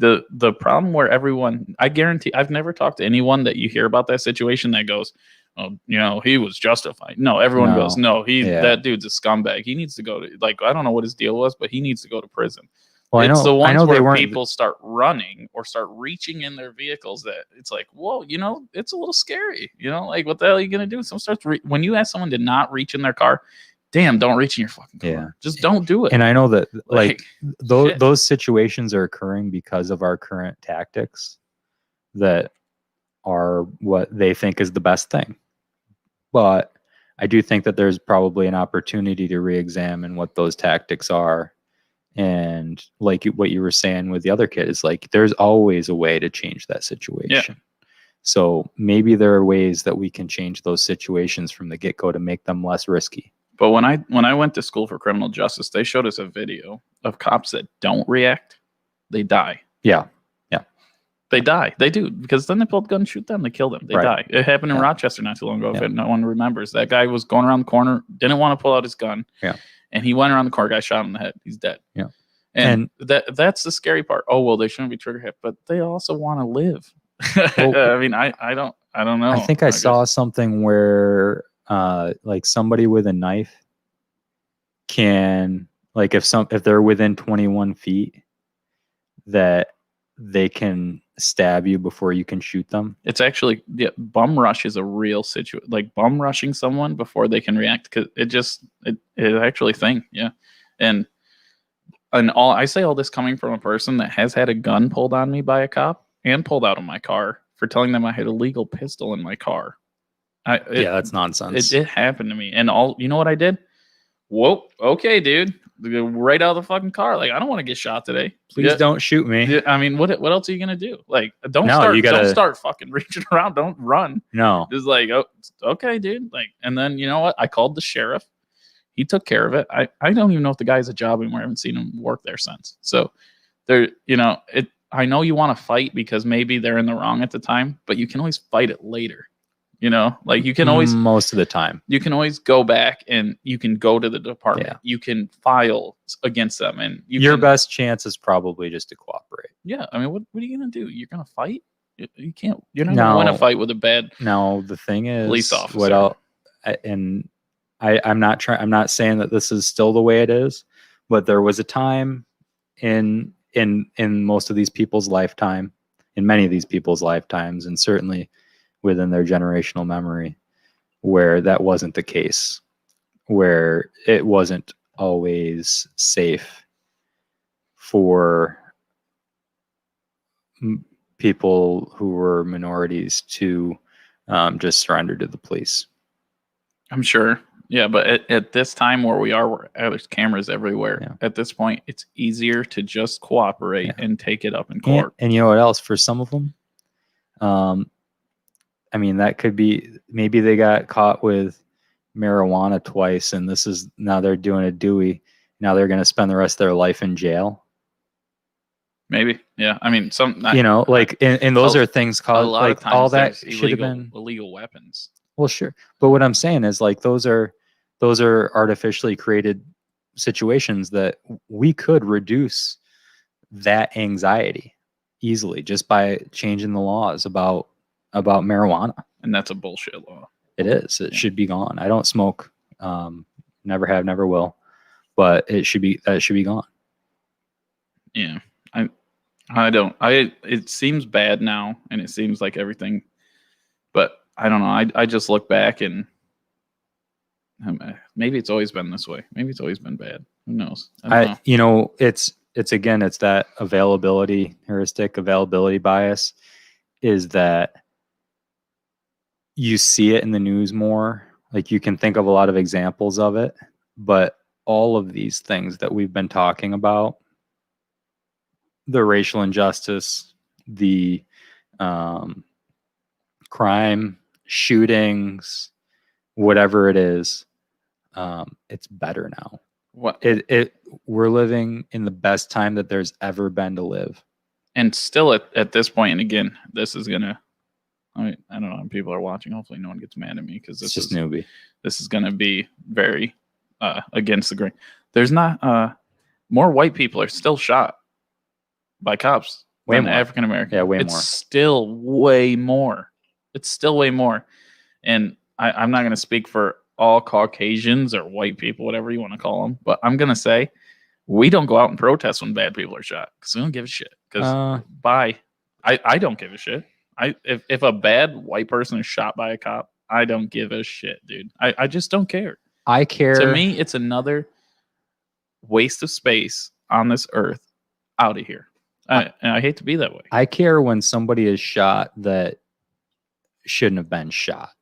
[SPEAKER 2] the problem where everyone, I guarantee, I've never talked to anyone that you hear about that situation that goes, oh, he was justified. No, everyone goes, no, that dude's a scumbag. He needs to go to, I don't know what his deal was, but he needs to go to prison.
[SPEAKER 1] Well,
[SPEAKER 2] it's the ones where people start running or start reaching in their vehicles that it's like, whoa, it's a little scary. What the hell are you going to do? Someone starts when you ask someone to not reach in their car, damn, don't reach in your fucking car. Yeah. Just don't do it.
[SPEAKER 1] And I know that those situations are occurring because of our current tactics that are what they think is the best thing. But I do think that there's probably an opportunity to re-examine what those tactics are And like what you were saying with the other kid is like, there's always a way to change that situation. So maybe there are ways that we can change those situations from the get-go to make them less risky.
[SPEAKER 2] But when I went to school for criminal justice, they showed us a video of cops that don't react. They die.
[SPEAKER 1] Yeah.
[SPEAKER 2] They die. They do, because then they pull the gun and shoot them. They kill them. They die. It happened in Rochester not too long ago. If no one remembers, that guy was going around the corner, didn't want to pull out his gun.
[SPEAKER 1] Yeah.
[SPEAKER 2] And he went around the corner, guy shot him in the head. He's dead.
[SPEAKER 1] Yeah.
[SPEAKER 2] And that's the scary part. Oh, well, they shouldn't be trigger hit, but they also want to live.
[SPEAKER 1] Well,
[SPEAKER 2] I mean, I don't know.
[SPEAKER 1] I think I saw something where like somebody with a knife can, like if they're within 21 feet, that they can stab you before you can shoot them.
[SPEAKER 2] It's actually, bum rush is a real situation. Like bum rushing someone before they can react, because it actually a thing. Yeah. And I say all this coming from a person that has had a gun pulled on me by a cop and pulled out of my car for telling them I had a legal pistol in my car.
[SPEAKER 1] That's nonsense.
[SPEAKER 2] It happened to me. And you know what I did? Whoa, okay, dude. Right out of the fucking car. Like, I don't want to get shot today.
[SPEAKER 1] Please don't shoot me.
[SPEAKER 2] Yeah, I mean, what else are you gonna do? Like, don't start fucking reaching around. Don't run.
[SPEAKER 1] No.
[SPEAKER 2] Just like, oh, okay, dude. Like, and then you know what? I called the sheriff. He took care of it. I don't even know if the guy has a job anymore. I haven't seen him work there since. So there, I know you want to fight because maybe they're in the wrong at the time, but you can always fight it later. Like you can always,
[SPEAKER 1] most of the time,
[SPEAKER 2] you can always go back and you can go to the department.
[SPEAKER 1] Yeah.
[SPEAKER 2] You can file against them, and
[SPEAKER 1] your best chance is probably just to cooperate.
[SPEAKER 2] Yeah, I mean, what are you gonna do? You're gonna fight? You can't. You're not gonna win a fight with a bad.
[SPEAKER 1] No, the thing is,
[SPEAKER 2] police officer.
[SPEAKER 1] I'm not saying that this is still the way it is, but there was a time in most of these people's lifetime, in many of these people's lifetimes, and certainly within their generational memory, where that wasn't the case, where it wasn't always safe for people who were minorities to just surrender to the police.
[SPEAKER 2] I'm sure. Yeah, but at this time where we are, where there's cameras everywhere.
[SPEAKER 1] Yeah.
[SPEAKER 2] At this point, it's easier to just cooperate and take it up in court.
[SPEAKER 1] And you know what else? For some of them, I mean, that could be, maybe they got caught with marijuana twice, and now they're doing a Dewey. Now they're going to spend the rest of their life in jail.
[SPEAKER 2] Maybe, yeah. I mean,
[SPEAKER 1] and those are things called,
[SPEAKER 2] a lot
[SPEAKER 1] like
[SPEAKER 2] of times
[SPEAKER 1] all that
[SPEAKER 2] there's
[SPEAKER 1] should have been
[SPEAKER 2] illegal weapons.
[SPEAKER 1] Well, sure, but what I'm saying is, like, those are artificially created situations that we could reduce that anxiety easily just by changing the laws about marijuana.
[SPEAKER 2] And that's a bullshit law.
[SPEAKER 1] It is. It should be gone. I don't smoke. Never have, never will. But that should be gone.
[SPEAKER 2] Yeah. I don't. It seems bad now, and it seems like everything, but I don't know. I just look back and maybe it's always been this way. Maybe it's always been bad. Who knows? I don't know.
[SPEAKER 1] It's that heuristic availability bias, is that you see it in the news more. Like, you can think of a lot of examples of it, but all of these things that we've been talking about, the racial injustice, the crime, shootings, whatever it is, it's better now.
[SPEAKER 2] What
[SPEAKER 1] we're living in the best time that there's ever been to live.
[SPEAKER 2] And still at this point, and again, this is gonna, I don't know if people are watching. Hopefully no one gets mad at me, because this is newbie. This is gonna be very against the grain. There's not more white people are still shot by cops than African American.
[SPEAKER 1] Yeah, way more.
[SPEAKER 2] It's still way more. It's still way more. And I'm not gonna speak for all Caucasians or white people, whatever you want to call them, but I'm gonna say we don't go out and protest when bad people are shot, because we don't give a shit. Because I don't give a shit. If a bad white person is shot by a cop, I don't give a shit, dude. I just don't care.
[SPEAKER 1] I care.
[SPEAKER 2] To me, it's another waste of space on this earth. Out of here. And I hate to be that way.
[SPEAKER 1] I care when somebody is shot that shouldn't have been shot,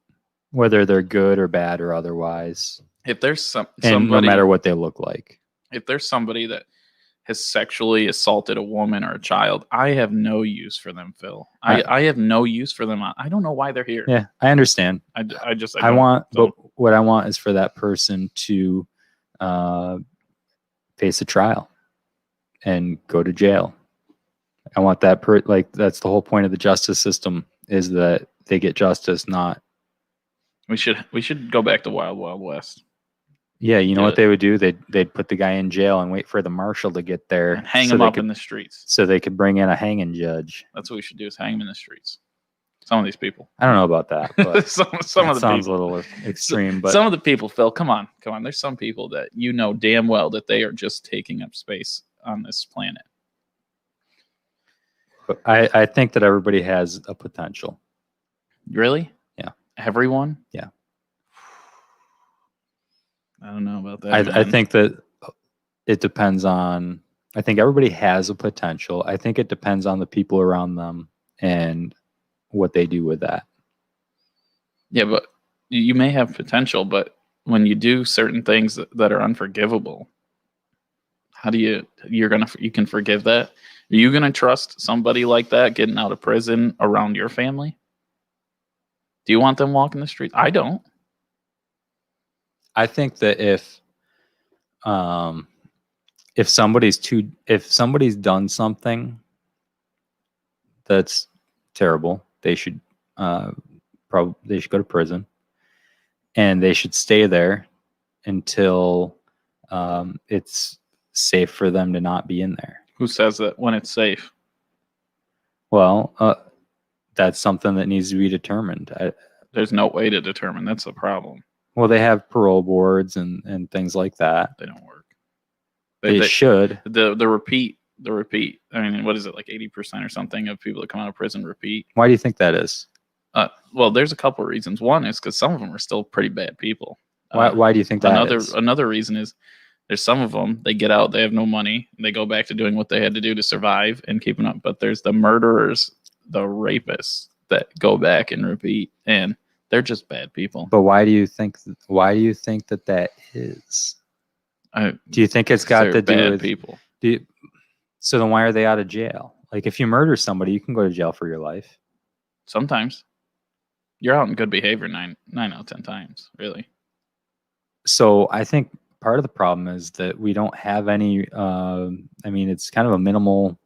[SPEAKER 1] whether they're good or bad or otherwise.
[SPEAKER 2] If there's
[SPEAKER 1] and no matter what they look like.
[SPEAKER 2] If there's somebody that has sexually assaulted a woman or a child, I have no use for them, Phil. I have no use for them. I don't know why they're here.
[SPEAKER 1] Yeah, I understand.
[SPEAKER 2] I
[SPEAKER 1] But what I want is for that person to face a trial and go to jail. I want that that's the whole point of the justice system, is that they get justice, not.
[SPEAKER 2] We should go back to Wild Wild West.
[SPEAKER 1] Yeah, you know what they would do? They'd put the guy in jail and wait for the marshal to get there
[SPEAKER 2] and hang him up in the streets,
[SPEAKER 1] so they could bring in a hanging judge.
[SPEAKER 2] That's what we should do, is hang him in the streets. Some of these people.
[SPEAKER 1] I don't know about that, but
[SPEAKER 2] some of the
[SPEAKER 1] sounds
[SPEAKER 2] people.
[SPEAKER 1] a little extreme. But
[SPEAKER 2] some of the people, Phil, come on. There's some people that you know damn well that they are just taking up space on this planet.
[SPEAKER 1] But I think that everybody has a potential.
[SPEAKER 2] Really?
[SPEAKER 1] Yeah.
[SPEAKER 2] Everyone?
[SPEAKER 1] Yeah.
[SPEAKER 2] I don't know about that.
[SPEAKER 1] I think that it depends on. I think everybody has a potential. I think it depends on the people around them and what they do with that.
[SPEAKER 2] Yeah, but you may have potential, but when you do certain things that are unforgivable, how do you can forgive that? Are you gonna trust somebody like that getting out of prison around your family? Do you want them walking the streets? I don't.
[SPEAKER 1] I think that if somebody's done something that's terrible, they should go to prison, and they should stay there until it's safe for them to not be in there.
[SPEAKER 2] Who says that when it's safe?
[SPEAKER 1] Well, that's something that needs to be determined.
[SPEAKER 2] There's no way to determine. That's the problem.
[SPEAKER 1] Well, they have parole boards and things like that.
[SPEAKER 2] They don't work.
[SPEAKER 1] They should.
[SPEAKER 2] The repeat. I mean, what is it, like 80% or something of people that come out of prison repeat?
[SPEAKER 1] Why do you think that is?
[SPEAKER 2] Well, there's a couple of reasons. One is because some of them are still pretty bad people.
[SPEAKER 1] Why do you think that is?
[SPEAKER 2] Another reason is there's some of them, they get out, they have no money, and they go back to doing what they had to do to survive and keeping up. But there's the murderers, the rapists that go back and repeat, and they're just bad people.
[SPEAKER 1] But why do you think that is? Do you think it's got to do with
[SPEAKER 2] people?
[SPEAKER 1] So then why are they out of jail? Like, if you murder somebody, you can go to jail for your life.
[SPEAKER 2] Sometimes. You're out in good behavior 9 out of 10 times, really.
[SPEAKER 1] So I think part of the problem is that we don't have any, it's kind of a minimal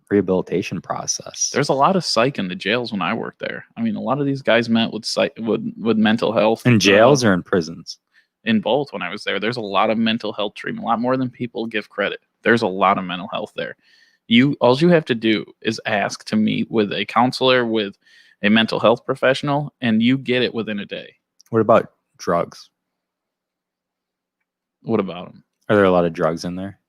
[SPEAKER 1] rehabilitation process.
[SPEAKER 2] There's a lot of psych in the jails when I worked there. I mean, a lot of these guys met with mental health.
[SPEAKER 1] In jails or in prisons?
[SPEAKER 2] In both. When I was there, there's a lot of mental health treatment, a lot more than people give credit. There's a lot of mental health there. All you have to do is ask to meet with a counselor, with a mental health professional, and you get it within a day.
[SPEAKER 1] What about drugs?
[SPEAKER 2] What about them?
[SPEAKER 1] Are there a lot of drugs in there?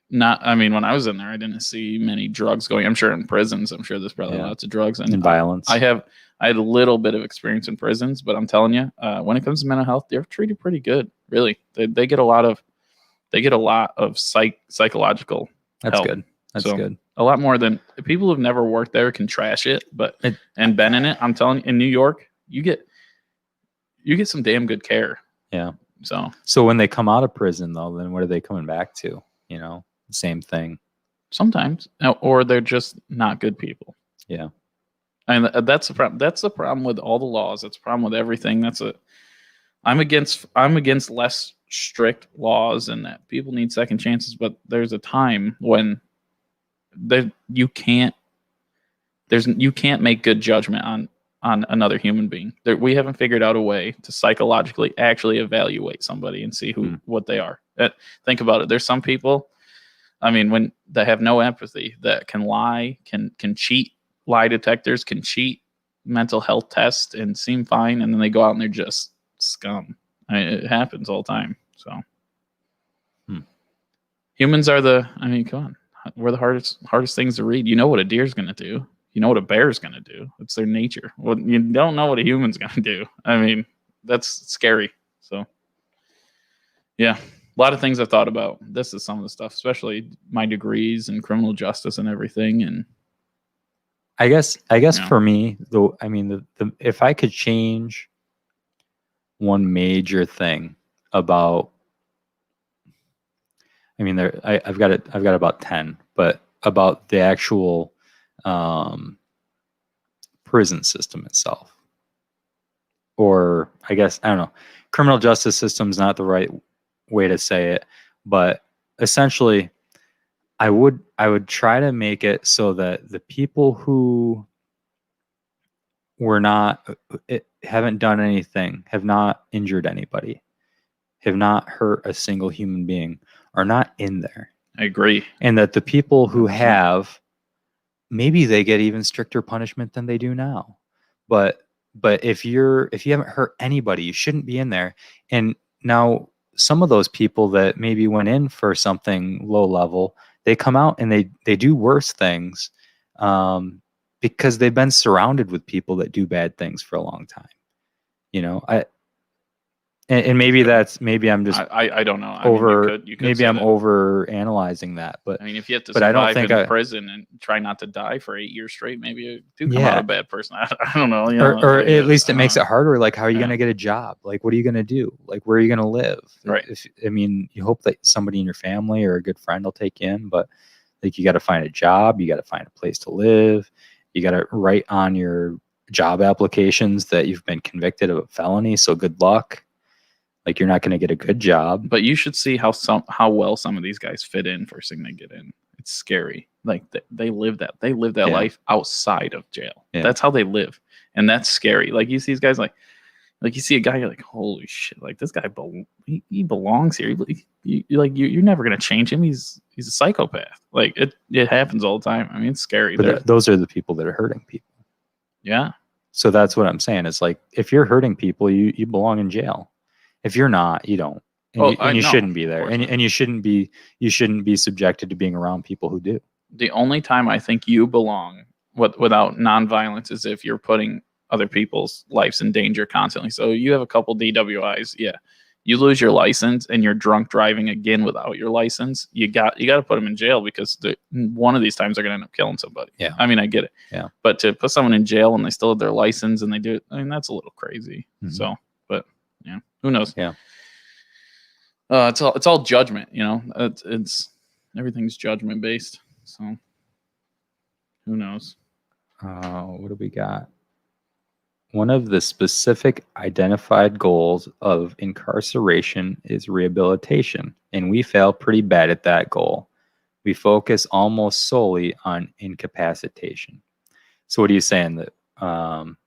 [SPEAKER 2] When I was in there, I didn't see many drugs going. I'm sure in prisons, there's probably lots of drugs and
[SPEAKER 1] violence.
[SPEAKER 2] I had a little bit of experience in prisons, but I'm telling you, when it comes to mental health, they're treated pretty good. Really, they get a lot of psychological.
[SPEAKER 1] That's
[SPEAKER 2] help.
[SPEAKER 1] good. That's good.
[SPEAKER 2] A lot more than people who've never worked there can trash it, and been in it. I'm telling you, in New York, you get some damn good care.
[SPEAKER 1] Yeah.
[SPEAKER 2] So
[SPEAKER 1] when they come out of prison, though, then what are they coming back to? Same thing.
[SPEAKER 2] Sometimes, or they're just not good people.
[SPEAKER 1] Yeah.
[SPEAKER 2] And that's the problem. That's the problem with all the laws. That's the problem with everything. I'm against less strict laws and that people need second chances. But there's a time when you can't make good judgment on another human being. We haven't figured out a way to psychologically actually evaluate somebody and see what they are. Think about it. There's some people, when they have no empathy, that can lie, can cheat. Lie detectors can cheat mental health tests and seem fine, and then they go out and they're just scum. It happens all the time. So humans are come on. We're the hardest things to read. You know what a deer's going to do. You know what a bear's going to do. It's their nature. Well, you don't know what a human's going to do. That's scary. So, yeah, a lot of things I've thought about. This is some of the stuff, especially my degrees in criminal justice and everything. And
[SPEAKER 1] I guess for me, though, if I could change one major thing about, I mean, I've got about 10, but about the actual prison system itself, or I guess I don't know, criminal justice system is not the right way to say it, but essentially, I would try to make it so that the people who were not haven't done anything, have not injured anybody, have not hurt a single human being, are not in there.
[SPEAKER 2] I agree.
[SPEAKER 1] And that the people who
[SPEAKER 2] 100%.
[SPEAKER 1] have, maybe they get even stricter punishment than they do now. But if you haven't hurt anybody, you shouldn't be in there. And now some of those people that maybe went in for something low level, they come out and they do worse things because they've been surrounded with people that do bad things for a long time. You know, and maybe I'm just
[SPEAKER 2] I don't know.
[SPEAKER 1] over.
[SPEAKER 2] I mean, you could
[SPEAKER 1] maybe
[SPEAKER 2] say
[SPEAKER 1] I'm
[SPEAKER 2] that.
[SPEAKER 1] over analyzing that, but
[SPEAKER 2] I mean, if you have to
[SPEAKER 1] but I
[SPEAKER 2] survive
[SPEAKER 1] don't think
[SPEAKER 2] in prison and try not to die for 8 years straight, maybe you do come
[SPEAKER 1] Yeah.
[SPEAKER 2] out a bad person. I don't know. You
[SPEAKER 1] or,
[SPEAKER 2] know,
[SPEAKER 1] or
[SPEAKER 2] yeah,
[SPEAKER 1] at least it makes it harder. Like, how are you
[SPEAKER 2] yeah.
[SPEAKER 1] going to get a job? Like, what are you going to do? Like, where are you going to live?
[SPEAKER 2] Right.
[SPEAKER 1] I mean, you hope that somebody in your family or a good friend will take you in, but like, you got to find a job. You got to find a place to live. You got to write on your job applications that you've been convicted of a felony. So good luck. Like, you're not going to get a good job.
[SPEAKER 2] But you should see how well some of these guys fit in first thing they get in. It's scary. Like they live that
[SPEAKER 1] Yeah.
[SPEAKER 2] life outside of jail.
[SPEAKER 1] Yeah.
[SPEAKER 2] That's how they live, and that's scary. Like, you see these guys, like you see a guy, you're like, holy shit! Like, this guy, he belongs here. You're never gonna change him. He's a psychopath. Like, it happens all the time. I mean, it's scary.
[SPEAKER 1] But those are the people that are hurting people.
[SPEAKER 2] Yeah.
[SPEAKER 1] So that's what I'm saying. It's like, if you're hurting people, you belong in jail. If you're not, you don't. And you shouldn't be there. And you shouldn't be subjected to being around people who do.
[SPEAKER 2] The only time I think you belong without nonviolence is if you're putting other people's lives in danger constantly. So you have a couple DWIs, yeah. You lose your license and you're drunk driving again without your license. You got to put them in jail, because one of these times they're going to end up killing somebody.
[SPEAKER 1] Yeah.
[SPEAKER 2] I mean, I get it.
[SPEAKER 1] Yeah.
[SPEAKER 2] But to put someone in jail and they still have their license and they do it, I mean, that's a little crazy.
[SPEAKER 1] Mhm.
[SPEAKER 2] So, but yeah, who knows?
[SPEAKER 1] Yeah.
[SPEAKER 2] It's all judgment, you know. It's everything's judgment based. So who knows?
[SPEAKER 1] What do we got? One of the specific identified goals of incarceration is rehabilitation, and we fail pretty bad at that goal. We focus almost solely on incapacitation. So what are you saying? That are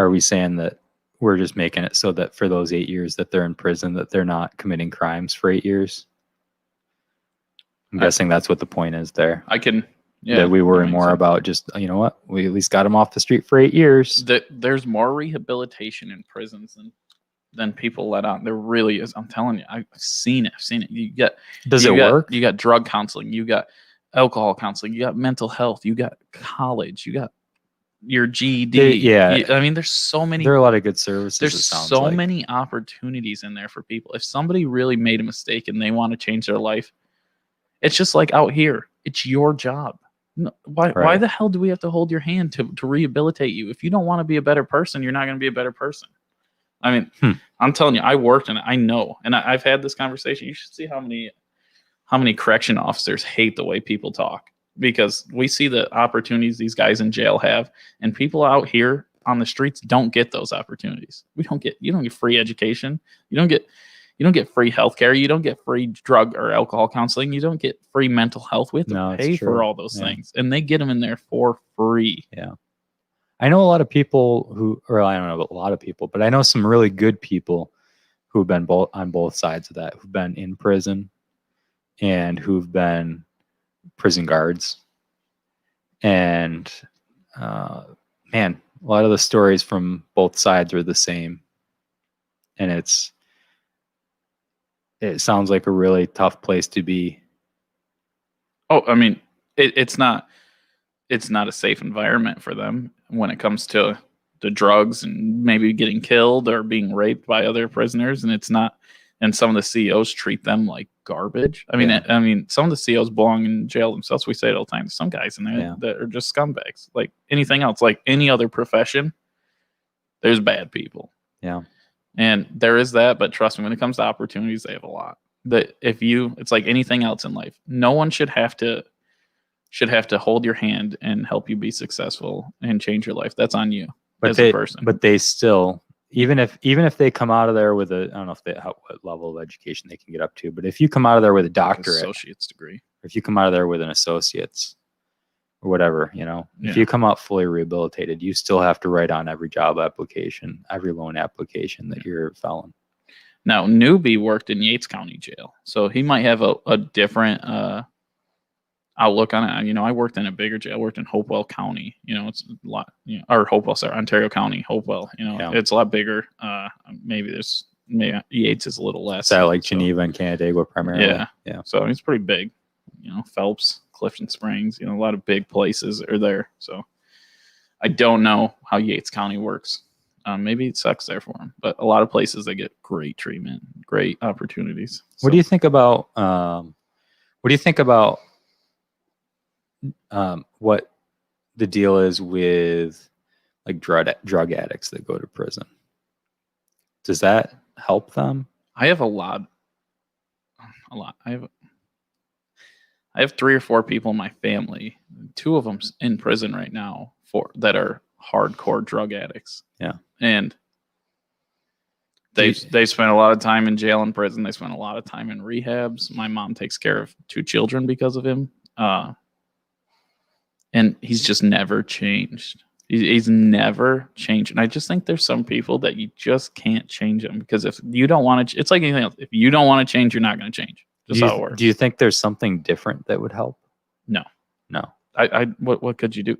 [SPEAKER 1] we saying that we're just making it so that for those 8 years that they're in prison, that they're not committing crimes for 8 years? I'm guessing that's what the point is there. That we worry more about just, you know what, we at least got them off the street for 8 years.
[SPEAKER 2] There's more rehabilitation in prisons than people let out. There really is. I'm telling you, I've seen it. Does it work? You got drug counseling, you got alcohol counseling, you got mental health, you got college, you got your GED. I mean, there's so many.
[SPEAKER 1] There are a lot of good services.
[SPEAKER 2] There's so many opportunities in there for people. If somebody really made a mistake and they want to change their life, it's just like out here. It's your job. Why the hell do we have to hold your hand to rehabilitate you? If you don't want to be a better person, you're not going to be a better person. I mean, I'm telling you, I worked in it. I know, and I've had this conversation. You should see how many correction officers hate the way people talk, because we see the opportunities these guys in jail have, and people out here on the streets don't get those opportunities. You don't get free education. You don't get free healthcare. You don't get free drug or alcohol counseling. You don't get free mental health. We have to pay for all those things, and they get them in there for free.
[SPEAKER 1] Yeah. I know a lot of people I don't know about a lot of people, but I know some really good people who've been on both sides of that, who've been in prison and who've been prison guards. And man, a lot of the stories from both sides are the same. And it sounds like a really tough place to be.
[SPEAKER 2] Oh, I mean, it's not a safe environment for them when it comes to the drugs and maybe getting killed or being raped by other prisoners. And it's not, and some of the CEOs treat them like garbage. I mean, some of the CEOs belong in jail themselves. We say it all the time. There's some guys in there that are just scumbags. Like anything else, like any other profession, there's bad people.
[SPEAKER 1] Yeah.
[SPEAKER 2] And there is that, but trust me, when it comes to opportunities, they have a lot. that it's like anything else in life. No one should have to hold your hand and help you be successful and change your life. That's on you as a person.
[SPEAKER 1] But they still, even if they come out of there with I don't know what level of education they can get up to, but if you come out of there with a doctorate,
[SPEAKER 2] associate's degree,
[SPEAKER 1] if you come out of there with an associate's or whatever, if you come out fully rehabilitated, you still have to write on every job application, every loan application that you're a felon.
[SPEAKER 2] Now, Newbie worked in Yates County Jail, so he might have a different outlook on it. I worked in a bigger jail. I worked in Hopewell County. It's a lot. Or Hopewell, sorry, Ontario County, Hopewell. It's a lot bigger. Maybe Yates is a little less.
[SPEAKER 1] Is that like Geneva and Canandaigua primarily?
[SPEAKER 2] Yeah. So it's pretty big. Phelps, Clifton Springs. A lot of big places are there. So I don't know how Yates County works. Maybe it sucks there for them, but a lot of places they get great treatment, great opportunities.
[SPEAKER 1] What do you think about? What the deal is with like drug addicts that go to prison? Does that help them?
[SPEAKER 2] I have a lot. I have 3 or 4 people in my family. 2 of them in prison right now that are hardcore drug addicts.
[SPEAKER 1] Yeah.
[SPEAKER 2] And they spent a lot of time in jail and prison. They spent a lot of time in rehabs. My mom takes care of 2 children because of him. And he's just never changed. He's never changed. And I just think there's some people that you just can't change them, because if you don't want to, it's like anything else. If you don't want to change, you're not going to change. That's how it works.
[SPEAKER 1] Do you think there's something different that would help?
[SPEAKER 2] No.
[SPEAKER 1] What
[SPEAKER 2] could you do?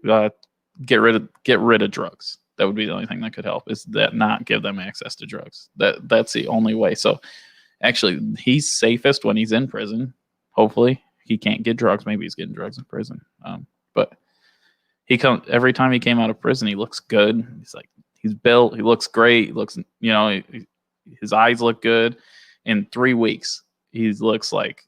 [SPEAKER 2] Get rid of drugs. That would be the only thing that could help, is that not give them access to drugs. That's the only way. So actually, he's safest when he's in prison. Hopefully he can't get drugs. Maybe he's getting drugs in prison. But every time he came out of prison, he looks good. He's built. He looks great. He looks, his eyes look good. In 3 weeks, he looks like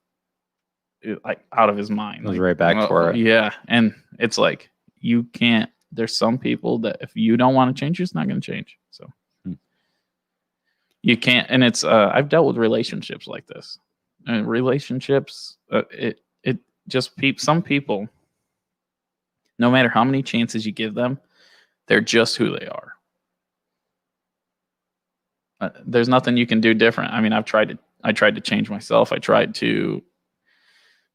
[SPEAKER 2] out of his mind.
[SPEAKER 1] He's right back for it.
[SPEAKER 2] Yeah. And it's like, you can't, there's some people that if you don't want to change, it's not going to change. So you can't. And it's, I've dealt with relationships like this. And relationships, some people, no matter how many chances you give them, they're just who they are. There's nothing you can do different. I mean, I tried to change myself. I tried to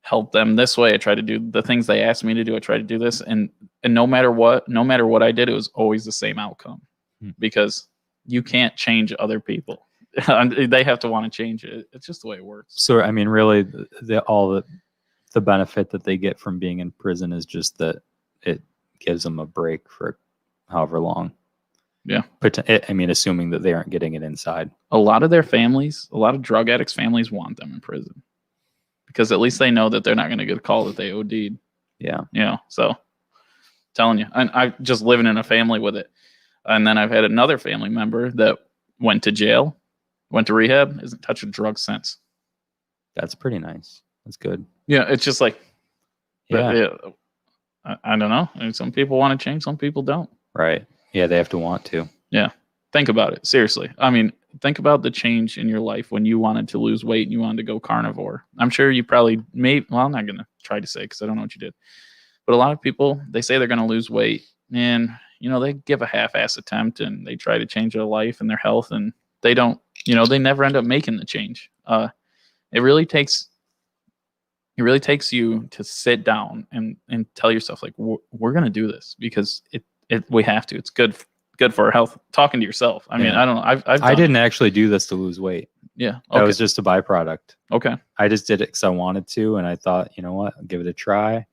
[SPEAKER 2] help them this way. I tried to do the things they asked me to do. I tried to do this, and no matter what I did, it was always the same outcome, because you can't change other people. They have to want to change it. It's just the way it works.
[SPEAKER 1] So, I mean, really, the benefit that they get from being in prison is just that it gives them a break for however long.
[SPEAKER 2] Yeah.
[SPEAKER 1] I mean, assuming that they aren't getting it inside.
[SPEAKER 2] A lot of their families, a lot of drug addicts' families want them in prison, because at least they know that they're not going to get a call that they OD'd.
[SPEAKER 1] Yeah.
[SPEAKER 2] So telling you, and I just living in a family with it. And then I've had another family member that went to jail, went to rehab, hasn't touched a drug since.
[SPEAKER 1] That's pretty nice. That's good.
[SPEAKER 2] Yeah. It's just like,
[SPEAKER 1] yeah.
[SPEAKER 2] I don't know. I mean, some people want to change, some people don't.
[SPEAKER 1] Right. Yeah, they have to want to.
[SPEAKER 2] Yeah. Think about it. Seriously. I mean, think about the change in your life when you wanted to lose weight and you wanted to go carnivore. I'm sure you probably I'm not going to try to say, because I don't know what you did. But a lot of people, they say they're going to lose weight, and, they give a half-ass attempt, and they try to change their life and their health, and they don't, they never end up making the change. It really takes you to sit down and tell yourself, like, we're going to do this because we have to. It's good for our health. Talking to yourself. I mean, I don't know. I didn't
[SPEAKER 1] actually do this to lose weight.
[SPEAKER 2] Yeah.
[SPEAKER 1] That was just a byproduct.
[SPEAKER 2] Okay.
[SPEAKER 1] I just did it because I wanted to, and I thought, you know what, I'll give it a try.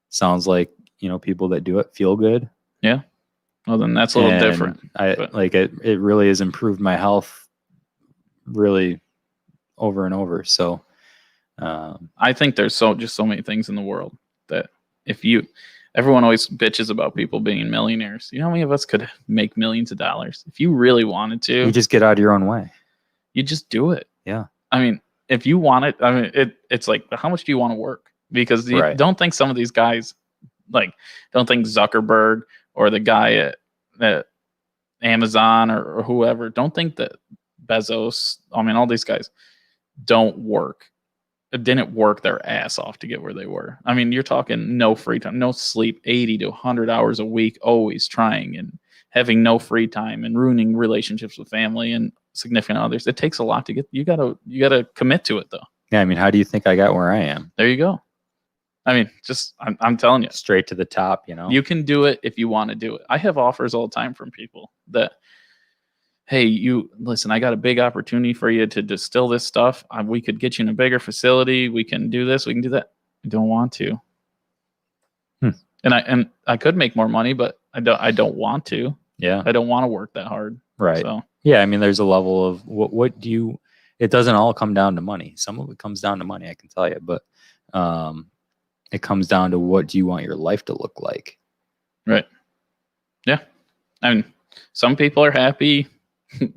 [SPEAKER 1] Sounds like, people that do it feel good.
[SPEAKER 2] Yeah. Well, then that's a little different.
[SPEAKER 1] It really has improved my health really over and over. So
[SPEAKER 2] I think there's so many things in the world that everyone always bitches about people being millionaires. You know how many of us could make millions of dollars if you really wanted to?
[SPEAKER 1] You just get out of your own way.
[SPEAKER 2] You just do it.
[SPEAKER 1] Yeah.
[SPEAKER 2] I mean, if you want it, I mean, it's like, how much do you want to work? Because you don't think some of these guys, like, don't think Zuckerberg or the guy at Amazon or whoever, don't think that Bezos, I mean, all these guys, didn't work their ass off to get where they were. I mean, you're talking no free time, no sleep, 80 to 100 hours a week, always trying and having no free time and ruining relationships with family and significant others. It takes a lot to get, you gotta commit to it though.
[SPEAKER 1] Yeah, I mean, how do you think I got where I am?
[SPEAKER 2] There you go. I mean, just, I'm telling you,
[SPEAKER 1] Straight to the top, you know?
[SPEAKER 2] you can do it if you want to do it. I have offers all the time from people that, hey, you listen, I got a big opportunity for you to distill this stuff. We could get you in a bigger facility. We can do this. We can do that. I don't want to. And I could make more money, but I don't want to.
[SPEAKER 1] Yeah.
[SPEAKER 2] I don't want to work that hard.
[SPEAKER 1] Right.
[SPEAKER 2] So
[SPEAKER 1] Yeah, I mean, there's a level of what do you, it doesn't all come down to money. Some of it comes down to money, I can tell you, but it comes down to what do you want your life to look like?
[SPEAKER 2] Right. Yeah. I mean, some people are happy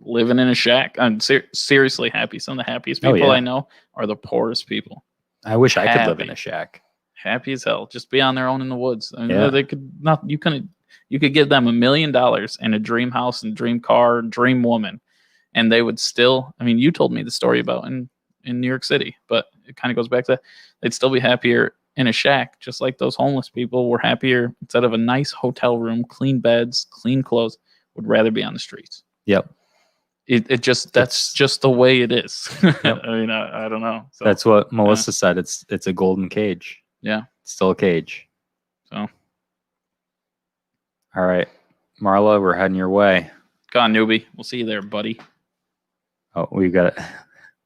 [SPEAKER 2] living in a shack. I'm seriously happy. Some of the happiest people I know are the poorest people.
[SPEAKER 1] I wish I could live in
[SPEAKER 2] Happy.
[SPEAKER 1] a shack.
[SPEAKER 2] Happy as hell. Just be on their own in the woods. I mean,
[SPEAKER 1] Yeah.
[SPEAKER 2] they could not. You could give them $1 million and a dream house and dream car, dream woman, and they would still. I mean, you told me the story about in New York City, but it kind of goes back to that. They'd still be happier in a shack, just like those homeless people were happier instead of a nice hotel room, clean beds, clean clothes. Would rather be on the streets.
[SPEAKER 1] Yep.
[SPEAKER 2] That's just the way it is.
[SPEAKER 1] Yep.
[SPEAKER 2] I mean, I don't know. So,
[SPEAKER 1] That's what Melissa said. It's a golden cage.
[SPEAKER 2] yeah.
[SPEAKER 1] It's still a cage.
[SPEAKER 2] So,
[SPEAKER 1] all right, Marla, we're heading your way.
[SPEAKER 2] go on, newbie. We'll see you there, buddy.
[SPEAKER 1] Oh, we got.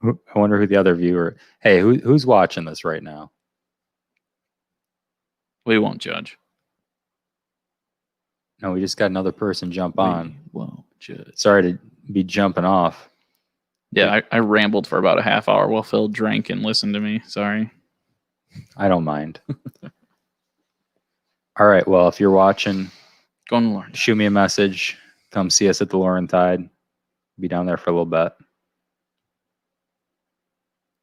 [SPEAKER 1] I wonder who the other viewer. Hey, who's watching this right now?
[SPEAKER 2] We won't judge.
[SPEAKER 1] No, we just got another person jump on.
[SPEAKER 2] We won't judge.
[SPEAKER 1] Sorry to be jumping off.
[SPEAKER 2] Yeah, I rambled for about a half hour while Phil drank and listened to me. Sorry.
[SPEAKER 1] I don't mind. All right. Well, if you're watching,
[SPEAKER 2] Go and learn.
[SPEAKER 1] shoot me a message. Come see us at the Laurentide. Be down there for a little bit.